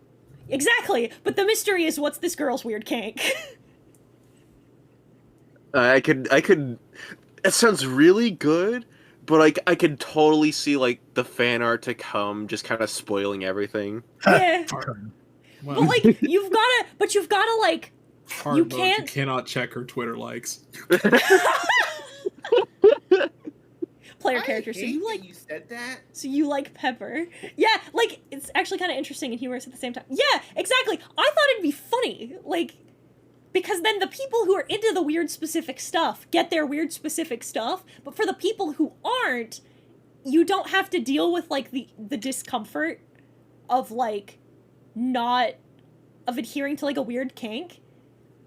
Exactly. But the mystery is, what's this girl's weird kink? I could... It sounds really good, but, like, I could totally see, like, the fan art to come just kind of spoiling everything. Yeah. Well, But, like, you've gotta, like... hard you mode, can't... you cannot check her Twitter likes. Player character, so you like... You said that? So you like Pepper. Yeah, like, it's actually kind of interesting and humorous at the same time. Yeah, exactly! I thought it'd be funny, like... Because then the people who are into the weird specific stuff get their weird specific stuff, but for the people who aren't, you don't have to deal with, like, the discomfort of, like, of adhering to, like, a weird kink.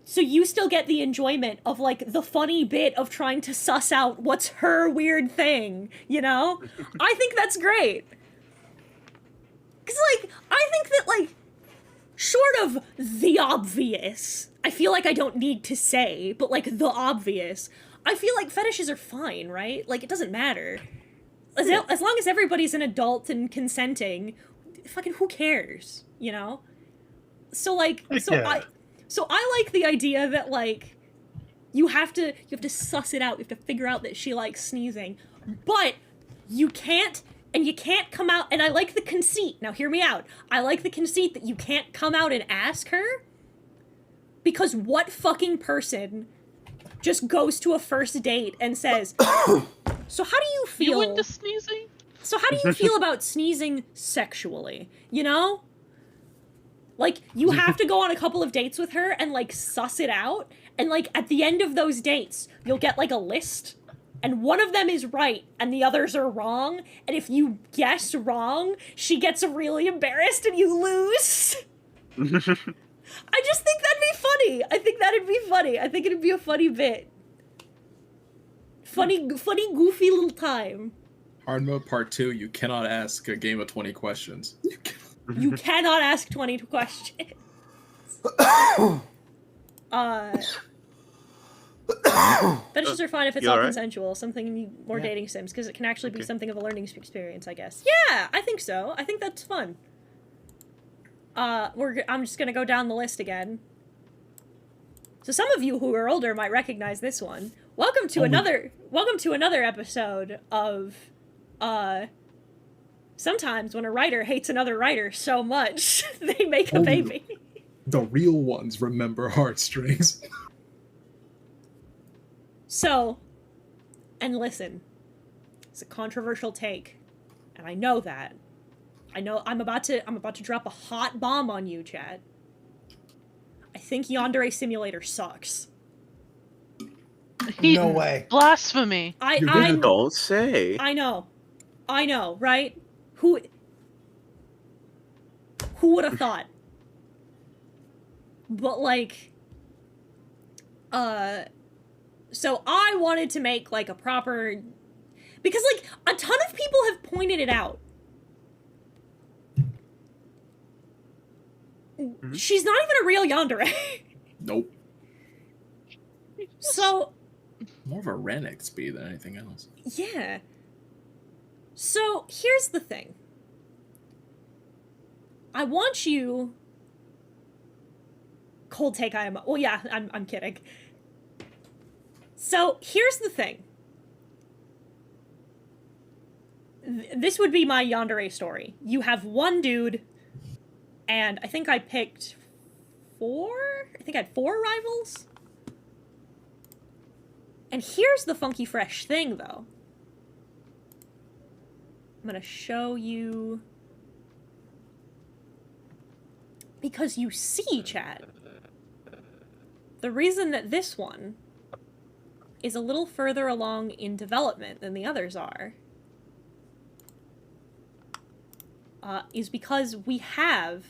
So you still get the enjoyment of, like, the funny bit of trying to suss out what's her weird thing, you know? I think that's great. Because, like, I think that, like, short of the obvious, I feel like I don't need to say, but, like, the obvious, I feel like fetishes are fine, right? Like, it doesn't matter. As long as everybody's an adult and consenting, fucking who cares, you know? So, like, Yeah. so I like the idea that, like, you have to suss it out. You have to figure out that she likes sneezing. But you can't come out, and I like the conceit. Now, hear me out. I like the conceit that you can't come out and ask her, because what fucking person just goes to a first date and says, so how do you feel? You into sneezing? So how do you feel about sneezing sexually? You know? Like, you have to go on a couple of dates with her and, like, suss it out. And, like, at the end of those dates, you'll get, like, a list. And one of them is right, and the others are wrong. And if you guess wrong, she gets really embarrassed and you lose. I just think that'd be funny. I think that'd be funny. I think it'd be a funny bit. Funny, goofy little time. Hard mode part 2, you cannot ask a game of 20 questions. You cannot ask 20 questions. Fetishes are fine if it's all consensual. Something more dating sims, because it can actually be something of a learning experience, I guess. Yeah, I think so. I think that's fun. I'm just gonna go down the list again. So some of you who are older might recognize this one. Welcome to another episode of sometimes when a writer hates another writer so much they make a baby. The real ones remember heartstrings. So, and listen, it's a controversial take, and I know that. I know I'm about to drop a hot bomb on you, Chad. I think Yandere Simulator sucks. No way. Blasphemy. I don't say. I know, right? Who would have thought? But, like, so I wanted to make, like, a proper... Because, like, a ton of people have pointed it out. Mm-hmm. She's not even a real yandere. Nope. So... More of a Ren XP than anything else. Yeah. So, here's the thing. I want you... Cold take, well, yeah, I'm kidding. So, here's the thing. This would be my yandere story. You have one dude, and I think I picked 4? I think I had 4 rivals? And here's the funky fresh thing, though. I'm gonna show you... Because you see, chat, the reason that this one is a little further along in development than the others are is because we have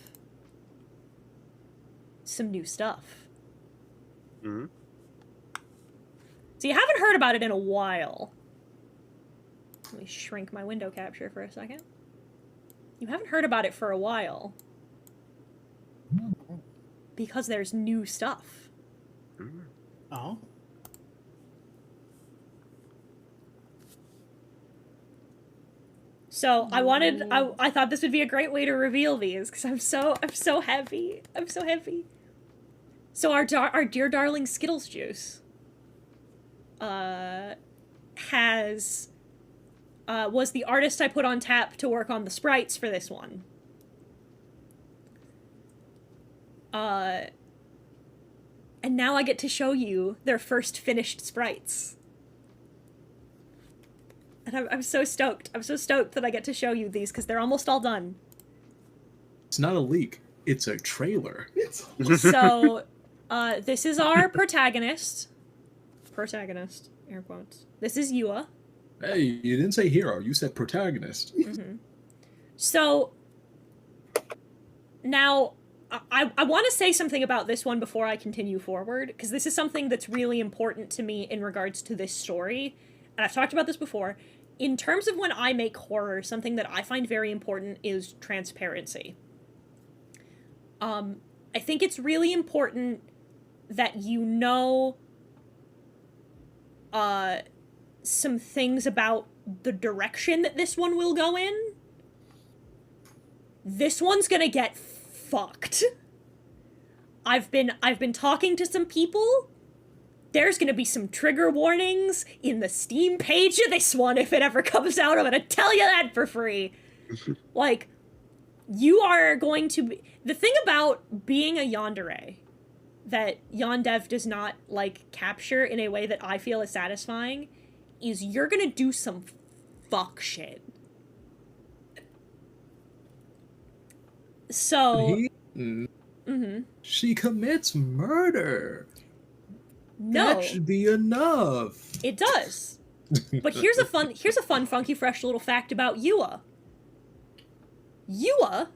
some new stuff. Mm-hmm. So you haven't heard about it in a while. Let me shrink my window capture for a second. You haven't heard about it for a while. Because there's new stuff. Oh. So I thought this would be a great way to reveal these, because I'm so happy. I'm so happy. So our dear darling Skittles juice was the artist I put on tap to work on the sprites for this one. And now I get to show you their first finished sprites. And I'm so stoked. I'm so stoked that I get to show you these, because they're almost all done. It's not a leak. It's a trailer. So, this is our protagonist. Protagonist, air quotes. This is Yua. Hey, you didn't say hero. You said protagonist. Mm-hmm. So, now... I want to say something about this one before I continue forward, because this is something that's really important to me in regards to this story, and I've talked about this before. In terms of when I make horror, something that I find very important is transparency. I think it's really important that you know some things about the direction that this one will go in. This one's gonna get fucked. I've been talking to some people. There's gonna be some trigger warnings in the Steam page of this one if it ever comes out. I'm gonna tell you that for free. Like, you are going to be... The thing about being a yandere that Yandev does not, like, capture in a way that I feel is satisfying is you're gonna do some fuck shit. So... She commits murder. No. That should be enough. It does. But here's a fun, funky, fresh little fact about Yua. Yua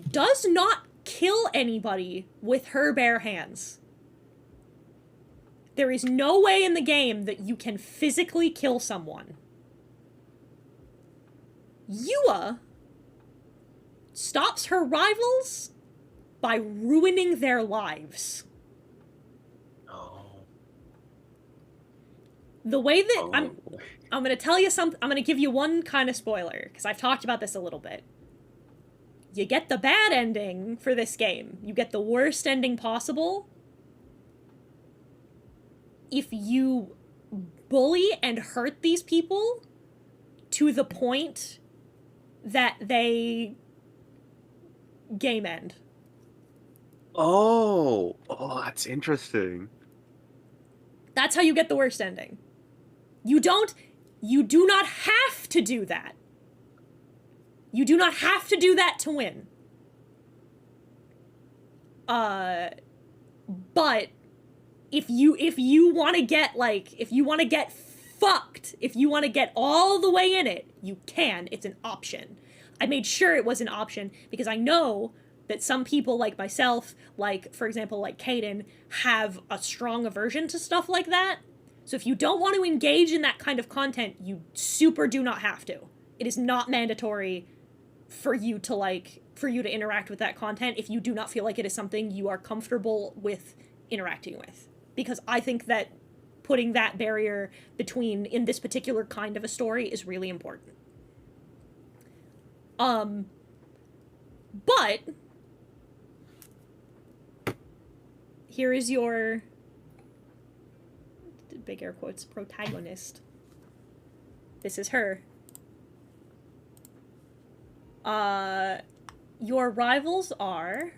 does not kill anybody with her bare hands. There is no way in the game that you can physically kill someone. Yua stops her rivals by ruining their lives. The way that I'm gonna tell you something. I'm gonna give you one kind of spoiler because I've talked about this a little bit. You get the bad ending for this game. You get the worst ending possible if you bully and hurt these people to the point that they game end. Oh, that's interesting. That's how you get the worst ending. You do not have to do that. You do not have to do that to win. But if you want to get fucked, if you want to get all the way in it, you can. It's an option. I made sure it was an option because I know that some people like myself, like, for example, like Caden, have a strong aversion to stuff like that. So if you don't want to engage in that kind of content, you super do not have to. It is not mandatory for you to interact with that content if you do not feel like it is something you are comfortable with interacting with. Because I think that putting that barrier between, in this particular kind of a story, is really important. But here is your, big air quotes, protagonist. This is her. Your rivals are...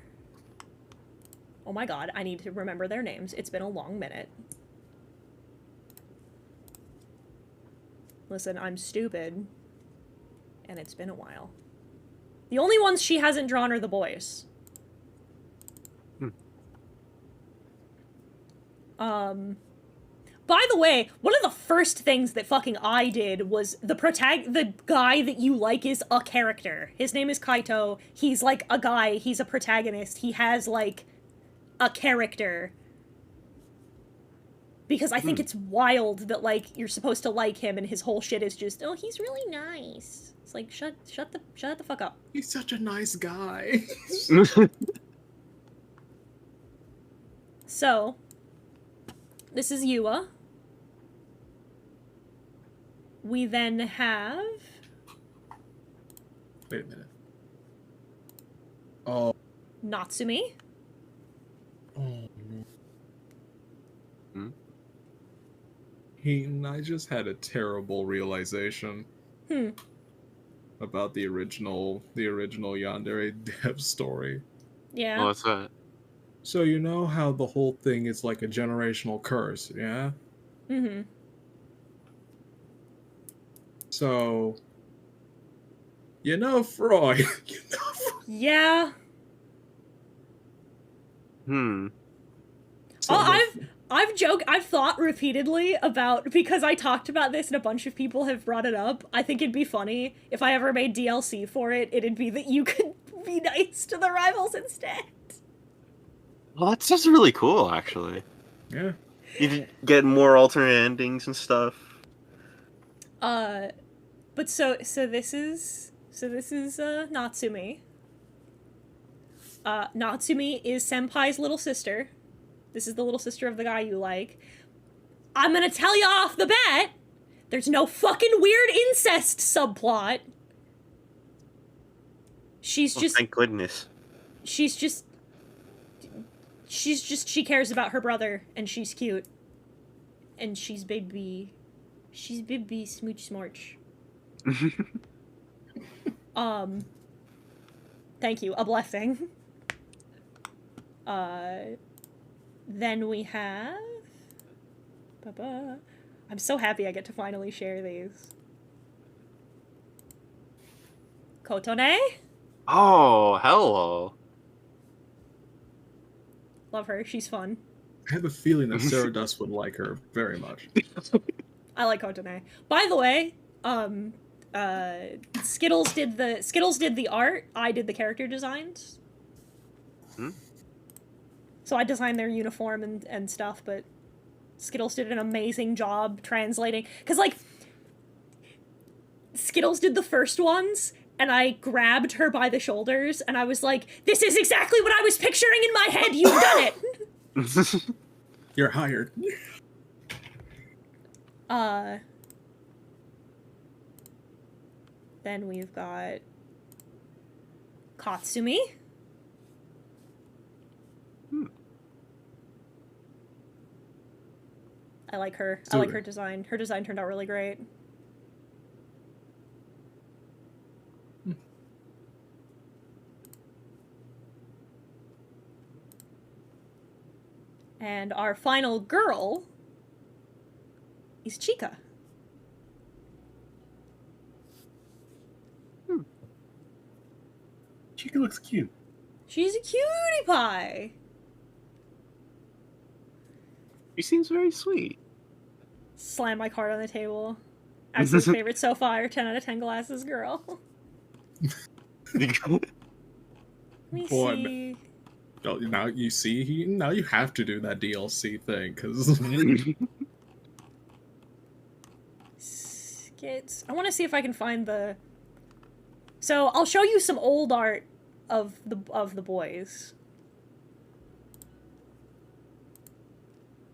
Oh my god, I need to remember their names. It's been a long minute. Listen, I'm stupid. And it's been a while. The only ones she hasn't drawn are the boys. By the way, one of the first things that fucking I did was the guy that you like is a character. His name is Kaito. He's like a guy. He's a protagonist. He has like a character. Because I think it's wild that like you're supposed to like him and his whole shit is just, oh, he's really nice. It's like shut the fuck up. He's such a nice guy. So, this is Yua. We then have... Wait a minute. Oh. Natsumi. Oh, no. I just had a terrible realization. About the original Yandere dev story. Yeah. What's that? So you know how the whole thing is like a generational curse, yeah? Mm-hmm. So, you know Freud. Yeah. So I've thought repeatedly about, because I talked about this and a bunch of people have brought it up, I think it'd be funny if I ever made DLC for it, it'd be that you could be nice to the rivals instead. Well, that sounds really cool, actually. Yeah. You could get more alternate endings and stuff. But so this is Natsumi. Natsumi is Senpai's little sister. This is the little sister of the guy you like. I'm gonna tell you off the bat, there's no fucking weird incest subplot. She's just... Thank goodness. She cares about her brother, and she's cute. And she's baby smooch smorch. Thank you, a blessing. Then we have... I'm so happy I get to finally share these. Kotone? Oh, hello. Love her, she's fun. I have a feeling that Sarah Dust would like her very much. I like Kotone. By the way, Skittles did the art, I did the character designs. So I designed their uniform and stuff, but Skittles did an amazing job translating. Because, like, Skittles did the first ones, and I grabbed her by the shoulders, and I was like, this is exactly what I was picturing in my head, you've done it! You're hired. Then we've got Katsumi. I like her. I like her design. Her design turned out really great. And our final girl is Chica. Chica looks cute. She's a cutie pie. She seems very sweet. Slam my card on the table. Absolute favorite so far. 10 out of 10 glasses girl. Let me see. Oh, now you see, now you have to do that DLC thing, because... Skits. I want to see if I can find the... So, I'll show you some old art of the boys.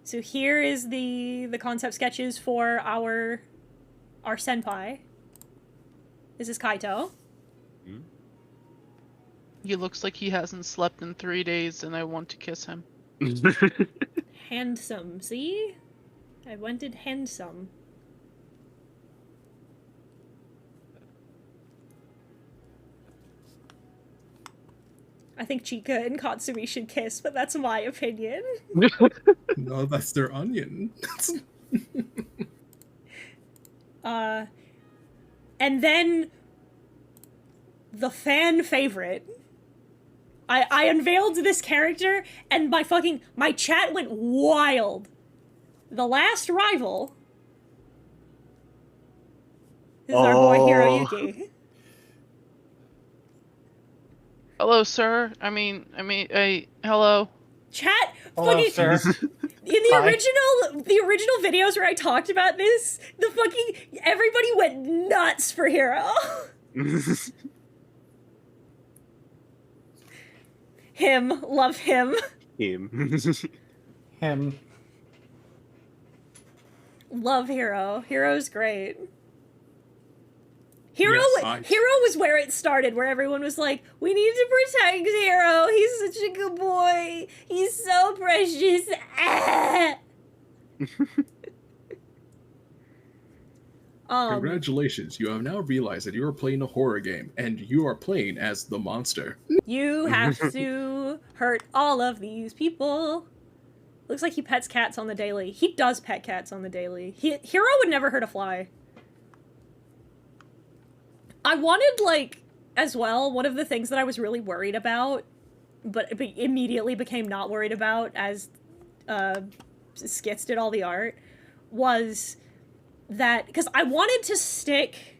So here is the concept sketches for our senpai. This is Kaito. He looks like he hasn't slept in 3 days, and I want to kiss him. Handsome, see? I wanted handsome. I think Chica and Katsumi should kiss, but that's my opinion. No, that's their onion. And then the fan favorite. I unveiled this character, and my chat went wild. The last rival is our boy Hiroyuki. Hello, sir. Hello. Chat, Hello, fucking sir. In the original videos where I talked about this, everybody went nuts for Hiro. Him, love him. Him. Love Hiro. Hiro's great. Hiro was where it started, where everyone was like, we need to protect Hiro. He's such a good boy. He's so precious. Congratulations, you have now realized that you are playing a horror game, and you are playing as the monster. You have to hurt all of these people. Looks like he pets cats on the daily. He does pet cats on the daily. Hiro would never hurt a fly. I wanted, as well, one of the things that I was really worried about, but immediately became not worried about as Skits did all the art, was that, because I wanted to stick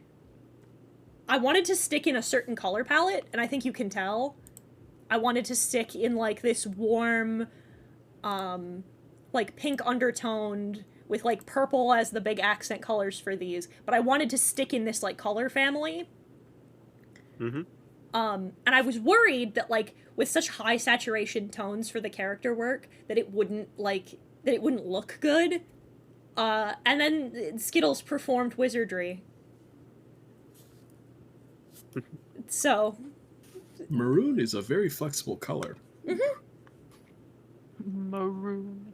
in a certain color palette, and I think you can tell. I wanted to stick in, this warm, pink undertoned, with, purple as the big accent colors for these, but I wanted to stick in this, color family. Mm-hmm. And I was worried that, with such high saturation tones for the character work, that it wouldn't look good. And then Skittles performed wizardry. So. Maroon is a very flexible color. Maroon.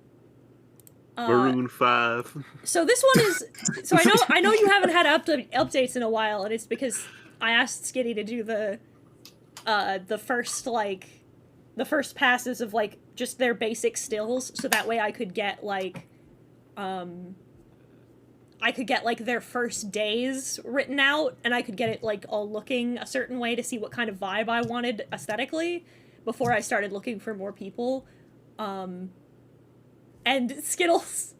Maroon 5. So this one is. So I know you haven't had updates in a while, and it's because I asked Skitty to do the first passes of like just their basic stills, so that way I could get like their first days written out, and I could get it like all looking a certain way to see what kind of vibe I wanted aesthetically before I started looking for more people. And Skittles,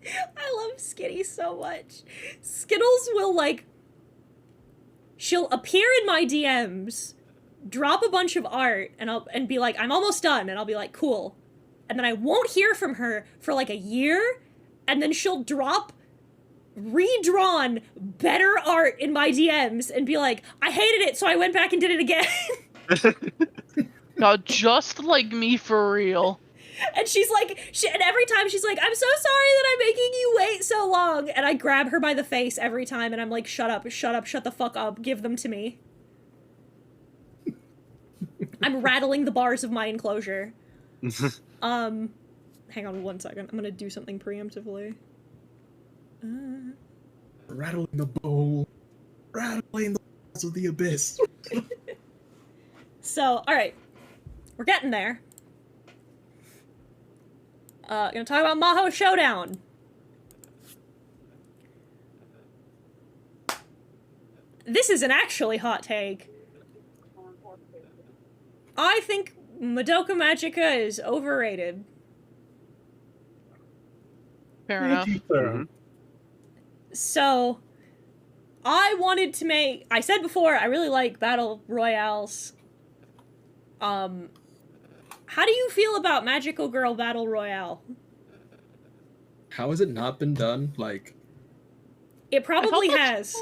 I love Skitty so much. Skittles will like, she'll appear in my DMs, drop a bunch of art, and be like, I'm almost done, and I'll be like, cool. And then I won't hear from her for like a year, and then she'll drop redrawn better art in my DMs and be like, I hated it, so I went back and did it again. God, just like me for real. And she's like, and every time she's like, I'm so sorry that I'm making you wait so long. And I grab her by the face every time, and I'm like, shut up, shut the fuck up, give them to me. I'm rattling the bars of my enclosure. Hang on 1 second, I'm gonna do something preemptively. Rattling the bowl, rattling the walls of the abyss. So, alright. We're getting there. Gonna talk about Maho Showdown. This is an actually hot take. I think Madoka Magica is overrated. Fair enough. Mm-hmm. So, I wanted to make... I said before, I really like Battle Royales. How do you feel about Magical Girl Battle Royale? How has it not been done? Like... It probably has.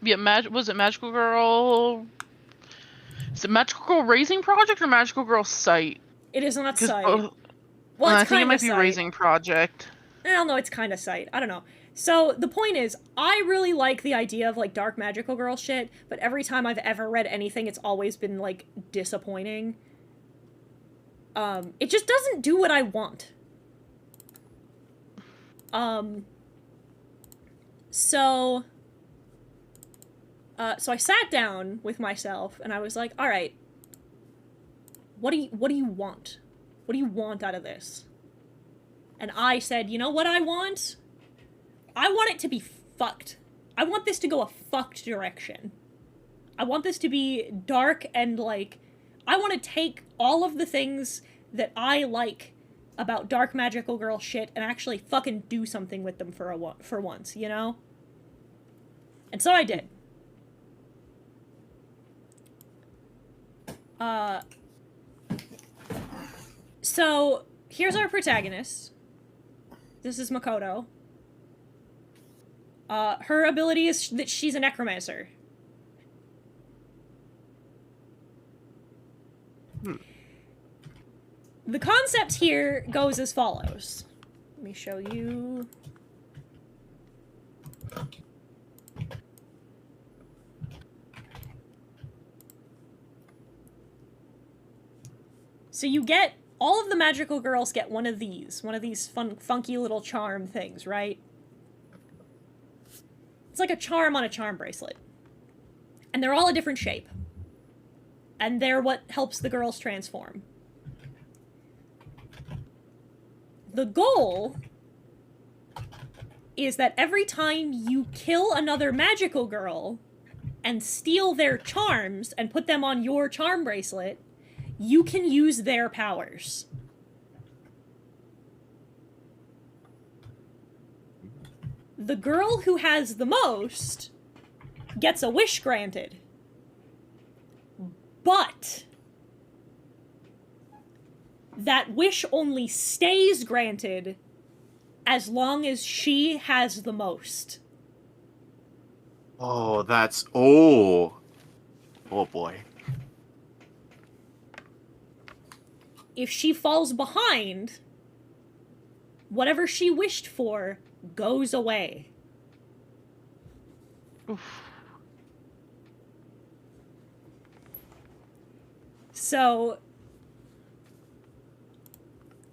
Yeah, was it Magical Girl... Is it Magical Girl Raising Project or Magical Girl Site? It is not Site. Well, I think it might be Site. Raising Project. Well, no, it's kind of Site. I don't know. So, the point is, I really like the idea of, like, dark magical girl shit, but every time I've ever read anything, it's always been, like, disappointing. It just doesn't do what I want. So I sat down with myself, and I was like, alright, what do you want? What do you want out of this? And I said, you know what I want? I want it to be fucked. I want this to go a fucked direction. I want this to be dark and, like, I want to take all of the things that I like about dark magical girl shit and actually fucking do something with them for once, you know? And so I did. So, here's our protagonist. This is Makoto. Her ability is that she's a necromancer. The concept here goes as follows. Let me show you. So you get, all of the magical girls get one of these funky little charm things, right? It's like a charm on a charm bracelet. And they're all a different shape. And they're what helps the girls transform. The goal is that every time you kill another magical girl and steal their charms and put them on your charm bracelet, you can use their powers. The girl who has the most gets a wish granted. But that wish only stays granted as long as she has the most. Oh, that's... Oh boy. If she falls behind, whatever she wished for goes away. Oof. So,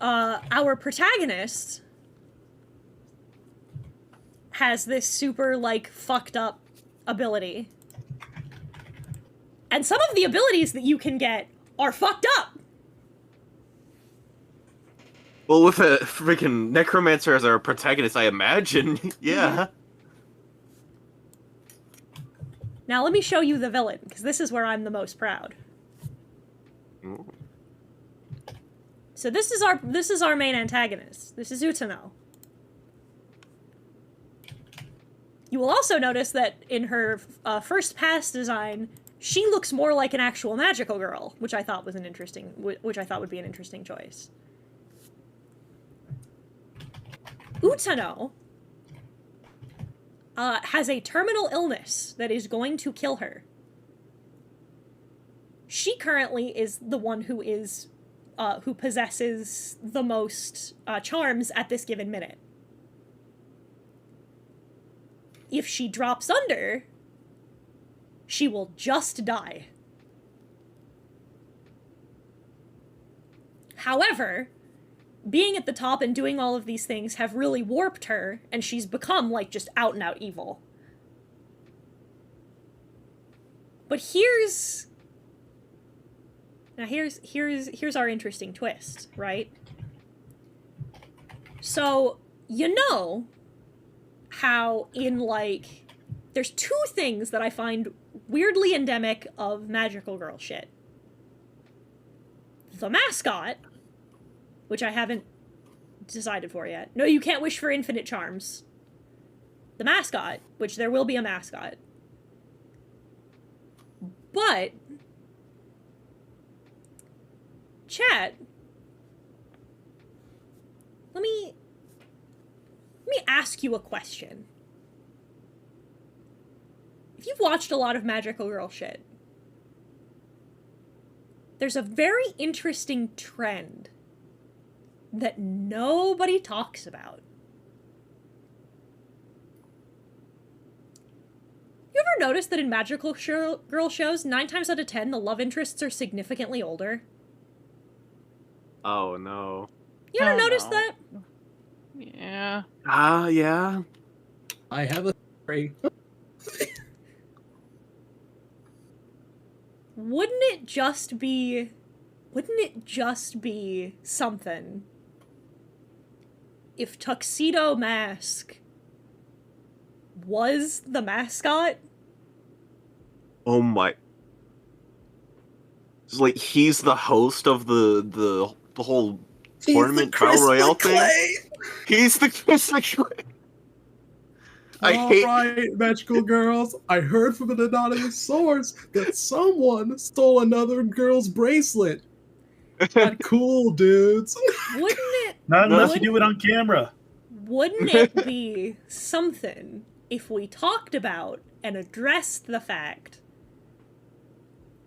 our protagonist has this super, like, fucked up ability. And some of the abilities that you can get are fucked up. Well, with a freaking necromancer as our protagonist, I imagine, yeah. Now let me show you the villain, because this is where I'm the most proud. Ooh. So this is our main antagonist. This is Utano. You will also notice that in her first pass design, she looks more like an actual magical girl, which I thought was an interesting, which I thought would be an interesting choice. Utano has a terminal illness that is going to kill her. She currently is the one who is, who possesses the most charms at this given minute. If she drops under, she will just die. However, being at the top and doing all of these things have really warped her, and she's become, like, just out-and-out evil. But here's our interesting twist, right? So, you know how in, like, there's two things that I find weirdly endemic of magical girl shit. The mascot, which I haven't decided for yet. No, you can't wish for infinite charms. The mascot, which there will be a mascot. But chat, let me ask you a question. If you've watched a lot of magical girl shit, there's a very interesting trend that nobody talks about. You ever notice that in magical girl shows, 9 times out of 10, the love interests are significantly older? Oh, no. You ever notice that? Yeah. Yeah. I have a theory. Wouldn't it just be something if Tuxedo Mask was the mascot? Oh my. It's like he's the host of the whole tournament battle royale thing. He's the Chris McClay. Alright, magical girls, I heard from an anonymous source that someone stole another girl's bracelet. Not cool, dudes. Wouldn't it? Not unless you do it on camera. Wouldn't it be something if we talked about and addressed the fact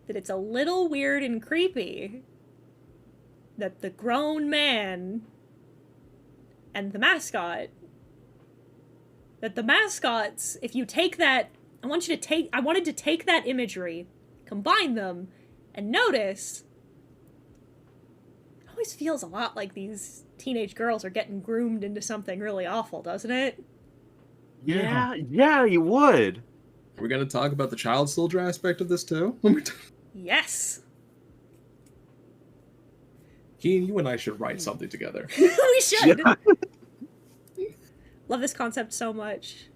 that it's a little weird and creepy that the grown man and the mascot, that the mascots, if you take that, I wanted to take that imagery, combine them, and notice, it always feels a lot like these teenage girls are getting groomed into something really awful, doesn't it? Yeah, you would. Are we gonna talk about the child soldier aspect of this too? Yes. Keen, you and I should write something together. We should. Yeah. Love this concept so much.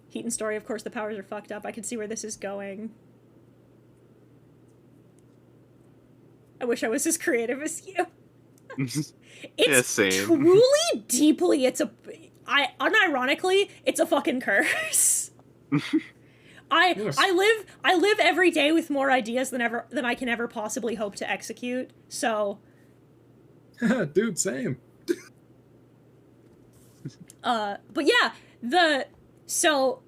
Heaton story, of course, the powers are fucked up. I can see where this is going. I wish I was as creative as you. It's truly, deeply, unironically, it's a fucking curse. I live every day with more ideas than I can ever possibly hope to execute. So, dude, same. but yeah, so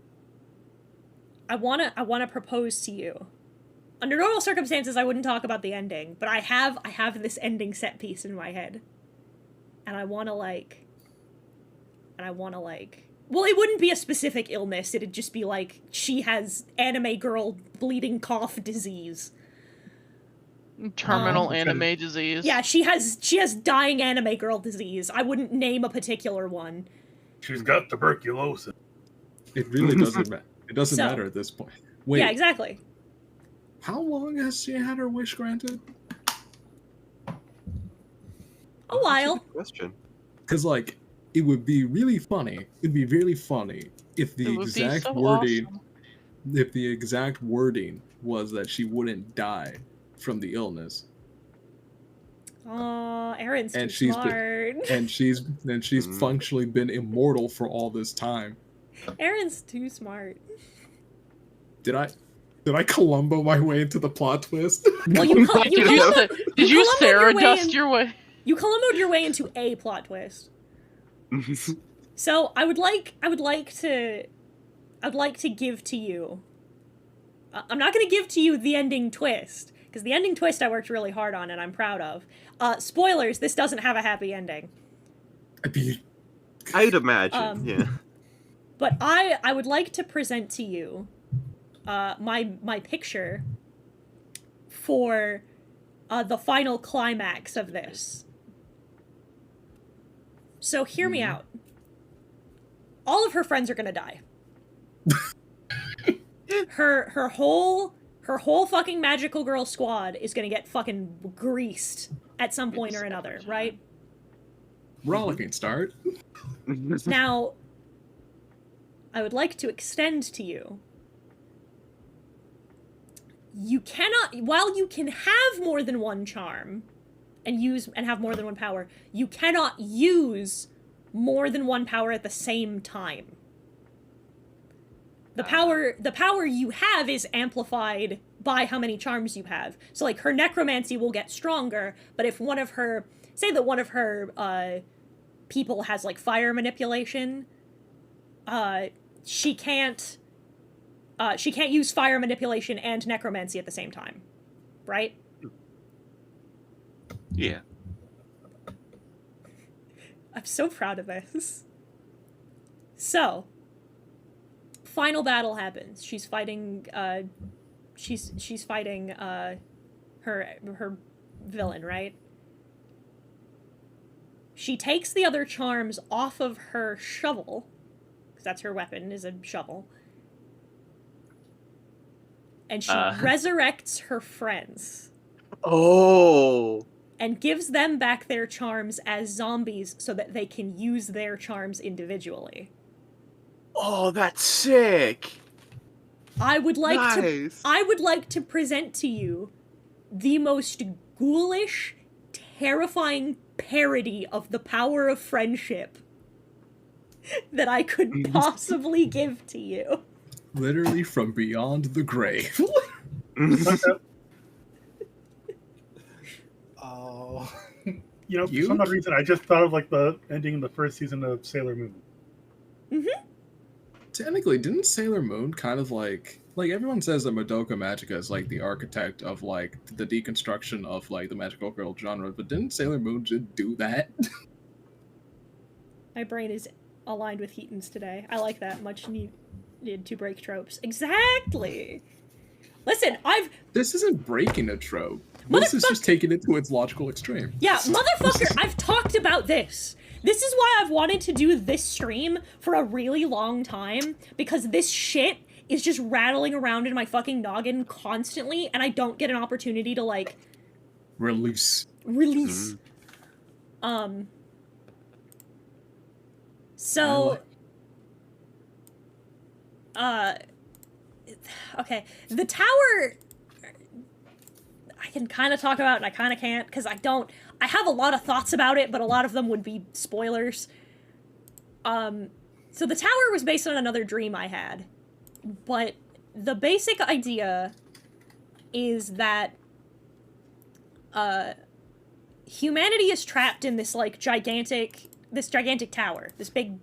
I wanna propose to you. Under normal circumstances, I wouldn't talk about the ending, but I have this ending set piece in my head, and I wanna and I want to, like... Well, it wouldn't be a specific illness, it'd just be like, she has anime girl bleeding cough disease. Terminal anime disease. Yeah, she has dying anime girl disease. I wouldn't name a particular one. She's got tuberculosis. It really doesn't matter. It doesn't matter at this point. Wait. Yeah, exactly. How long has she had her wish granted? A while. Good question. Because, like, it would be really funny. It'd be really funny if the exact wording, if the exact wording was that she wouldn't die from the illness. Aw, Erin's too smart. And she's functionally been immortal for all this time. Erin's too smart. Did I Columbo my way into the plot twist? Well, did you Sarah dust your way? You Columbo'd your way into a plot twist. So I would like to give to you. I'm not going to give to you the ending twist, because the ending twist I worked really hard on and I'm proud of. Spoilers, this doesn't have a happy ending. I'd imagine, yeah. But I would like to present to you my picture for the final climax of this. So hear me out. All of her friends are gonna die. her whole fucking magical girl squad is gonna get fucking greased at some point or another, right? Rollicking start. Now, I would like to extend to you. You cannot, while you can have more than one charm and have more than one power, you cannot use more than one power at the same time. The power you have is amplified by how many charms you have. So, like, her necromancy will get stronger, but if one of her, say that one of her people has, like, fire manipulation, she can't use fire manipulation and necromancy at the same time, right? Yeah. I'm so proud of this. So, final battle happens. She's fighting, she's fighting, her villain, right? She takes the other charms off of her shovel, because that's her weapon, is a shovel. And she resurrects her friends. Oh. And gives them back their charms as zombies so that they can use their charms individually. Oh, that's sick. I would like nice. to present to you the most ghoulish, terrifying parody of the power of friendship that I could possibly give to you. Literally from beyond the grave. Oh. You know, for some odd reason, I just thought of, like, the ending in the first season of Sailor Moon. Mm-hmm. Technically, didn't Sailor Moon kind of, like everyone says that Madoka Magica is, like, the architect of, like, the deconstruction of, like, the magical girl genre, but didn't Sailor Moon just do that? My brain is aligned with Heaton's today. I like that. Much needed to break tropes. Exactly! Listen, This isn't breaking a trope. This is just taking it to its logical extreme. Yeah, motherfucker, I've talked about this. This is why I've wanted to do this stream for a really long time, because this shit is just rattling around in my fucking noggin constantly, and I don't get an opportunity to, like... Release. So... okay, the tower... I can kind of talk about and I kind of can't, because I have a lot of thoughts about it, but a lot of them would be spoilers. So the tower was based on another dream I had, but the basic idea is that, humanity is trapped in this, like, gigantic tower, this big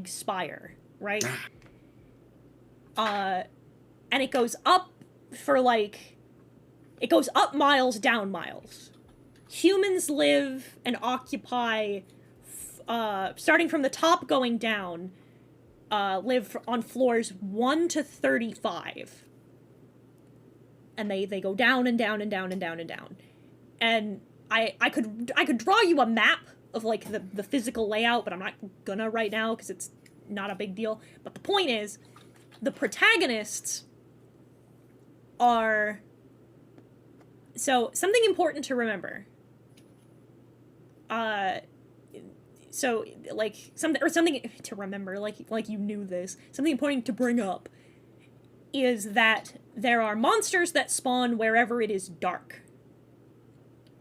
spire, right? And it goes up for, like, it goes up miles, down miles. Humans live and occupy starting from the top going down, live on floors 1 to 35. And they go down and down and down and down and down. And I could draw you a map of, like, the physical layout, but I'm not gonna right now, because it's not a big deal. But the point is, the protagonists are... So, something important to remember. So, like, something to remember, like you knew this. Something important to bring up is that there are monsters that spawn wherever it is dark.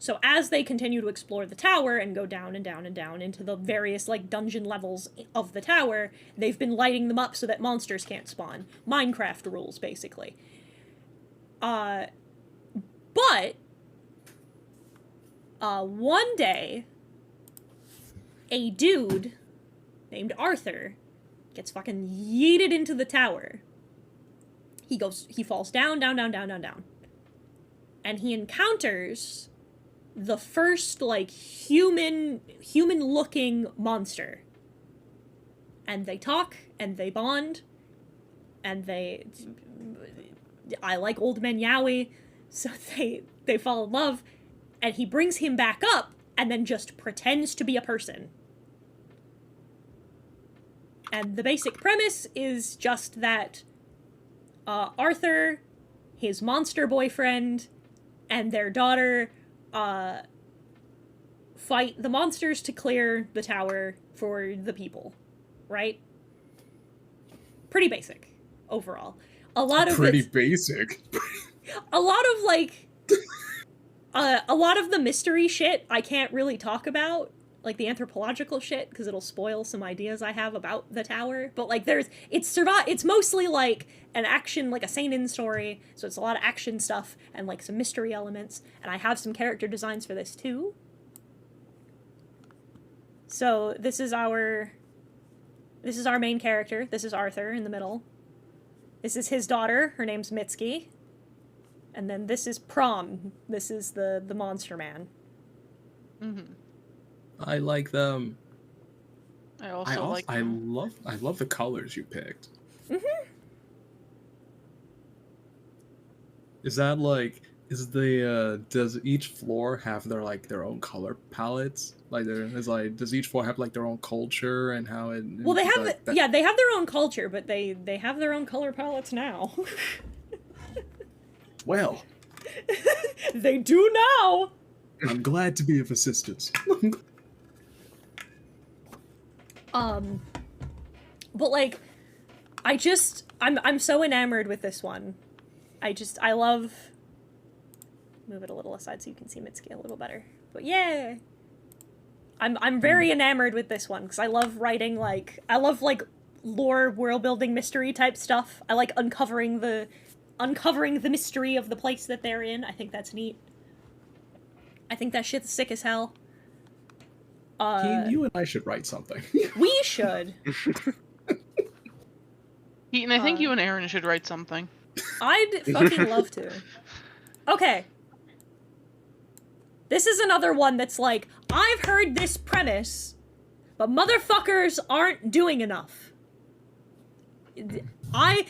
So as they continue to explore the tower and go down and down and down into the various, like, dungeon levels of the tower, they've been lighting them up so that monsters can't spawn. Minecraft rules, basically. But one day, a dude named Arthur gets fucking yeeted into the tower. He falls down, down, down, down, down, down. And he encounters the first, like, human-looking monster. And they talk, and they bond, and I like old men yaoi, so they fall in love, and he brings him back up, and then just pretends to be a person. And the basic premise is just that Arthur, his monster boyfriend, and their daughter fight the monsters to clear the tower for the people, right? Pretty basic, overall. A lot of basic. A lot of, like, a lot of the mystery shit I can't really talk about, like the anthropological shit, because it'll spoil some ideas I have about the tower. But, like, it's mostly like an action, like a seinen story, so it's a lot of action stuff and, like, some mystery elements, and I have some character designs for this too. So this is our main character. This is Arthur in the middle. This is his daughter. Her name's Mitsuki. And then this is Prom. This is the monster man. Mm-hmm. I like them. I like them. I love the colors you picked. Mm-hmm. Is that like does each floor have their own color palettes? Like does each floor have like their own culture and how it? Well, they have like, they have their own culture, but they have their own color palettes now. Well, they do now. I'm glad to be of assistance. But, like, I'm so enamored with this one. I love... Move it a little aside so you can see Mitsuki a little better. But yeah! I'm very enamored with this one, because I love writing, like, lore, world-building, mystery type stuff. I like uncovering the mystery of the place that they're in. I think that's neat. I think that shit's sick as hell. Keaton, you and I should write something. We should. Keaton, I think you and Aaron should write something. I'd fucking love to. Okay. This is another one that's like, I've heard this premise, but motherfuckers aren't doing enough. I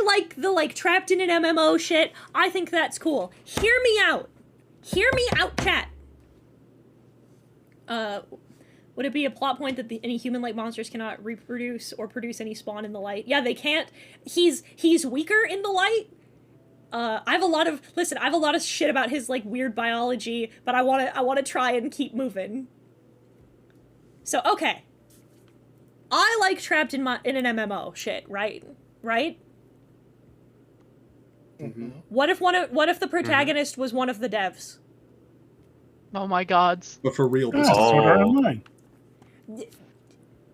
like the, like, trapped in an MMO shit. I think that's cool. Hear me out. Hear me out, chat. Would it be a plot point that any human-like monsters cannot reproduce or produce any spawn in the light? Yeah, they can't. He's weaker in the light. I have a lot of shit about his, like, weird biology, but I wanna try and keep moving. So, okay. I like trapped in an MMO shit, right? Right? Mm-hmm. What if the protagonist was one of the devs? Oh my gods. But for real, Sword Art Online.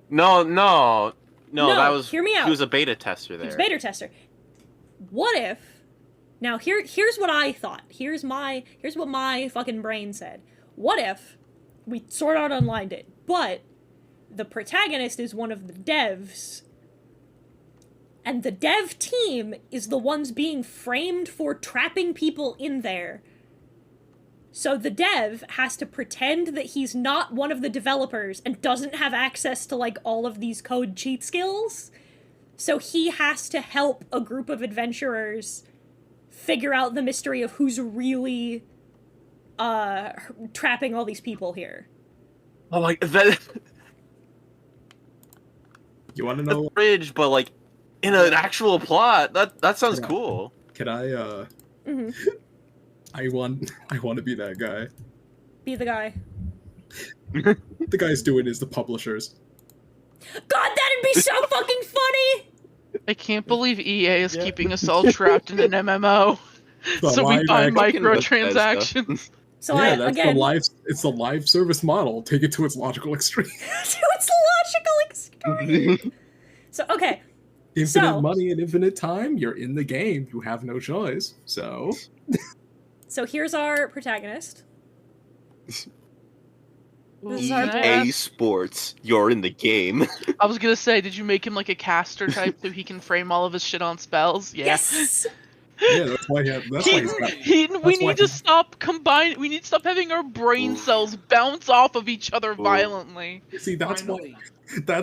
No, that was... hear me out. He was a beta tester there. He was a beta tester. What if... Now, here's what I thought. Here's what my fucking brain said. What if we Sword Art Onlined it, but the protagonist is one of the devs, and the dev team is the ones being framed for trapping people in there, So the dev has to pretend that he's not one of the developers and doesn't have access to, like, all of these code cheat skills. So he has to help a group of adventurers figure out the mystery of who's really trapping all these people here. Oh my, that... You want to know? The bridge, but like in an actual plot. That sounds cool. Can I? Mm-hmm. I want to be that guy. Be the guy. The guy's doing is the publishers. God, that'd be so fucking funny! I can't believe EA is keeping us all trapped in an MMO. The So we live buy action- microtransactions. So yeah, it's the live service model. Take it to its logical extreme. to its logical extreme. So, okay. Infinite money and infinite time. You're in the game. You have no choice. So here's our protagonist. This is our EA Sports, you're in the game. I was gonna say, did you make him like a caster type so he can frame all of his shit on spells? Yeah. Yes! yeah, that's why We need to stop having our brain cells bounce off of each other violently. See, that's Finally,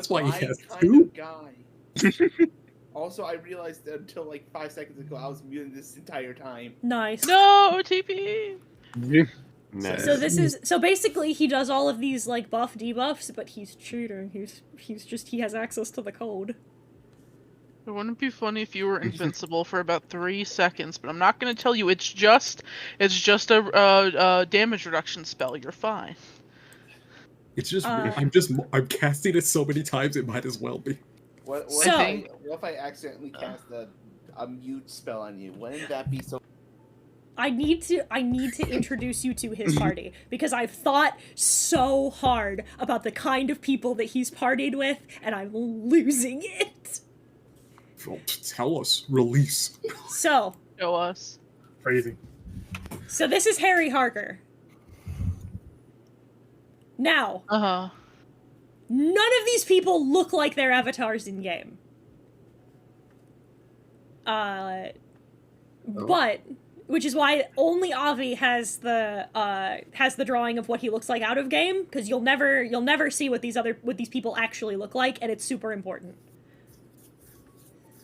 why he my has kind two. of guy. Also, I realized that until like 5 seconds ago, I was muted this entire time. Nice. No, OTP! Nice. So basically he does all of these, like, buff debuffs, but he's cheating. He has access to the code. It wouldn't be funny if you were invincible for about 3 seconds, but I'm not gonna tell you. It's just a damage reduction spell. You're fine. It's just I'm casting it so many times it might as well be. What So- if I accidentally cast a mute spell on you? Wouldn't that be so? I need to introduce you to his party, because I've thought so hard about the kind of people that he's partied with, and I'm losing it. Well, tell us. Release. So, Show us. Crazy. so this is Harry Harker. Now, none of these people look like their avatars in game. But, which is why only Avi has the drawing of what he looks like out of game, because you'll never see what these people actually look like, and it's super important.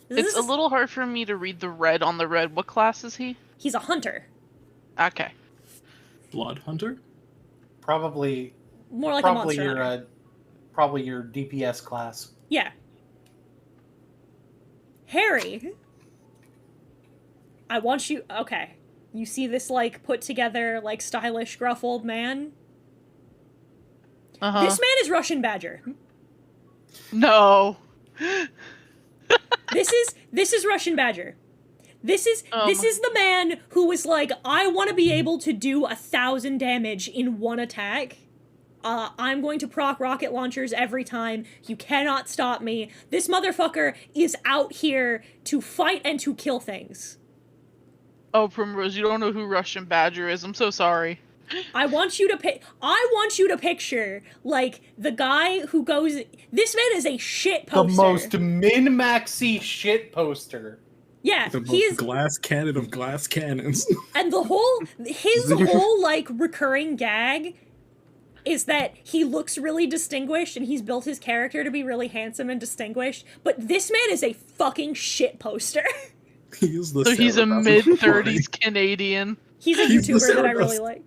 It's a little hard for me to read the red on the red. What class is he? He's a hunter. Okay. Blood hunter? Probably More like a monster your hunter. probably your DPS class. Yeah. Harry, I want you... Okay. You see this, like, put together, like, stylish, gruff old man? This man is Russian Badger. No. This is Russian Badger. This is the man who was like, I want to be able to do 1,000 damage in one attack. I'm going to proc rocket launchers every time. You cannot stop me. This motherfucker is out here to fight and to kill things. Oh, Primrose, you don't know who Russian Badger is. I'm so sorry. I want you to picture, like, the guy who goes... This man is a shit poster. The most min-maxy shit poster. Yeah, The most glass cannon of glass cannons. And his whole, like, recurring gag is that he looks really distinguished and he's built his character to be really handsome and distinguished, but this man is a fucking shit poster. He's a mid-30s Canadian. He's a YouTuber that I really like.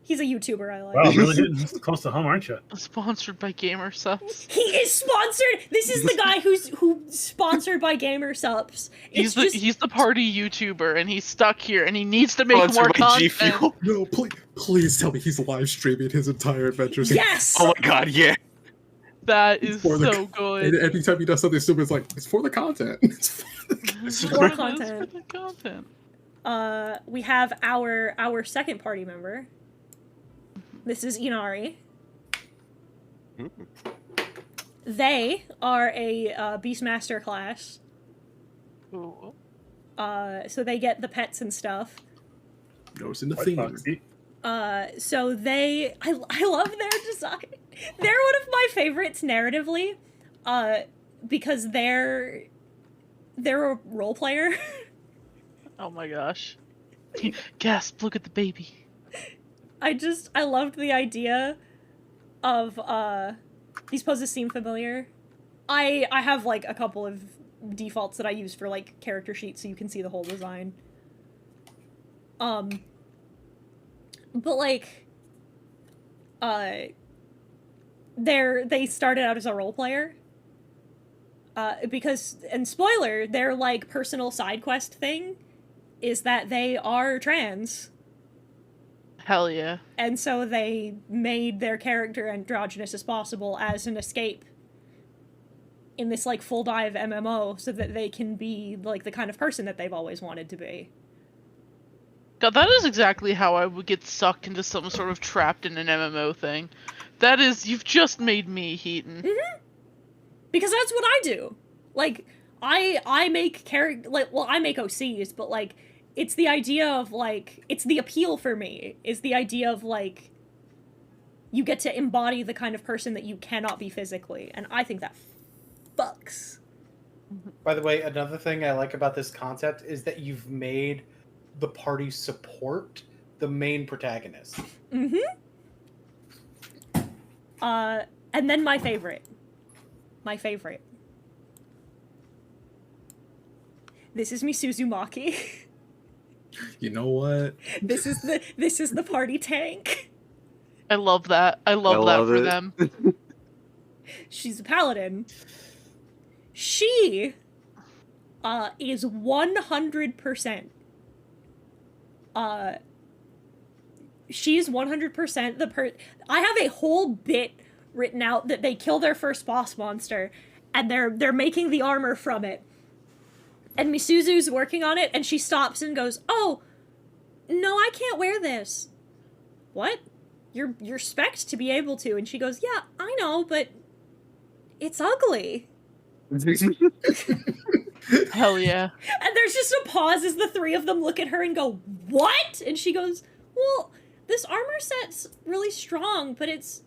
He's a YouTuber I like. Wow, really hitting close to home, aren't you? Sponsored by Gamer Subs. He is sponsored. This is the guy who's sponsored by Gamer Subs. He's the party YouTuber, and he's stuck here, and he needs to make more content. No, please tell me he's live streaming his entire adventures. Yes. Oh my god, yeah. That is so good. And every time he does something stupid, it's like, it's for the content. It's for the content. We have our second party member. This is Inari. They are a Beastmaster class. Ooh. So they get the pets and stuff. Noticing the theme. So I love their design. They're one of my favorites narratively, because they're a role player. Oh my gosh. Gasp, look at the baby. I loved the idea of, these poses seem familiar. I have, like, a couple of defaults that I use for, like, character sheets so you can see the whole design. But, like, they started out as a role player. Because, and spoiler, their, like, personal side quest thing is that they are trans. Hell yeah. And so they made their character androgynous as possible as an escape in this, like, full dive MMO so that they can be, like, the kind of person that they've always wanted to be. God, that is exactly how I would get sucked into some sort of trapped in an MMO thing. That is, you've just made me, Heaton. Mm-hmm. Because that's what I do. Like, I make character, like, well, I make OCs, but, like, it's the idea of, like, it's the appeal for me, is the idea of, like, you get to embody the kind of person that you cannot be physically, and I think that fucks. By the way, another thing I like about this concept is that you've made the party support the main protagonist. Mm-hmm. And then my favorite. My favorite. This is Misuzumaki. You know what? This is the party tank. I love that. I love that for them. She's a paladin. She is 100%. She's 100% I have a whole bit written out that they kill their first boss monster, and they're making the armor from it. And Misuzu's working on it, and she stops and goes, "Oh, no, I can't wear this." "What? You're spec'd to be able to." And she goes, "Yeah, I know, but it's ugly." Hell yeah. And there's just a pause as the three of them look at her and go, "What?" And she goes, "Well, this armor set's really strong, but it's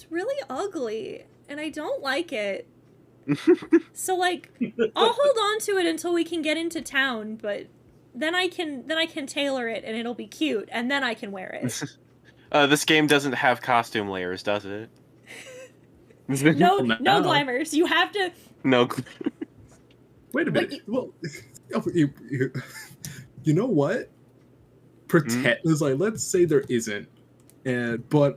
really ugly, and I don't like it. So, like, I'll hold on to it until we can get into town, but then I can tailor it and it'll be cute, and then I can wear it." This game doesn't have costume layers, does it? No glamours. You have to. No. Wait a minute. Well, you know what? Pretend it's like, let's say there isn't, but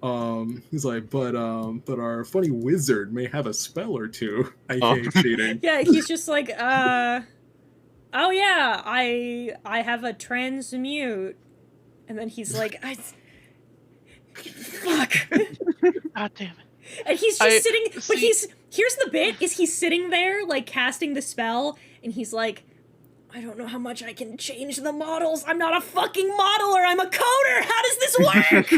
he's like, but our funny wizard may have a spell or two. I hate cheating. Yeah, he's just like, oh yeah, I have a transmute, and then he's like, fuck. God damn it. And he's just sitting, but here's the bit, is he's sitting there, like, casting the spell, and he's like, "I don't know how much I can change the models. I'm not a fucking modeler, I'm a coder! How does this work?"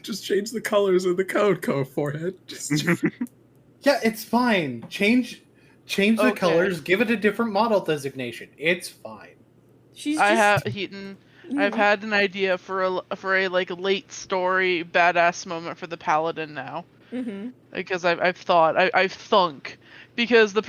Just change the colors of the code forehead. Yeah, it's fine. Change the colors, give it a different model designation. It's fine. I've had an idea for a like late story badass moment for the paladin now. Mm-hmm. Because I've thunk. Because the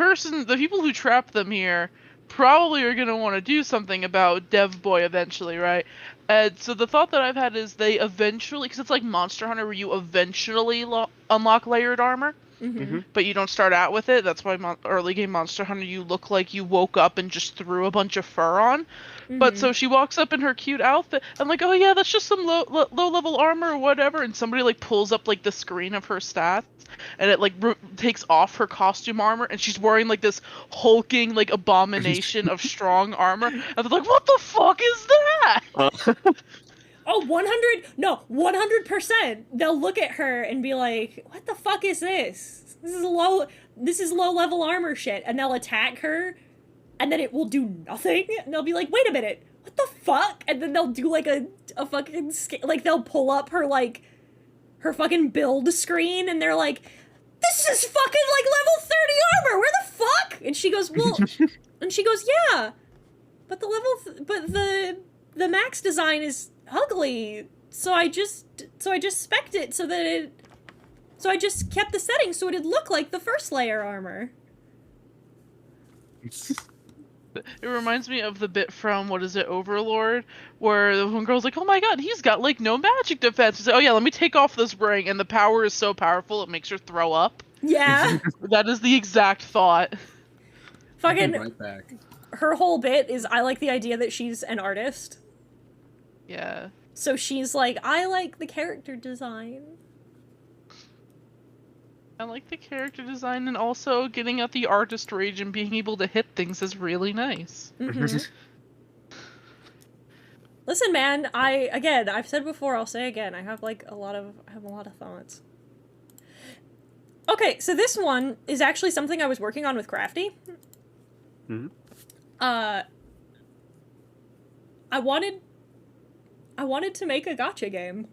people who trap them here probably are going to want to do something about Dev Boy eventually, right? And so the thought that I've had is they eventually, because it's like Monster Hunter where you eventually unlock layered armor, but you don't start out with it. That's why early game Monster Hunter you look like you woke up and just threw a bunch of fur on. But so she walks up in her cute outfit. I'm like, oh yeah, that's just some low level armor or whatever. And somebody like pulls up like the screen of her stats, and it like takes off her costume armor, and she's wearing like this hulking like abomination of strong armor. I was like, what the fuck is that? Oh, 100%. They'll look at her and be like, "What the fuck is this? This is low level armor shit." And they'll attack her, and then it will do nothing. And they'll be like, "Wait a minute, what the fuck?" And then they'll do like a fucking, like, they'll pull up her, like, her fucking build screen, and they're like, "This is fucking like level 30 armor, where the fuck?" And she goes, "Well," and she goes, "Yeah, but the max design is ugly, so I just spec'd it so I just kept the settings so it'd look like the first layer armor." It reminds me of the bit from, what is it, Overlord, where the one girl's like, oh my god, he's got, like, no magic defense. She's like, oh yeah, let me take off this ring, and the power is so powerful it makes her throw up. Yeah. That is the exact thought. Fucking, Right back. her whole bit is, I like the idea that she's an artist. Yeah. So she's like, I like the character design. I like the character design, and also getting out the artist rage and being able to hit things is really nice. Mm-hmm. Listen, man, I've said before, I'll say again, I have a lot of thoughts. Okay, so this one is actually something I was working on with Crafty. Mm-hmm. I wanted to make a gacha game.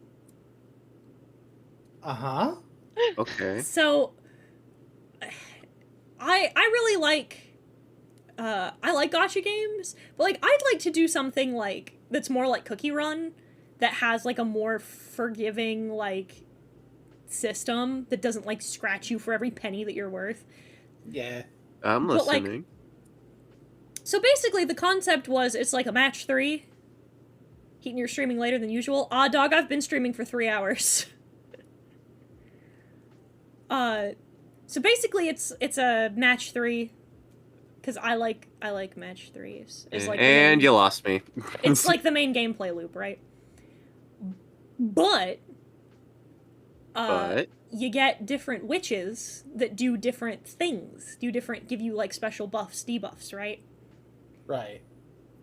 Uh-huh. Okay. So, I really like, I like gacha games, but, like, I'd like to do something, like, that's more like Cookie Run, that has, like, a more forgiving, like, system that doesn't, like, scratch you for every penny that you're worth. Yeah. I'm But, like, listening. so basically the concept was, it's like a match 3. Heaton, you're streaming later than usual. Dog, I've been streaming for 3 hours. So basically it's a match 3, because I like match 3s. It's like And you lost me. it's like the main gameplay loop, right? But you get different witches that do different things, give you like special buffs, debuffs, right? Right.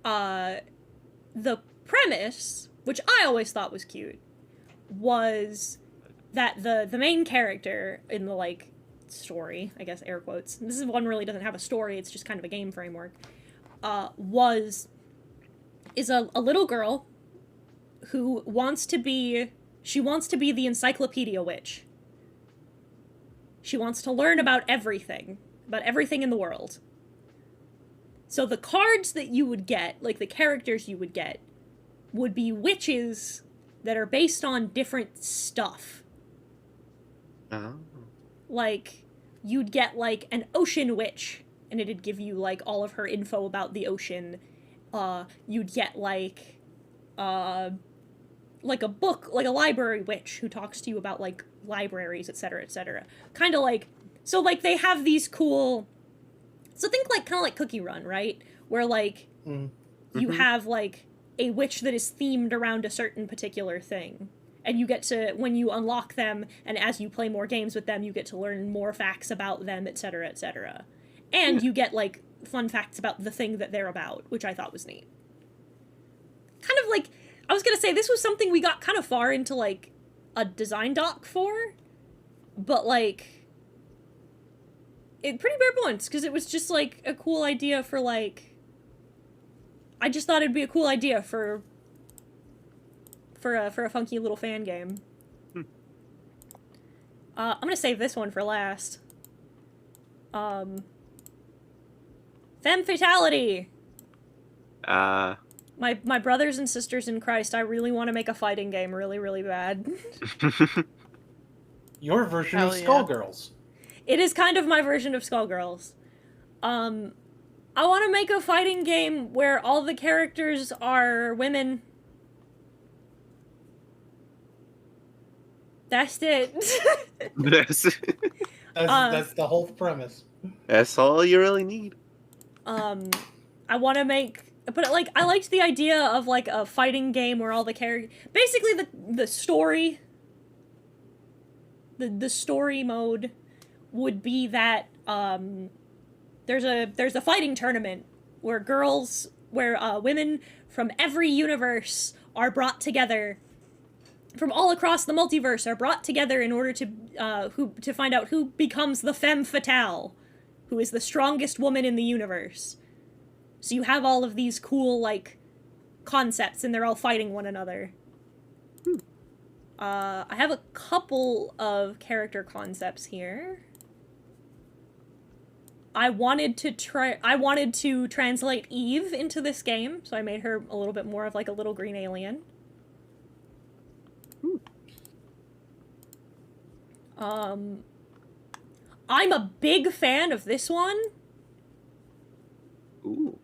The premise, which I always thought was cute, was that the main character in the, like, story, I guess, air quotes, this one really doesn't have a story, it's just kind of a game framework, is a little girl who wants to be the encyclopedia witch. She wants to learn about everything in the world. So the cards that you would get, like the characters you would get, would be witches that are based on different stuff. Oh. Like, you'd get, like, an ocean witch, and it'd give you, like, all of her info about the ocean. You'd get, like a book, like a library witch who talks to you about, like, libraries, etc., etc. Kind of like, so, like, they have these cool, so think, like, kind of like Cookie Run, right? Where, like, you have, like, a witch that is themed around a certain particular thing. And you get to, when you unlock them, and as you play more games with them, you get to learn more facts about them, etc., etc. And you get, like, fun facts about the thing that they're about, which I thought was neat. Kind of like, I was gonna say, this was something we got kind of far into, like, a design doc for, but, like, it pretty bare bones, because it was just, like, a cool idea for, like, I just thought it'd be a cool idea for a funky little fan game. I'm gonna save this one for last. Femme Fatality! My brothers and sisters in Christ, I really want to make a fighting game really, really bad. Your version Hell of yeah. Skullgirls. It is kind of my version of Skullgirls. I want to make a fighting game where all the characters are women. That's it. That's the whole premise. That's all you really need. I want to make, but, like, I liked the idea of, like, a fighting game where all the characters, basically the story, the story mode would be that, there's a fighting tournament where women from every universe are brought together, from all across the multiverse are brought together in order to find out who becomes the femme fatale, who is the strongest woman in the universe. So you have all of these cool, like, concepts, and they're all fighting one another. I have a couple of character concepts here. I wanted to translate Eve into this game, so I made her a little bit more of, like, a little green alien. I'm a big fan of this one. Ooh.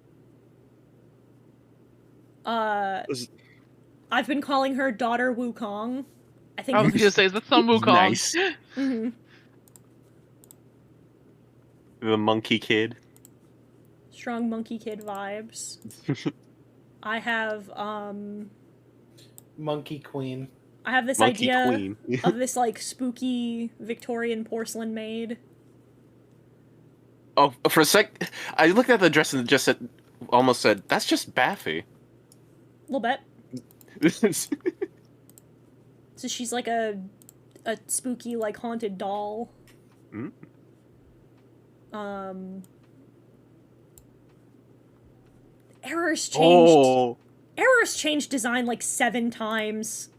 I've been calling her daughter Wukong. I think I was gonna say, is that some Wukong? Nice. Mm-hmm. The monkey kid. Strong monkey kid vibes. I have Monkey Queen. I have this Monkey idea queen. of this like spooky Victorian porcelain maid. Oh, for a sec, I looked at the dress and just said, almost said, "That's just Baffy." A little bit. So she's like a spooky, like, haunted doll. Mm. Error's changed. Oh, Error's changed design like 7 times.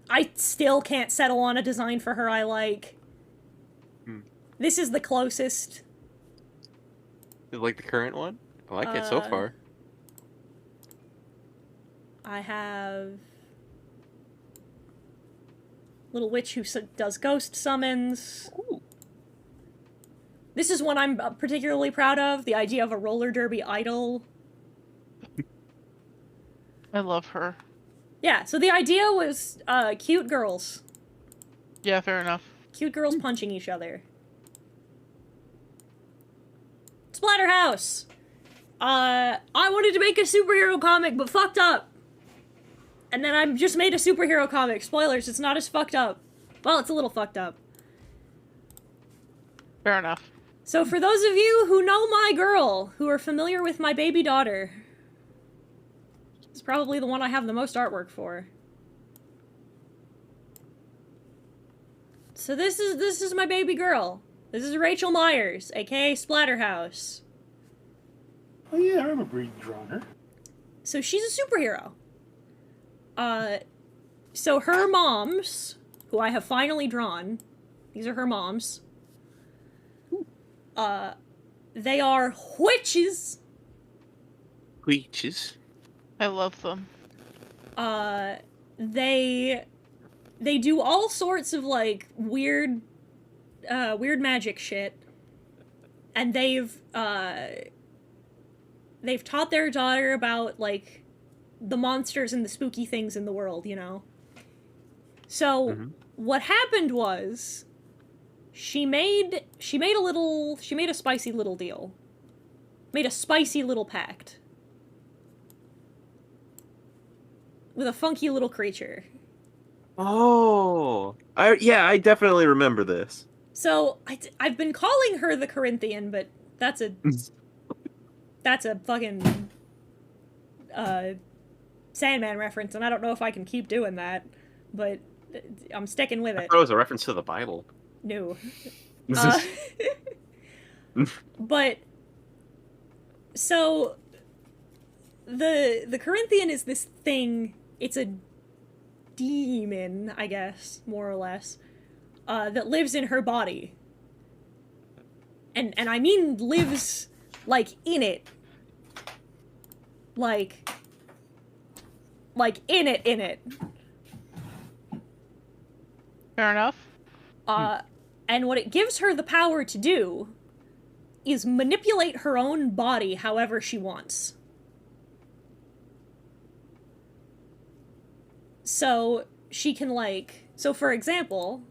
I still can't settle on a design for her I like. This is the closest. you like the current one? I like it so far. I have little witch who does ghost summons. Ooh. This is one I'm particularly proud of, the idea of a roller derby idol. I love her. Yeah, so the idea was cute girls. Yeah, fair enough. Cute girls punching each other. Splatterhouse! I wanted to make a superhero comic, but fucked up. And then I just made a superhero comic. Spoilers, it's not as fucked up. Well, it's a little fucked up. Fair enough. So for those of you who know my girl, who are familiar with my baby daughter, it's probably the one I have the most artwork for. So this is my baby girl. This is Rachel Myers, aka Splatterhouse. Oh yeah, I remember you drawing her. So she's a superhero. So her moms, who I have finally drawn, these are her moms. They are witches. Witches. I love them. They do all sorts of like weird magic shit, and they've taught their daughter about like the monsters and the spooky things in the world, you know. So what happened was she made a spicy little deal. Made a spicy little pact with a funky little creature. Oh, I definitely remember this. So I've been calling her the Corinthian, but that's a fucking Sandman reference, and I don't know if I can keep doing that, but I'm sticking with I it. thought it was a reference to the Bible. No. But so the Corinthian is this thing. It's a demon, I guess, more or less, that lives in her body. And I mean lives, like, in it. Like in it. Fair enough. And what it gives her the power to do is manipulate her own body however she wants. So she can, like... So, for example,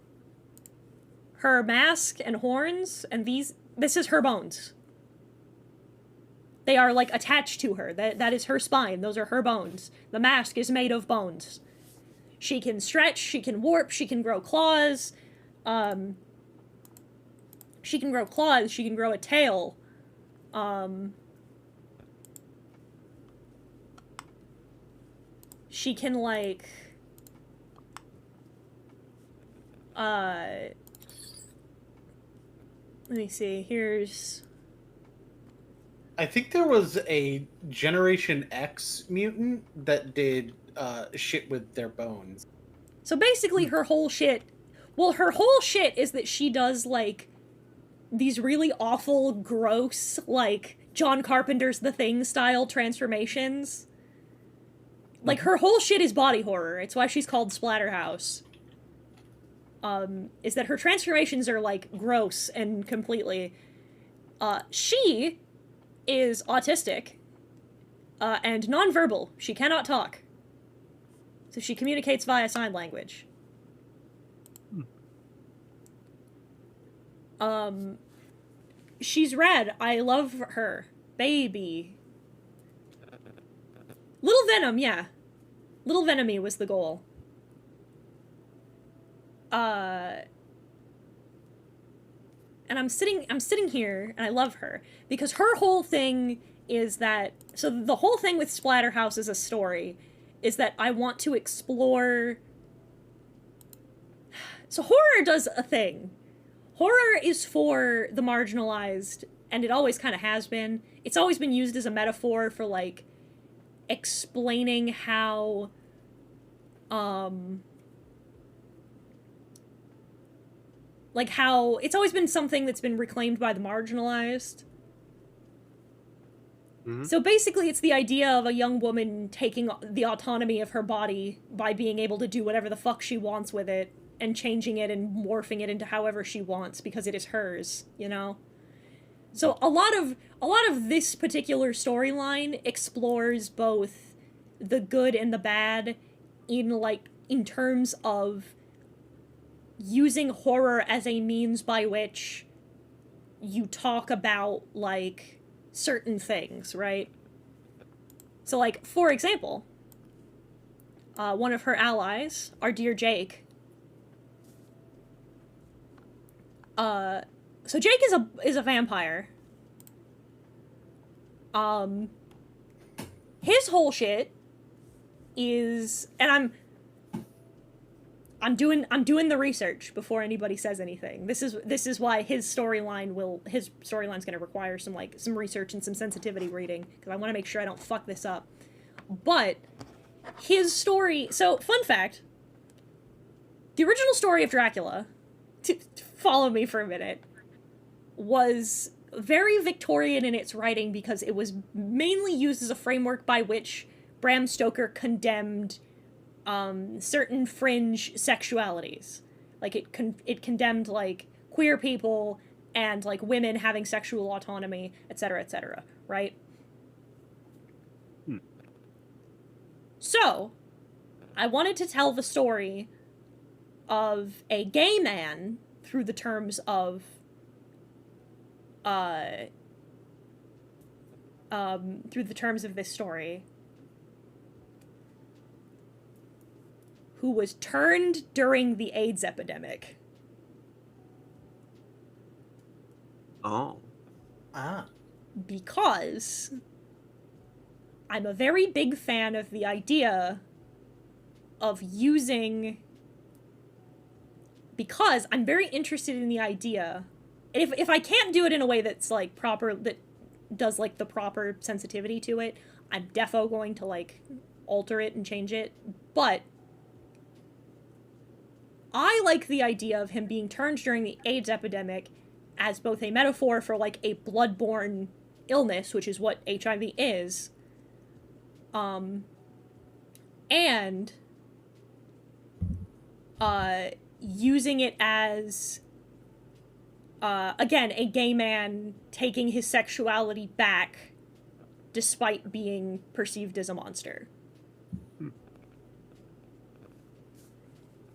her mask and horns and this is her bones. They are, like, attached to her. That is her spine. Those are her bones. The mask is made of bones. She can stretch, she can warp, she can grow claws. She can grow claws, she can grow a tail. She can, like... let me see, here's... I think there was a Generation X mutant that did shit with their bones. So basically her whole shit... Well, her whole shit is that she does, like, these really awful, gross, like, John Carpenter's The Thing style transformations. Like, her whole shit is body horror. It's why she's called Splatterhouse. Is that her transformations are, like, gross and completely... she is autistic. and nonverbal. She cannot talk. So she communicates via sign language. She's red. I love her. Baby. Little Venom, yeah. Little Venomy was the goal. And I'm sitting here, and I love her, because her whole thing is that, so the whole thing with Splatterhouse as a story is that I want to explore, so horror does a thing. Horror is for the marginalized, and it always kind of has been. It's always been used as a metaphor for, like, explaining how, like how it's always been something that's been reclaimed by the marginalized. Mm-hmm. So basically it's the idea of a young woman taking the autonomy of her body by being able to do whatever the fuck she wants with it and changing it and morphing it into however she wants because it is hers, you know? So a lot of this particular storyline explores both the good and the bad in terms of using horror as a means by which you talk about, like, certain things, right? So, like, for example, one of her allies, our dear Jake, so Jake is a vampire. His whole shit is, and I'm doing the research before anybody says anything. This is why his storyline's going to require some research and some sensitivity reading, because I want to make sure I don't fuck this up. But his story, so fun fact, the original story of Dracula, to follow me for a minute, was very Victorian in its writing because it was mainly used as a framework by which Bram Stoker condemned certain fringe sexualities. Like, it condemned, like, queer people and, like, women having sexual autonomy, etc., right? So, I wanted to tell the story of a gay man through the terms of, this story, who was turned during the AIDS epidemic. Oh. Ah. Because I'm a very big fan of the idea of using... Because I'm very interested in the idea... If I can't do it in a way that's, like, proper... that does, like, the proper sensitivity to it, I'm defo going to, like, alter it and change it. But I like the idea of him being turned during the AIDS epidemic as both a metaphor for, like, a bloodborne illness, which is what HIV is, and using it as, again, a gay man taking his sexuality back despite being perceived as a monster.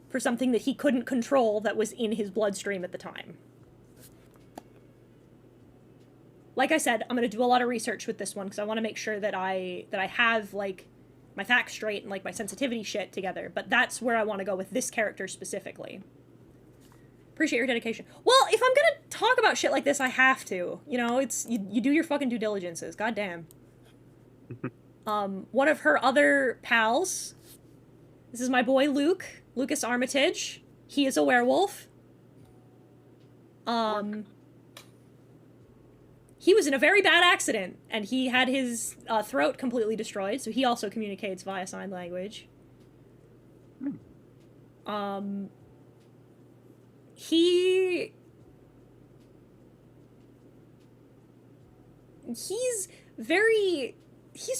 For something that he couldn't control that was in his bloodstream at the time. Like I said, I'm going to do a lot of research with this one because I want to make sure that I have, like, my facts straight and, like, my sensitivity shit together. But that's where I want to go with this character specifically. Appreciate your dedication. Well, if I'm going to talk about shit like this, I have to. You know, it's, you do your fucking due diligences. Goddamn. One of her other pals, this is my boy Luke, Lucas Armitage. He is a werewolf. He was in a very bad accident, and he had his throat completely destroyed, so he also communicates via sign language. He's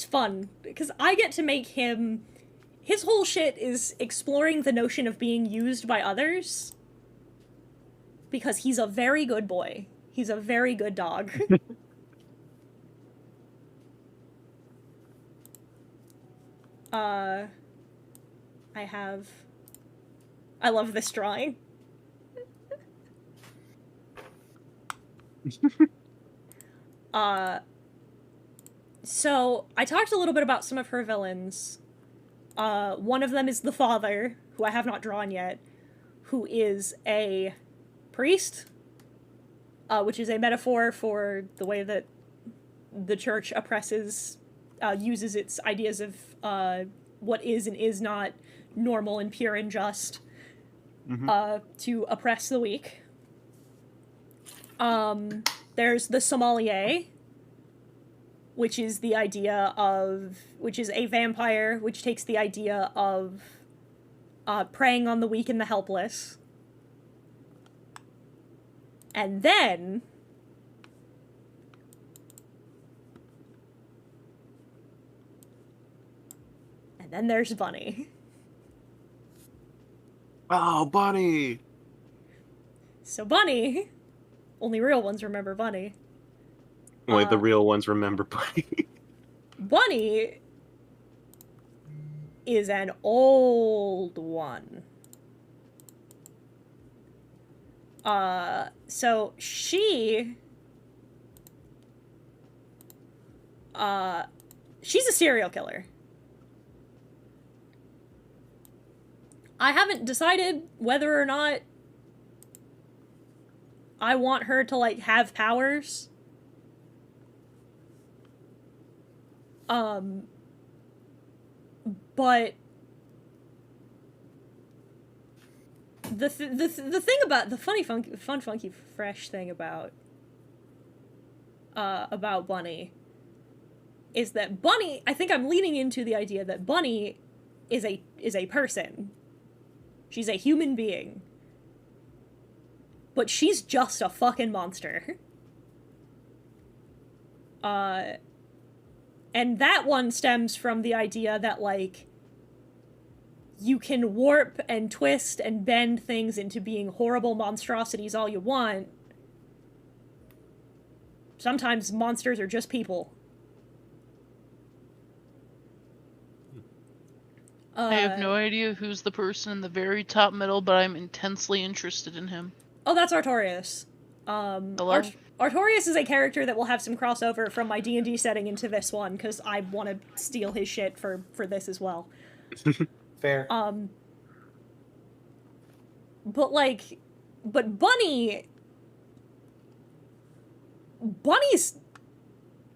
fun, because I get to make him... His whole shit is exploring the notion of being used by others, because he's a very good boy. He's a very good dog. I love this drawing. So I talked a little bit about some of her villains. One of them is the father, who I have not drawn yet, who is a priest, which is a metaphor for the way that the church oppresses, uses its ideas of what is and is not normal and pure and just to oppress the weak. There's the sommelier, which is the idea of, which is a vampire, which takes the idea of preying on the weak and the helpless. And then there's Bunny. Oh, Bunny! So Bunny, only real ones remember Bunny. Only the real ones remember Bunny. Bunny is an old one. So she's a serial killer. I haven't decided whether or not I want her to, like, have powers. But the thing about the funky fresh thing about Bunny is that Bunny, I think I'm leaning into the idea that Bunny is a person. She's a human being. But she's just a fucking monster. And that one stems from the idea that, like, you can warp and twist and bend things into being horrible monstrosities all you want. Sometimes monsters are just people. I have no idea who's the person in the very top middle, but I'm intensely interested in him. Oh, that's Artorias. Hello? Artorias is a character that will have some crossover from my D&D setting into this one, because I want to steal his shit for this as well. Fair. But Bunny's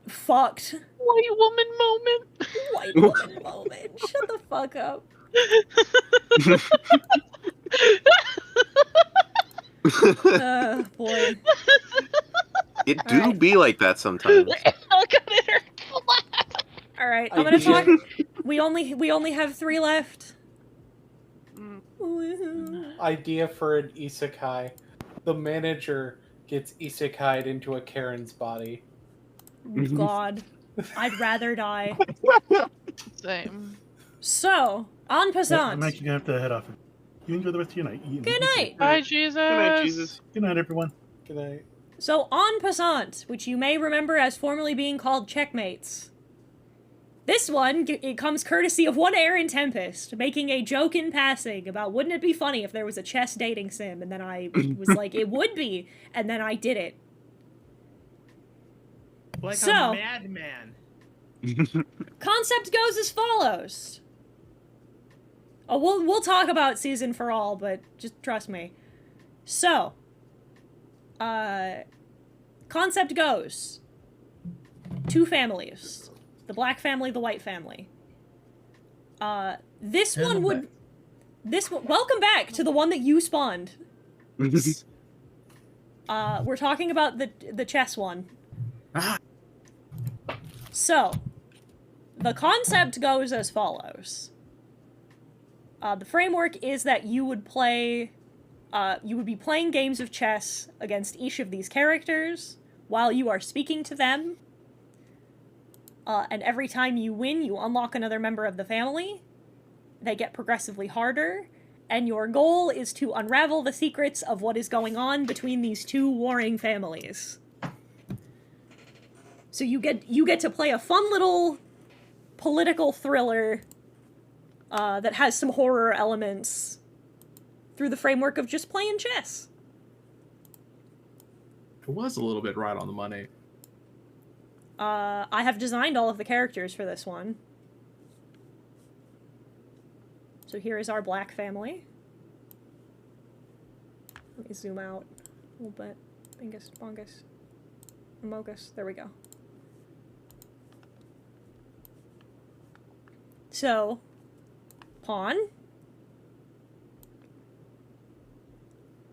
fucked. White woman moment. White woman moment. Shut the fuck up. Boy. It do be like that sometimes. All right, I'm gonna talk. We only have 3 left. Idea for an isekai. The manager gets isekai'd into a Karen's body. God. I'd rather die. Same. So, en passant. Mike, you're gonna have to head off. You enjoy the rest of your night. Good night. Bye, Jesus. Good night, Jesus. Good night, everyone. Good night. So, en passant, which you may remember as formerly being called Checkmates. This one, it comes courtesy of one Aaron Tempest, making a joke in passing about wouldn't it be funny if there was a chess dating sim, and then I was like, it would be, and then I did it. Like so, a madman. Concept goes as follows. Oh, we'll talk about season for all, but just trust me. So, concept goes. 2 families. The black family, the white family. This one would... Welcome back to the one that you spawned. We're talking about the chess one. So, the concept goes as follows. The framework is that you would play... you would be playing games of chess against each of these characters while you are speaking to them. And every time you win, you unlock another member of the family. They get progressively harder. And your goal is to unravel the secrets of what is going on between these 2 warring families. So you get to play a fun little political thriller that has some horror elements through the framework of just playing chess. It was a little bit right on the money. I have designed all of the characters for this one. So here is our black family. Let me zoom out a little bit. Bingus, bongus, amogus. There we go. So, pawn.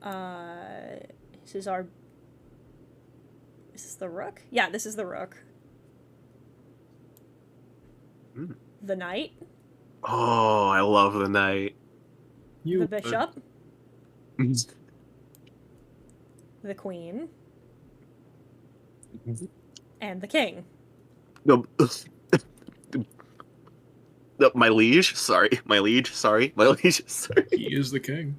This is our... Is this the rook? Yeah, this is the rook. Mm. The knight. Oh, I love the knight. The bishop. The queen. And the king. No, no, my liege. Sorry, my liege. Sorry, my liege. Sorry. He is the king.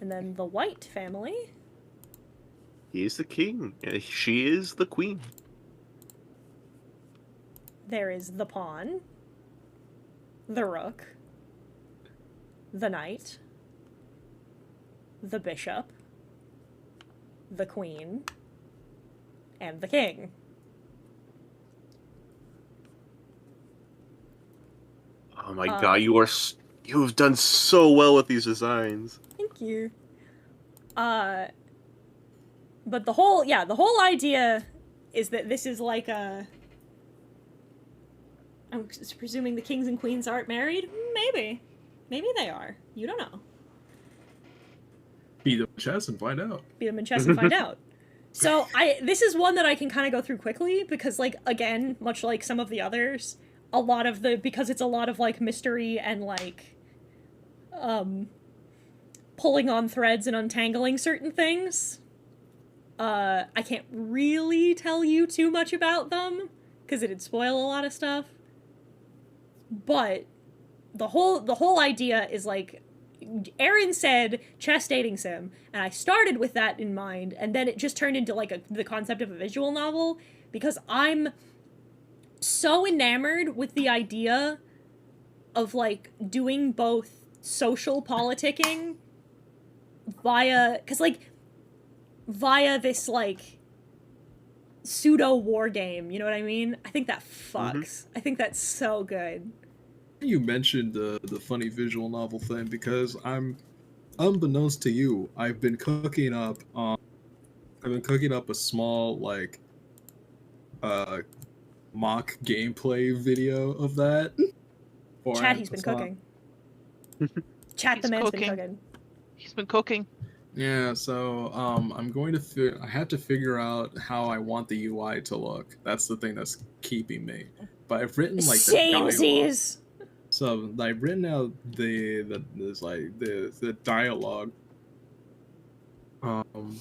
And then the white family. He's the king. And she is the queen. There is the pawn. The rook. The knight. The bishop. The queen. And the king. Oh my god, you have done so well with these designs. Thank you. But the whole idea is that this is like a... I'm presuming the kings and queens aren't married? Maybe. Maybe they are. You don't know. Beat them in chess and find out. Beat them in chess and find out. So, this is one that I can kind of go through quickly, because, like, again, much like some of the others, because it's a lot of, like, mystery and, like, pulling on threads and untangling certain things, I can't really tell you too much about them, because it'd spoil a lot of stuff. But the whole idea is, like, Aaron said chess dating sim, and I started with that in mind, and then it just turned into, like, the concept of a visual novel, because I'm so enamored with the idea of, like, doing both social politicking via this, like, pseudo-war game, you know what I mean? I think that fucks. Mm-hmm. I think that's so good. You mentioned the funny visual novel thing because unbeknownst to you, I've been cooking up a small, like, mock gameplay video of that. Chad, he's been cooking. Chat, the man's been cooking. He's been cooking. Yeah, so I'm going to I have to figure out how I want the UI to look. That's the thing that's keeping me. But I've written like the dialogue. So I've written out the dialogue, and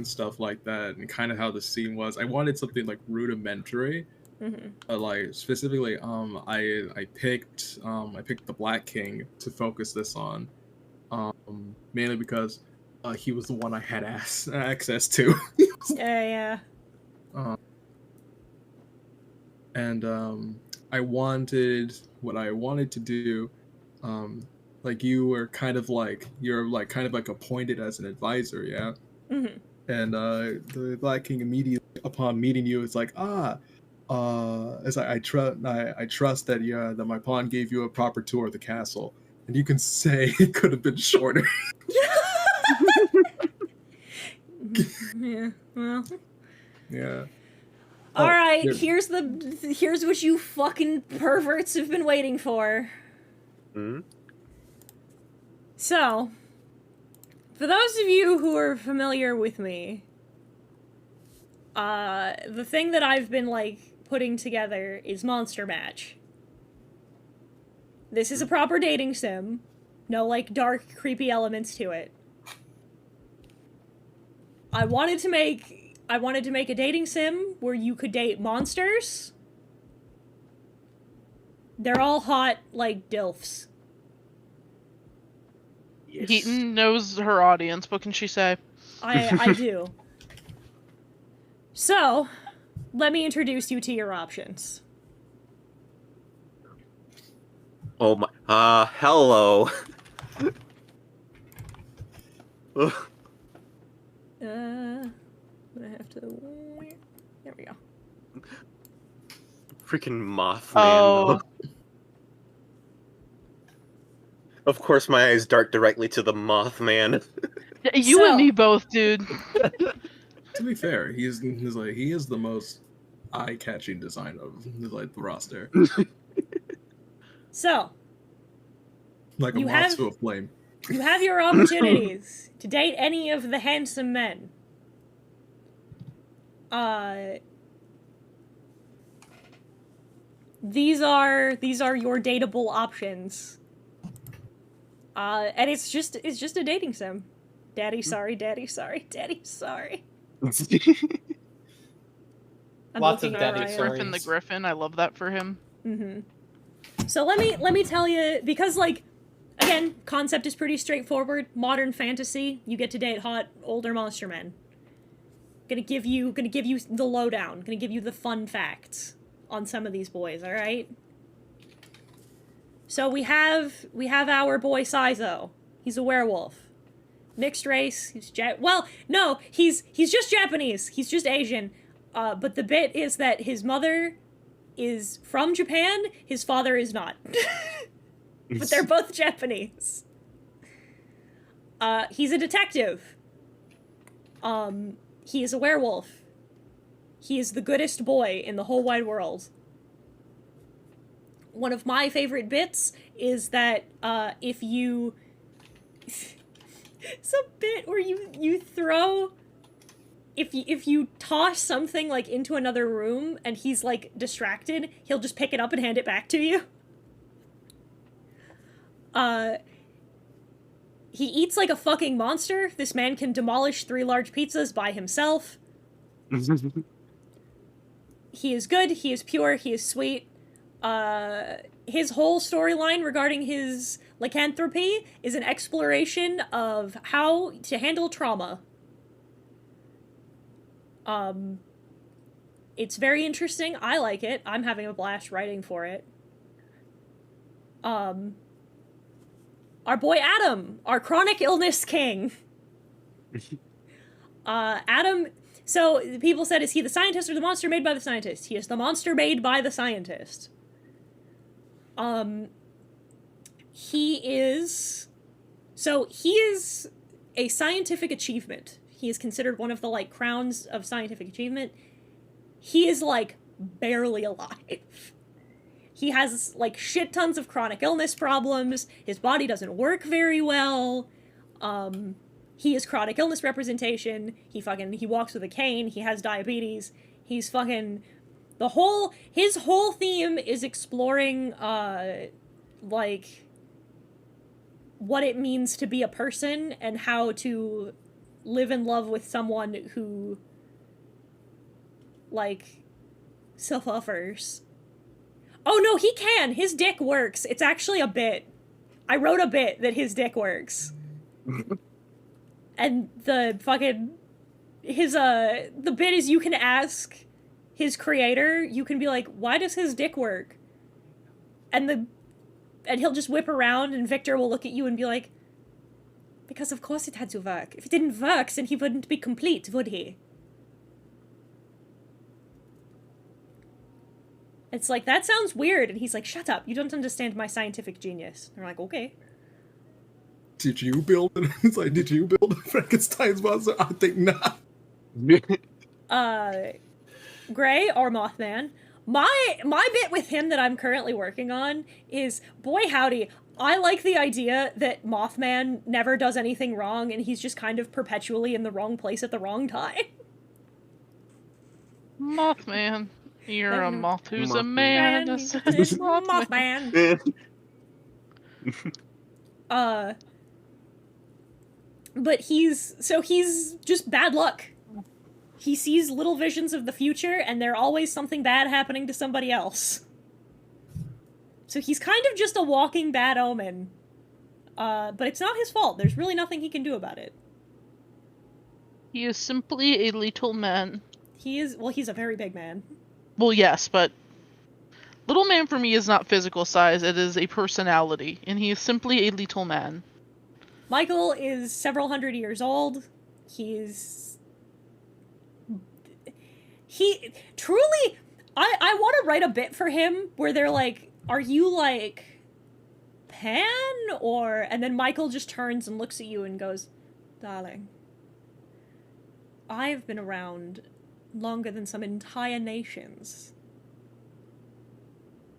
stuff like that, and kind of how the scene was. I wanted something like rudimentary. Mm-hmm. Like specifically, I picked the Black King to focus this on, mainly because he was the one I had access to. Yeah. And I wanted what I wanted to do. Like you're kind of like appointed as an advisor, yeah. Mm-hmm. And the Black King immediately upon meeting you is like, as I trust that that my pawn gave you a proper tour of the castle, and you can say it could have been shorter. Yeah. Well. Yeah. All right. Here's what you fucking perverts have been waiting for. Mm-hmm. So, for those of you who are familiar with me, the thing that I've been, like, putting together is Monster Match. This is a proper dating sim. No, like, dark, creepy elements to it. I wanted to make a dating sim where you could date monsters. They're all hot, like, DILFs. Yes. Heaton knows her audience. What can she say? I do. So, let me introduce you to your options. Oh my. Hello. I have to. There we go. Freaking Mothman. Oh. Of course, my eyes dart directly to the Mothman. You So- and me both, dude. To be fair, he is the most eye-catching design of the roster. So, Like a You moth have- to a flame. you have your opportunities to date any of the handsome men. These are your dateable options. And it's just a dating sim. Daddy sorry, daddy sorry, daddy sorry. I'm Lots of looking at daddy Ryan. sorry. Griffin the Griffin. I love that for him. So let me tell you, because like, again, concept is pretty straightforward. Modern fantasy, you get to date hot older monster men. Gonna give you the lowdown. Gonna give you the fun facts on some of these boys. All right. So we have our boy Saizo. He's a werewolf. Mixed race. He's just Japanese. He's just Asian. But the bit is that his mother is from Japan. His father is not. But they're both Japanese. He's a detective. He is a werewolf. He is the goodest boy in the whole wide world. One of my favorite bits is that if you... It's a bit where you throw... If you toss something, like, into another room and he's, like, distracted, he'll just pick it up and hand it back to you. He eats like a fucking monster. This man can demolish 3 large pizzas by himself. He is good, he is pure, he is sweet. His whole storyline regarding his lycanthropy is an exploration of how to handle trauma. It's very interesting. I like it. I'm having a blast writing for it. Our boy Adam, our chronic illness king. Adam, so people said, is he the scientist or the monster made by the scientist? He is the monster made by the scientist. He is a scientific achievement. He is considered one of the, like, crowns of scientific achievement. He is, like, barely alive. He has, like, shit tons of chronic illness problems. His body doesn't work very well. He is chronic illness representation. He walks with a cane. He has diabetes. He's fucking... His whole theme is exploring, like, what it means to be a person and how to live in love with someone who, like, self-offers. Oh no, he can! His dick works. It's actually a bit. I wrote a bit that his dick works. And the bit is you can ask his creator, you can be like, why does his dick work? And he'll just whip around and Victor will look at you and be like, because of course it had to work. If it didn't work, then he wouldn't be complete, would he? It's like, that sounds weird. And he's like, shut up, you don't understand my scientific genius. And we're like, okay. Did you build it? It's like, did you build Frankenstein's monster? I think not. Gray or Mothman. My bit with him that I'm currently working on is, boy howdy, I like the idea that Mothman never does anything wrong and he's just kind of perpetually in the wrong place at the wrong time. Mothman. You're a moth who's a man. Mothman. But he's just bad luck. He sees little visions of the future, and there's always something bad happening to somebody else. So he's kind of just a walking bad omen. But it's not his fault. There's really nothing he can do about it. He is simply a little man. He's a very big man. Well, yes, but Little man for me is not physical size, it is a personality, and he is simply a little man. Michael is several hundred years old. He truly, I want to write a bit for him where they're like, are you like Pan or, and then Michael just turns and looks at you and goes, darling, I've been around longer than some entire nations.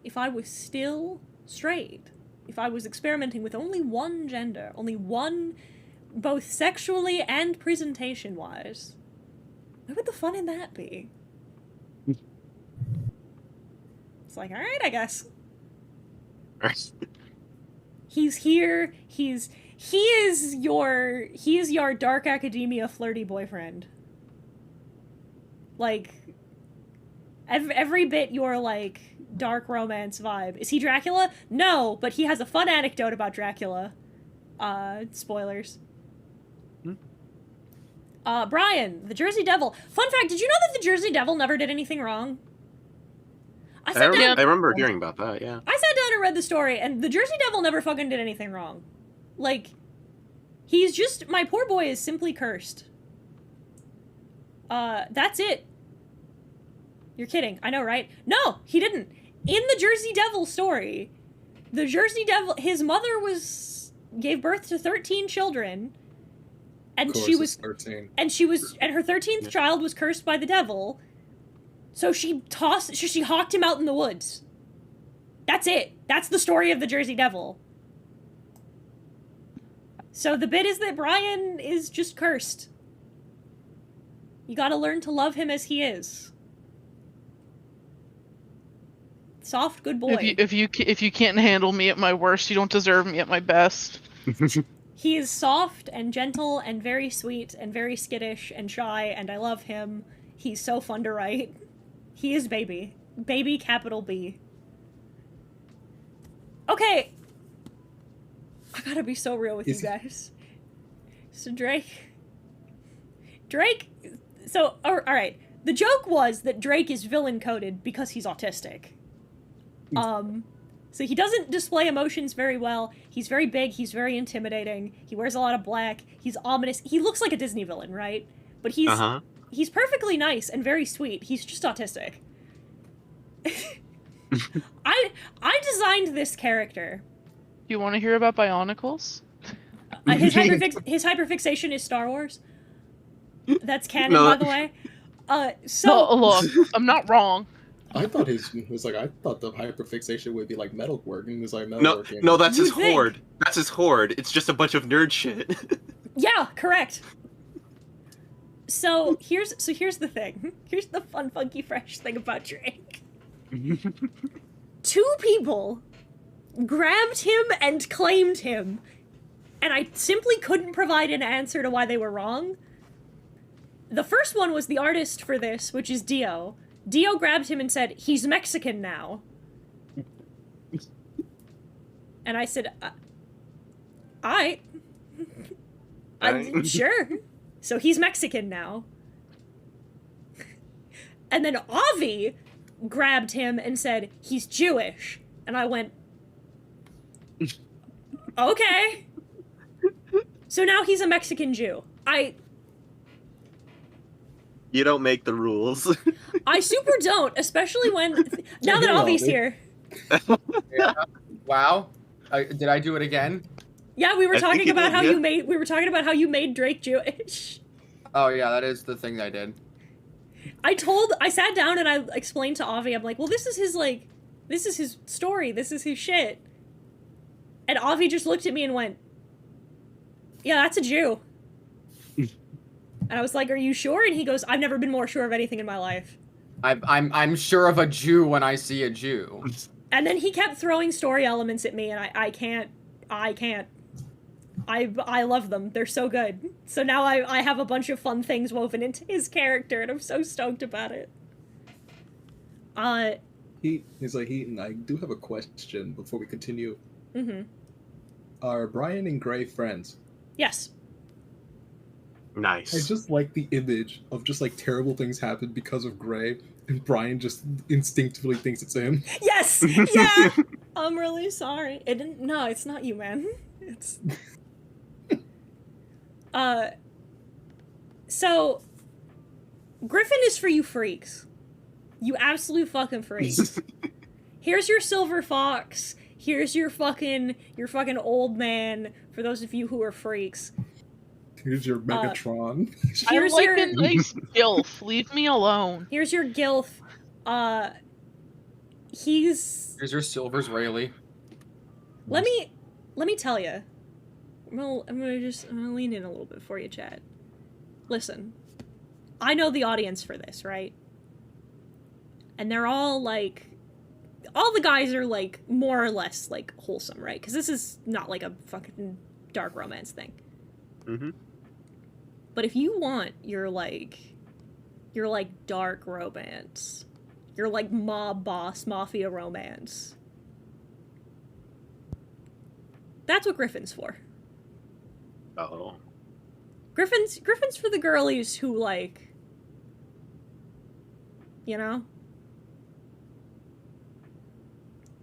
If I was still straight, if I was experimenting with only one gender, only one, both sexually and presentation-wise, where would the fun in that be? It's like, alright, I guess. He's here, he is your dark academia flirty boyfriend. Like, every bit your, like, dark romance vibe. Is he Dracula? No, but he has a fun anecdote about Dracula. Spoilers. Brian, the Jersey Devil. Fun fact, did you know that the Jersey Devil never did anything wrong? I remember hearing about that, yeah. I sat down and read the story, and the Jersey Devil never fucking did anything wrong. Like, he's just, my poor boy is simply cursed. That's it. You're kidding. I know, right? No, he didn't. In the Jersey Devil story, the Jersey Devil, his mother gave birth to 13 children, and she was 13. And her 13th child was cursed by the devil. So she hawked him out in the woods. That's it. That's the story of the Jersey Devil. So the bit is that Brian is just cursed. You gotta learn to love him as he is. Soft, good boy. If you can't handle me at my worst, you don't deserve me at my best. He is soft and gentle and very sweet and very skittish and shy, and I love him. He's so fun to write. He is baby. Baby, capital B. Okay. I gotta be so real with you guys. So Drake, so, alright. The joke was that Drake is villain-coded because he's autistic. So he doesn't display emotions very well. He's very big, he's very intimidating, he wears a lot of black, he's ominous. He looks like a Disney villain, right? But he's perfectly nice and very sweet. He's just autistic. I designed this character. You want to hear about Bionicles? His hyperfixation is Star Wars. That's canon, by the way. No, look, I'm not wrong. I thought the hyperfixation would be like metalworking. He was like metalworking. No, that's his horde. That's his horde. It's just a bunch of nerd shit. Yeah, correct. So here's the thing. Here's the fun, funky, fresh thing about Drake. 2 people grabbed him and claimed him, and I simply couldn't provide an answer to why they were wrong. The first one was the artist for this, which is Dio. Dio grabbed him and said, he's Mexican now. And I said, I'm sure. So he's Mexican now. And then Avi grabbed him and said, he's Jewish. And I went, okay. So now he's a Mexican Jew. You don't make the rules. I super don't, especially when, now that Avi's here. Yeah. Wow. Did I do it again? Yeah, we were talking about how you made Drake Jewish. Oh yeah, that is the thing I did. I sat down and I explained to Avi, I'm like, well, this is his story, this is his shit. And Avi just looked at me and went, yeah, that's a Jew. And I was like, are you sure? And he goes, I've never been more sure of anything in my life. I'm sure of a Jew when I see a Jew. And then he kept throwing story elements at me, and I can't. I love them. They're so good. So now I have a bunch of fun things woven into his character, and I'm so stoked about it. He's like, Heaton, I do have a question before we continue. Mm-hmm. Are Brian and Gray friends? Yes. Nice. I just like the image of just like terrible things happen because of Gray, and Brian just instinctively thinks it's him. Yes! Yeah! I'm really sorry. It didn't. No, it's not you, man. It's. So. Griffin is for you freaks. You absolute fucking freaks. Here's your silver fox. Here's your fucking old man. For those of you who are freaks. Here's your Megatron. I like a nice gilf. Leave me alone. Here's your gilf. Here's your Silver's Rayleigh. Let me tell you. I'm gonna lean in a little bit for you, chat. Listen, I know the audience for this, right? And they're all like, all the guys are like more or less like wholesome, right? Because this is not like a fucking dark romance thing. Mm-hmm. But if you want your dark romance, your like mob boss mafia romance, that's what Griffin's for. Uh-oh. Griffin's for the girlies who like, you know?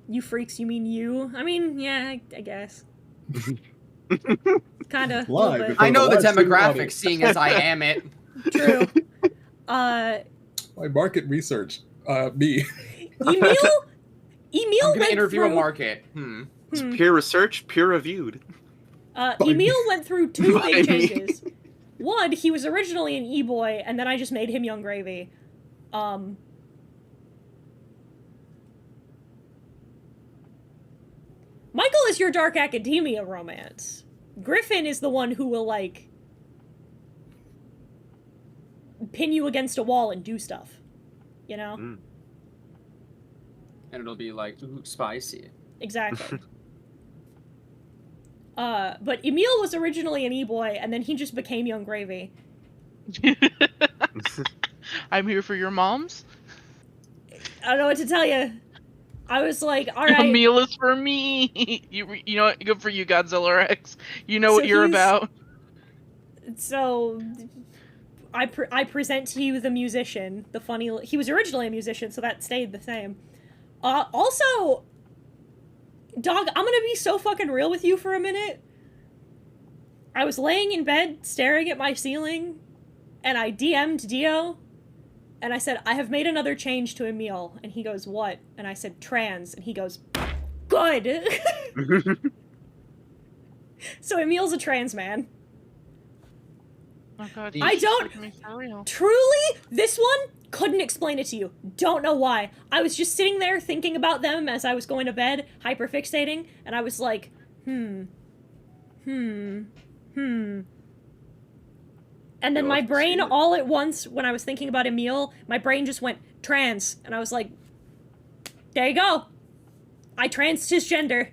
You freaks, you mean you? I mean, yeah, I guess. Kinda. I know the demographics, seeing as I am it. True. My market research. Me. Emil I'm gonna interview a market. It's peer research, peer reviewed. Emil went through two big changes. One, he was originally an e-boy, and then I just made him Young Gravy. Michael is your dark academia romance. Griffin is the one who will, like, pin you against a wall and do stuff. You know? And it'll be like, ooh, spicy. Exactly. But Emil was originally an e-boy, and then he just became Young Gravy. I'm here for your moms. I don't know what to tell you. I was like, all right. Emil is for me. You know what? Good for you, Godzilla Rex. You know what you're about. So, I present to you the musician, the funny. He was originally a musician, so that stayed the same. Also, dog, I'm gonna be so fucking real with you for a minute. I was laying in bed, staring at my ceiling, and I DM'd Dio, and I said, I have made another change to Emil. And he goes, what? And I said, trans. And he goes, good! So Emil's a trans man. Oh god, I don't... Truly, this one, couldn't explain it to you. Don't know why. I was just sitting there thinking about them as I was going to bed, hyperfixating, and I was like, And then my brain, all at once, when I was thinking about Emil, my brain just went, trans. And I was like, there you go. I cisgender.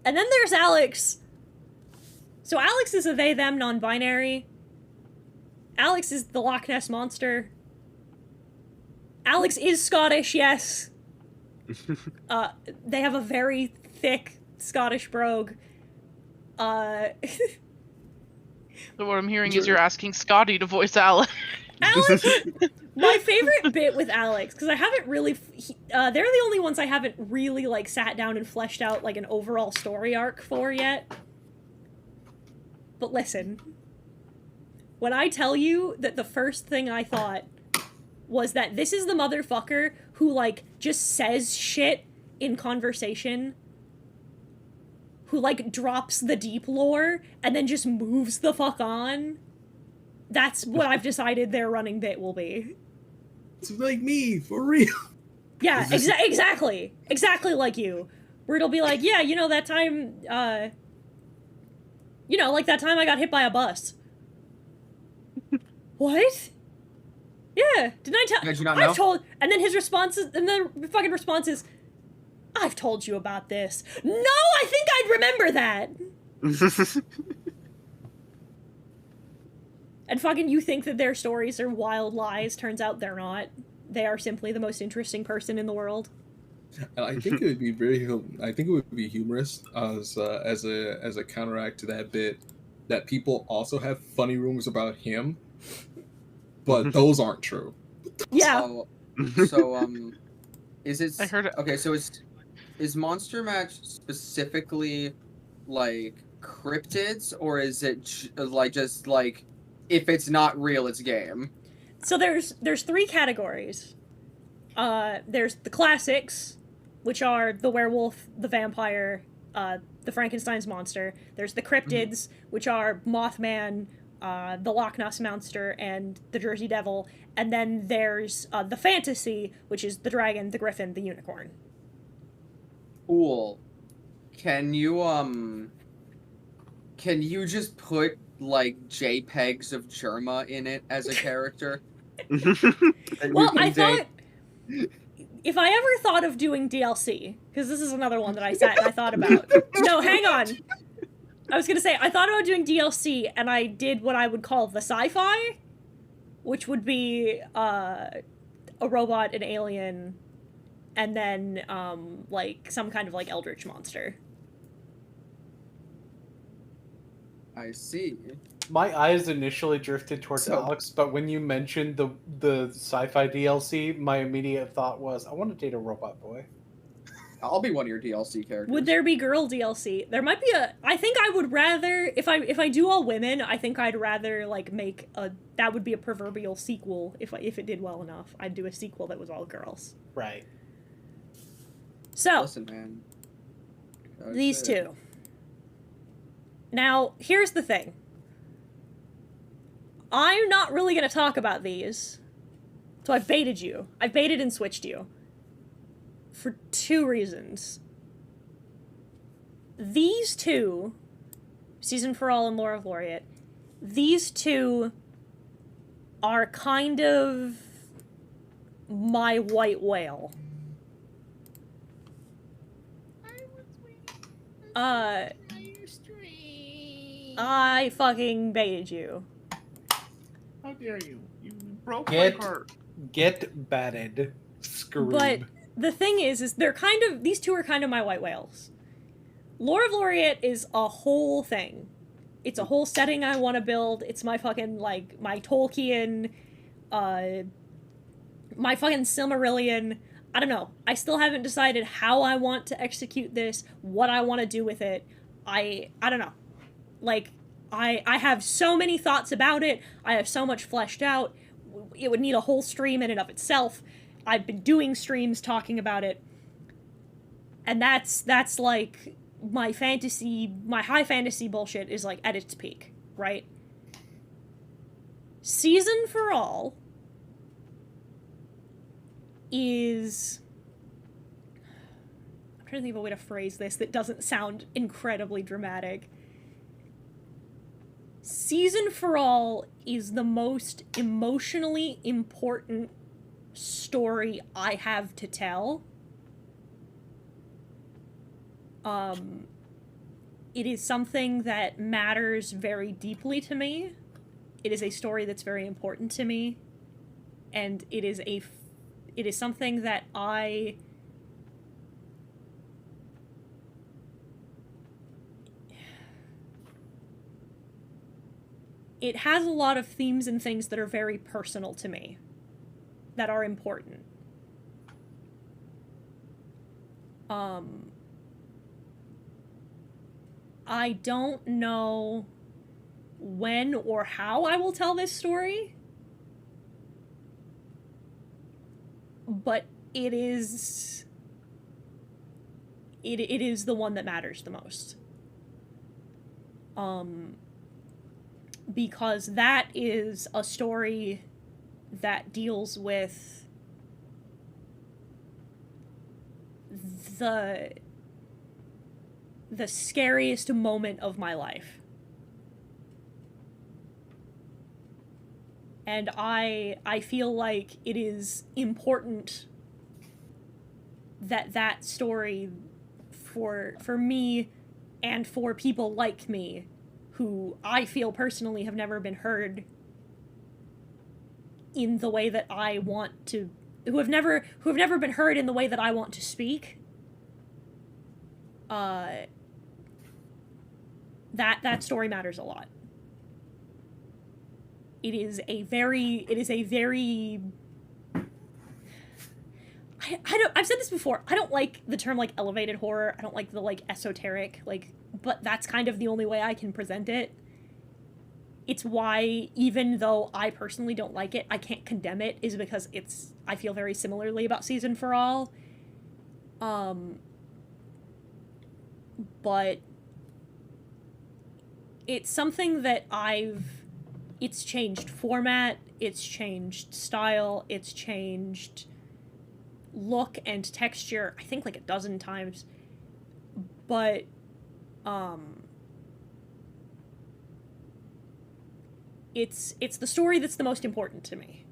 And then there's Alex. So Alex is a they, them, non-binary. Alex is the Loch Ness Monster. Alex is Scottish, yes. They have a very thick Scottish brogue. So what I'm hearing is you're asking Scotty to voice Alex. Alex, my favorite bit with Alex, because I haven't really, they're the only ones I haven't really, like, sat down and fleshed out, like, an overall story arc for yet. But listen, when I tell you that the first thing I thought was that this is the motherfucker who, like, just says shit in conversation, who, like, drops the deep lore and then just moves the fuck on, that's what I've decided their running bit will be. It's like me, for real. Yeah, exactly. Exactly like you. Where it'll be like, yeah, you know, that time, you know, like that time I got hit by a bus. What? Yeah, didn't I tell? Did you not know? I've told, and then his response is, and then the fucking response is, I've told you about this. No, I think I'd remember that. And fucking you think that their stories are wild lies, turns out they're not. They are simply the most interesting person in the world. And I think it would be very. I think it would be humorous as a counteract to that bit that people also have funny rumors about him, but those aren't true. Yeah. So is it? I heard it. Okay, so is Monster Match specifically like cryptids, or is it just like if it's not real, it's game? So there's 3 categories. There's the classics, which are the werewolf, the vampire, the Frankenstein's monster. There's the cryptids, which are Mothman, the Loch Ness monster, and the Jersey Devil. And then there's the fantasy, which is the dragon, the griffin, the unicorn. Cool. Can you just put like JPEGs of Germa in it as a character? Well, I thought if I ever thought of doing DLC, because this is another one that I sat and I thought about. No, hang on. I was gonna say I thought about doing DLC, and I did what I would call the sci-fi, which would be a robot, an alien, and then like some kind of like eldritch monster. I see. My eyes initially drifted towards Alex, but when you mentioned the sci-fi DLC, my immediate thought was, I want to date a robot boy. I'll be one of your DLC characters. Would there be girl DLC? There might be a. I think I would rather if I do all women. I think I'd rather like make a. That would be a proverbial sequel if it did well enough. I'd do a sequel that was all girls. Right. So listen, man. These 2. Now here's the thing. I'm not really going to talk about these. So I've baited you. I've baited and switched you. For 2 reasons. These 2, Season for All and Lore of Laureate, these 2 are kind of my white whale. I fucking baited you. How dare you? You broke my heart. Get batted. Screwed. But the thing is they're kind of, these 2 are kind of my white whales. Lore of Laureate is a whole thing. It's a whole setting I want to build. It's my fucking, like, my Tolkien, my fucking Silmarillion. I don't know. I still haven't decided how I want to execute this, what I want to do with it. I don't know. Like, I have so many thoughts about it. I have so much fleshed out. It would need a whole stream in and of itself. I've been doing streams talking about it. And that's like my fantasy, my high fantasy bullshit is like at its peak, right? Season for All is... I'm trying to think of a way to phrase this that doesn't sound incredibly dramatic. Season for All is the most emotionally important story I have to tell. It is something that matters very deeply to me. It is a story that's very important to me. And it is something that it has a lot of themes and things that are very personal to me, that are important. I don't know when or how I will tell this story, but it is the one that matters the most. Because that is a story that deals with the scariest moment of my life. And I feel like it is important that that story for me and for people like me who I feel personally have never been heard in the way that I want to, who have never been heard in the way that I want to speak. That story matters a lot. It is a very I've said this before. I don't like the term like elevated horror. I don't like the like esoteric, like, but that's kind of the only way I can present it. It's why, even though I personally don't like it, I can't condemn it, is because I feel very similarly about Season for All. But it's something that it's changed format, it's changed style, it's changed look and texture, I think like a dozen times. But, it's the story that's the most important to me.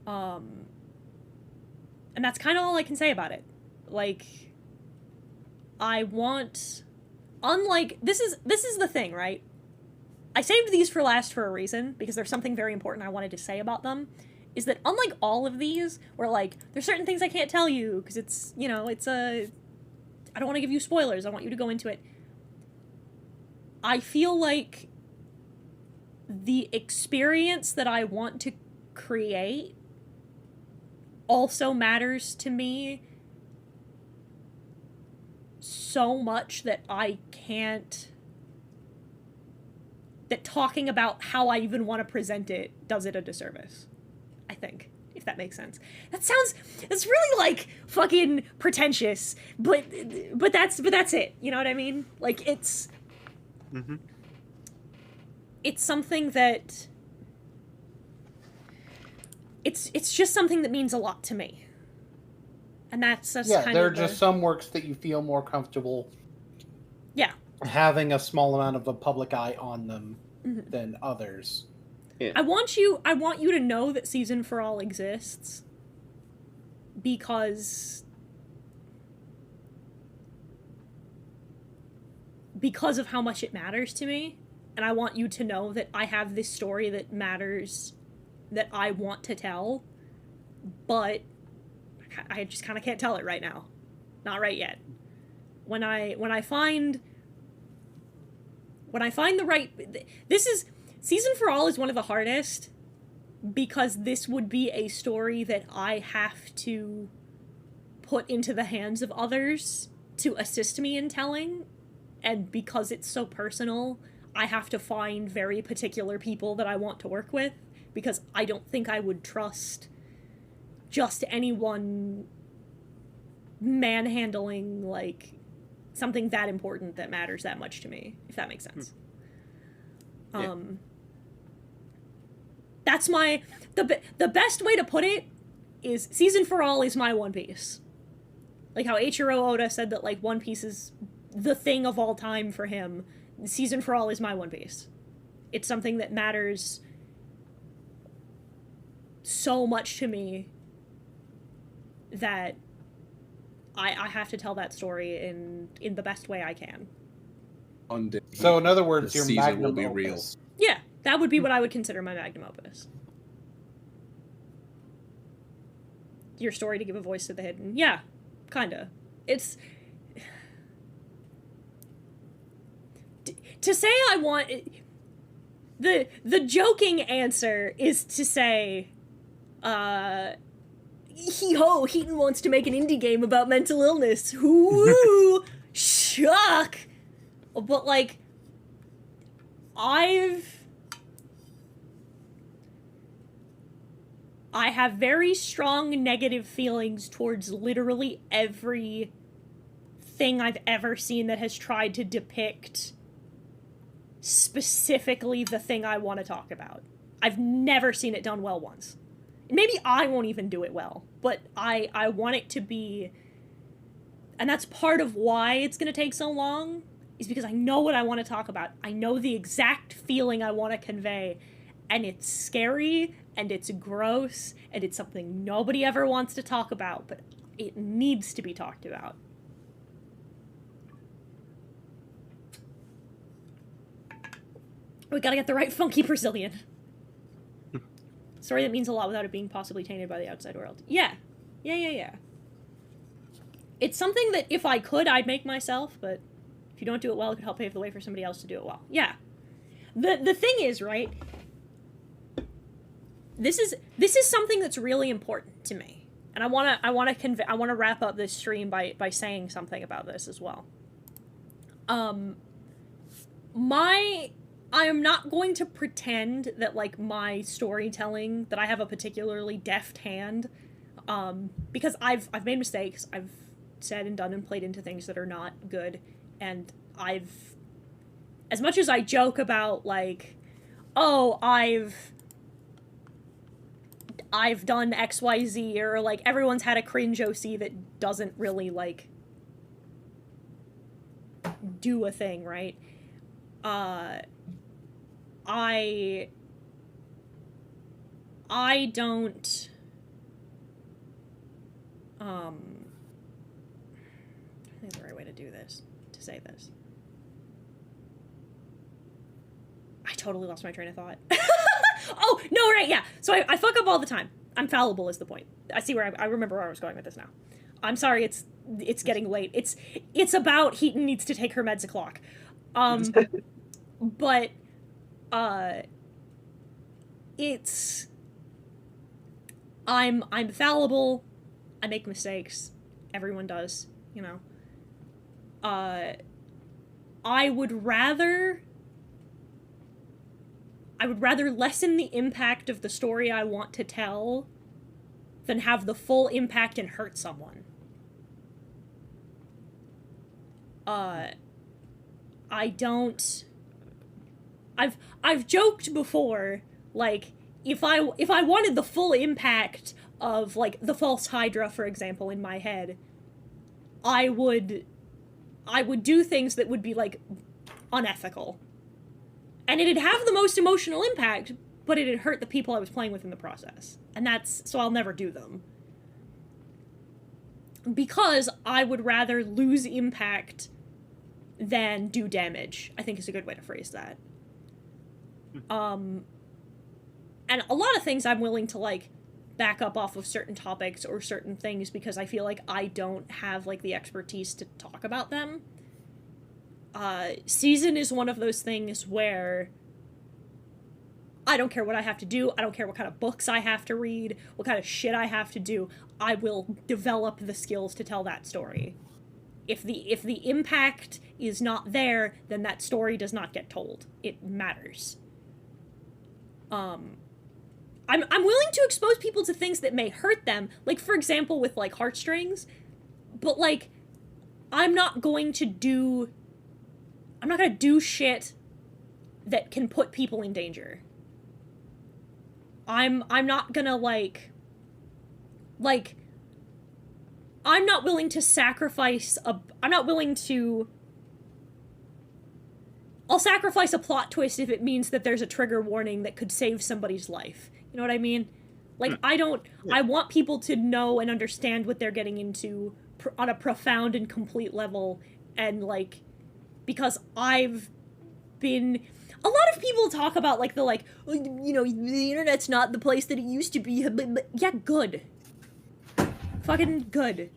And that's kind of all I can say about it. Like, I want, unlike, this is the thing, right? I saved these for last for a reason, because there's something very important I wanted to say about them, is that unlike all of these, where, like, there's certain things I can't tell you, because it's, you know, I don't want to give you spoilers, I want you to go into it. I feel like the experience that I want to create also matters to me so much that that talking about how I even want to present it does it a disservice, I think, if that makes sense. It's really, like, fucking pretentious, but that's it, you know what I mean? Like, it's something that, it's just something that means a lot to me. And that's kind of there are just some works that you feel more comfortable having a small amount of a public eye on them than others. Yeah. I want you to know that Season for All exists because of how much it matters to me, and I want you to know that I have this story that matters, that I want to tell, but I just kind of can't tell it right now. Not right yet. When I find the right, Season for All is one of the hardest, because this would be a story that I have to put into the hands of others to assist me in telling, and because it's so personal, I have to find very particular people that I want to work with, because I don't think I would trust just anyone manhandling, like, something that important that matters that much to me, if that makes sense. That's the best way to put it is Season for All is my One Piece. Like how Eiichiro Oda said that, like, One Piece is the thing of all time for him. Season for All is my One Piece. It's something that matters so much to me that I have to tell that story in the best way I can. So in other words, your season magnum will be opus. real. Yeah, that would be what I would consider my magnum opus. Your story to give a voice to the hidden. Yeah, kinda. It's... To say I want... The joking answer is to say, hee-ho, Heaton wants to make an indie game about mental illness. Woo! Shock! But, like, I have very strong negative feelings towards literally every thing I've ever seen that has tried to depict specifically the thing I want to talk about. I've never seen it done well once. Maybe I won't even do it well, but I want it to be... And that's part of why it's going to take so long, is because I know what I want to talk about. I know the exact feeling I want to convey, and it's scary, and it's gross, and it's something nobody ever wants to talk about, but it needs to be talked about. We gotta get the right funky Brazilian. Story that means a lot without it being possibly tainted by the outside world. Yeah. It's something that if I could, I'd make myself, but if you don't do it well, it could help pave the way for somebody else to do it well. Yeah. The thing is, right, this is something that's really important to me. And I want to wrap up this stream by saying something about this as well. I am not going to pretend that, like, my storytelling, that I have a particularly deft hand, because I've made mistakes. I've said and done and played into things that are not good, and as much as I joke about, like, oh, I've done XYZ, or, like, everyone's had a cringe OC that doesn't really, like, do a thing, right? I don't, I think the right way to do this, to say this. I totally lost my train of thought. Oh, no, right, yeah. So I fuck up all the time. I'm fallible is the point. I see where I remember where I was going with this now. I'm sorry, it's getting late. It's about Heaton needs to take her meds o'clock. But, it's, I'm fallible, I make mistakes, everyone does, you know. I would rather lessen the impact of the story I want to tell than have the full impact and hurt someone. I've joked before, like, if I wanted the full impact of, like, the false Hydra, for example, in my head, I would do things that would be, like, unethical. And it'd have the most emotional impact, but it'd hurt the people I was playing with in the process. And so I'll never do them. Because I would rather lose impact than do damage, I think is a good way to phrase that. And a lot of things I'm willing to, like, back up off of certain topics or certain things because I feel like I don't have, like, the expertise to talk about them. Season is one of those things where I don't care what I have to do, I don't care what kind of books I have to read, what kind of shit I have to do, I will develop the skills to tell that story. If the impact is not there, then that story does not get told. It matters. I'm willing to expose people to things that may hurt them, like, for example, with, like, heartstrings, but, like, I'm not gonna do shit that can put people in danger. I'm not gonna, I'm not willing to sacrifice I'll sacrifice a plot twist if it means that there's a trigger warning that could save somebody's life. You know what I mean? Like, I want people to know and understand what they're getting into on a profound and complete level, and, like, because I've been... A lot of people talk about, like, the internet's not the place that it used to be, but yeah, good. Fucking good.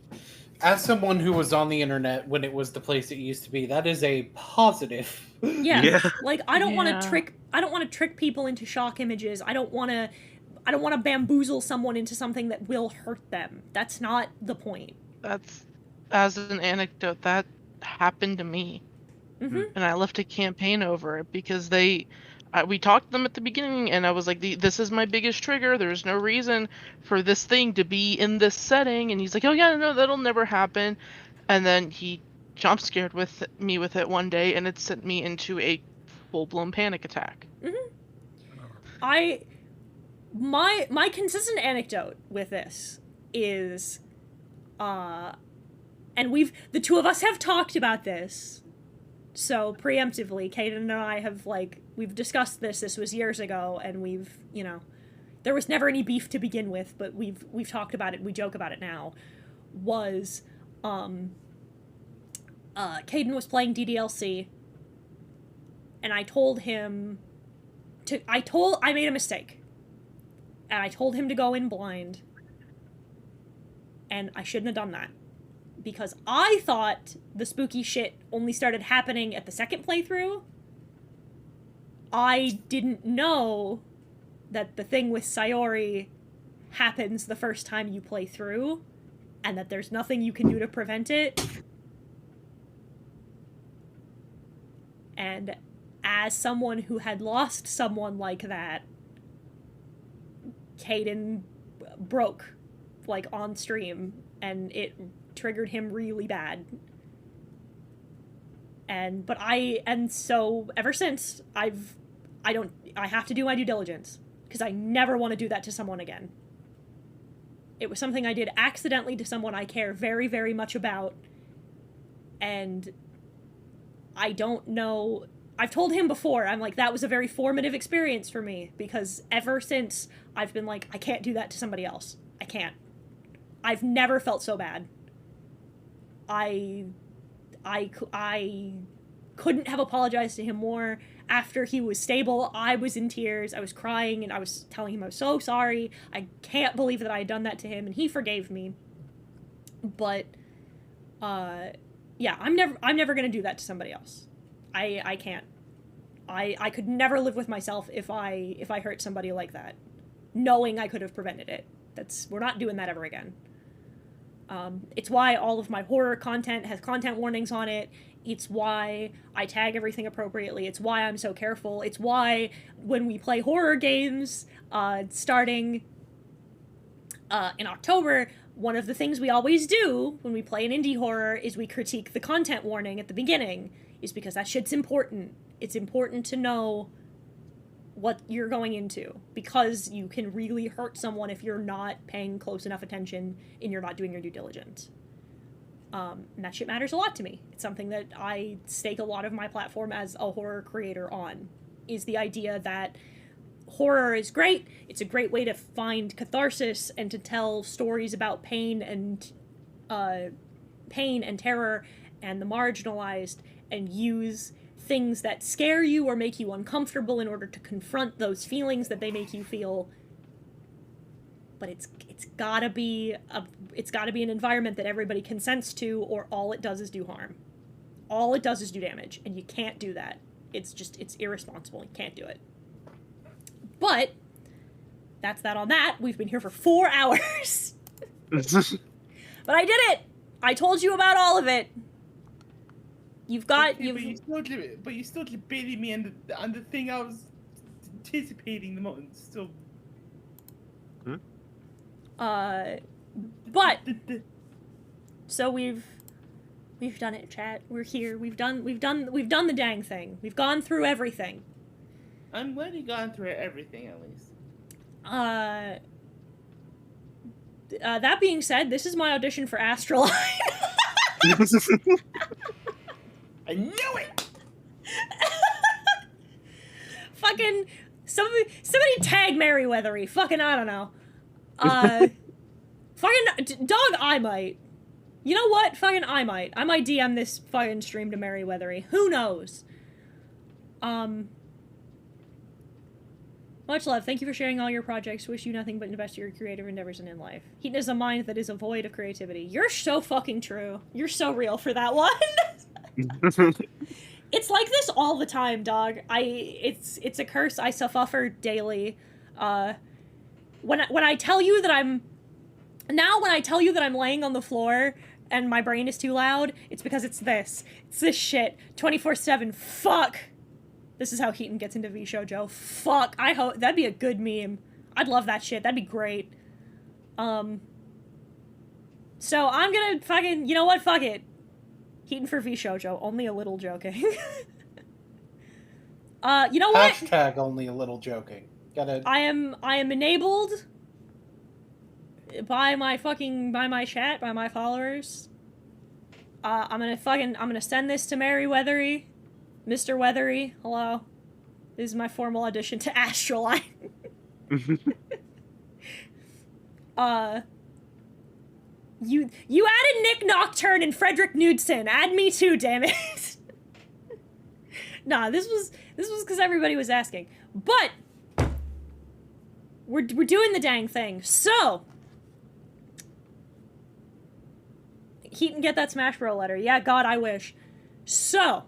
As someone who was on the internet when it was the place it used to be, that is a positive. Yeah. Like, I don't want to trick people into shock images. I don't want to bamboozle someone into something that will hurt them. That's not the point. That's, as an anecdote, that happened to me. Mm-hmm. And I left a campaign over it because we talked to them at the beginning, and I was like, this is my biggest trigger. There's no reason for this thing to be in this setting. And he's like, oh yeah, no, that'll never happen. And then he jump scared me with it one day, and it sent me into a full-blown panic attack. Mm-hmm. My consistent anecdote with this is, and the two of us have talked about this, so preemptively, Kaden and I have, like, we've discussed this was years ago, and we've, you know, there was never any beef to begin with, but we've talked about it, we joke about it now, was, Kaden was playing DDLC, and I told him I made a mistake. And I told him to go in blind. And I shouldn't have done that. Because I thought the spooky shit only started happening at the second playthrough. I didn't know that the thing with Sayori happens the first time you play through, and that there's nothing you can do to prevent it. And as someone who had lost someone like that, Caden broke, like, on stream, and it triggered him really bad. And so ever since I have to do my due diligence, because I never want to do that to someone again. It was something I did accidentally to someone I care very, very much about, and I don't know. I've told him before, I'm like, that was a very formative experience for me, because ever since I've been like, I can't do that to somebody else. I can't. I've never felt so bad. I couldn't have apologized to him more. After he was stable, I was in tears, I was crying, and I was telling him I was so sorry. I can't believe that I had done that to him, and he forgave me. But, yeah, I'm never gonna do that to somebody else. I can't. I could never live with myself if I hurt somebody like that, knowing I could have prevented it. We're not doing that ever again. It's why all of my horror content has content warnings on it. It's why I tag everything appropriately. It's why I'm so careful. It's why when we play horror games, starting in October, one of the things we always do when we play an indie horror is we critique the content warning at the beginning, is because that shit's important. It's important to know what you're going into, because you can really hurt someone if you're not paying close enough attention and you're not doing your due diligence. And that shit matters a lot to me. It's something that I stake a lot of my platform as a horror creator on, is the idea that horror is great. It's a great way to find catharsis and to tell stories about pain and terror and the marginalized, and use things that scare you or make you uncomfortable in order to confront those feelings that they make you feel. But it's gotta be an environment that everybody consents to, or all it does is do harm. All it does is do damage, and you can't do that. It's irresponsible. You can't do it. But that's that on that. We've been here for 4 hours. But I did it. I told you about all of it. But you still debated me on the thing I was anticipating the most. Still. But so we've done it, chat. We're here. We've done the dang thing. We've gone through everything. I'm glad you gone through everything at least. That being said, this is my audition for Astroline. I knew it. Fucking somebody tag Merryweathery. Fucking I don't know. Fucking dog. I might. You know what? Fucking I might DM this fucking stream to Merryweathery. Who knows? Much love. Thank you for sharing all your projects. Wish you nothing but the best of your creative endeavors and in life. Heat is a mind that is a void of creativity. You're so fucking true. You're so real for that one. It's like this all the time, dog. It's a curse I suffer daily. When I tell you that I'm laying on the floor and my brain is too loud, it's because it's this shit 24/7. Fuck. This is how Heaton gets into V Shoujo. Fuck. I hope that'd be a good meme. I'd love that shit. That'd be great. So I'm gonna fucking, you know what? Fuck it. Heaton for V Shoujo. Only a little joking. You know what? Hashtag only a little joking. I am enabled by my chat, by my followers. I'm gonna send this to Merryweathery. Mr. Weathery, hello. This is my formal audition to Astroline. You added Nick Nocturne and Frederick Knudsen. Add me too, damn it. Nah, this was because everybody was asking. But we're doing the dang thing. So, Heaton, get that Smash Bros. Letter. Yeah, God, I wish. So,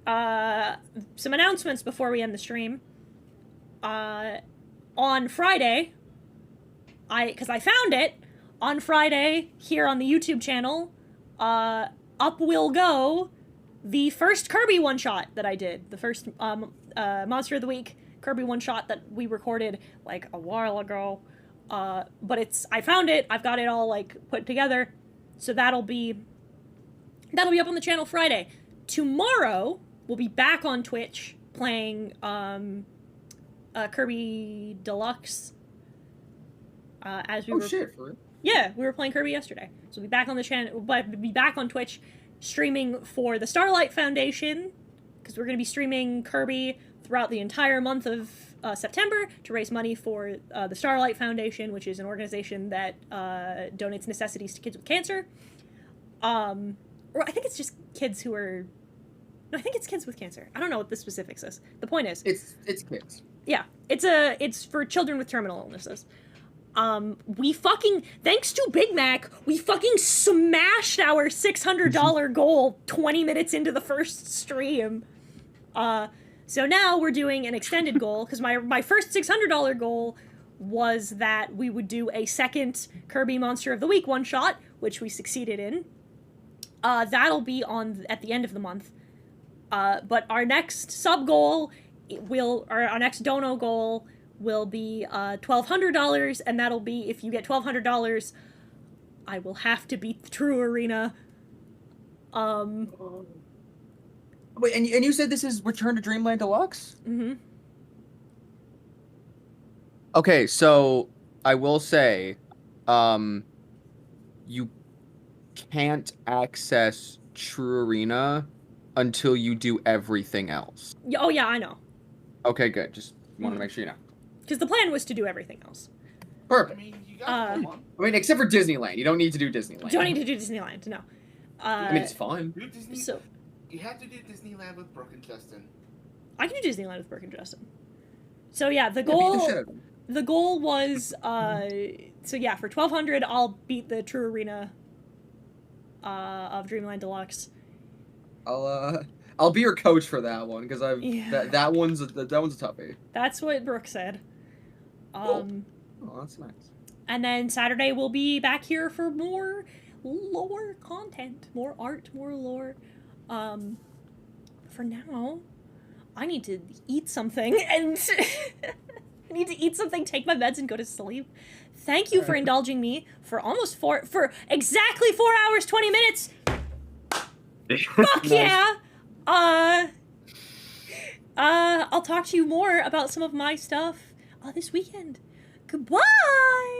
some announcements before we end the stream. On Friday, because I found it, on Friday, here on the YouTube channel, up will go the first Kirby one-shot that I did. The first Monster of the Week Kirby one-shot that we recorded, like, a while ago. But I found it, I've got it all, like, put together, so that'll be up on the channel Friday. Tomorrow, we'll be back on Twitch playing, Kirby Deluxe. As we were... shit, for real? Yeah, we were playing Kirby yesterday. So we'll be back on the channel, but we'll be back on Twitch streaming for the Starlight Foundation, because we're going to be streaming Kirby throughout the entire month of September to raise money for the Starlight Foundation, which is an organization that donates necessities to kids with cancer. Or I think it's just kids who are... No, I think it's kids with cancer. I don't know what the specifics is. The point is... It's kids. Yeah, it's for children with terminal illnesses. We fucking, thanks to Big Mac, we fucking smashed our $600 goal 20 minutes into the first stream. So now we're doing an extended goal, because my first $600 goal was that we would do a second Kirby Monster of the Week one-shot, which we succeeded in. That'll be at the end of the month. But our next sub-goal our next dono goal will be $1,200, and that'll be, if you get $1,200, I will have to beat the True Arena. Wait, and you said this is Return to Dreamland Deluxe? Mm-hmm. Okay, so I will say, you can't access True Arena until you do everything else. Oh yeah, I know. Okay, good. Just want to make sure you know. Because the plan was to do everything else. Perfect. I mean, you guys I mean, except for Disneyland. You don't need to do Disneyland. Don't need to do Disneyland, no. I mean, it's fun. do Disney. So, you have to do Disneyland with Brooke and Justin. I can do Disneyland with Brooke and Justin. So yeah, the goal was, so yeah, for $1,200, I'll beat the True Arena of Dreamland Deluxe. I'll be your coach for that one, because Yeah. that one's a toughie. That's what Brooke said. Oh, that's nice. And then Saturday we'll be back here for more lore content, more art, more lore. For now, I need to eat something, and I need to eat something, take my meds, and go to sleep. Thank you for indulging me for for exactly 4 hours, 20 minutes. Fuck yeah! I'll talk to you more about some of my stuff this weekend. Goodbye!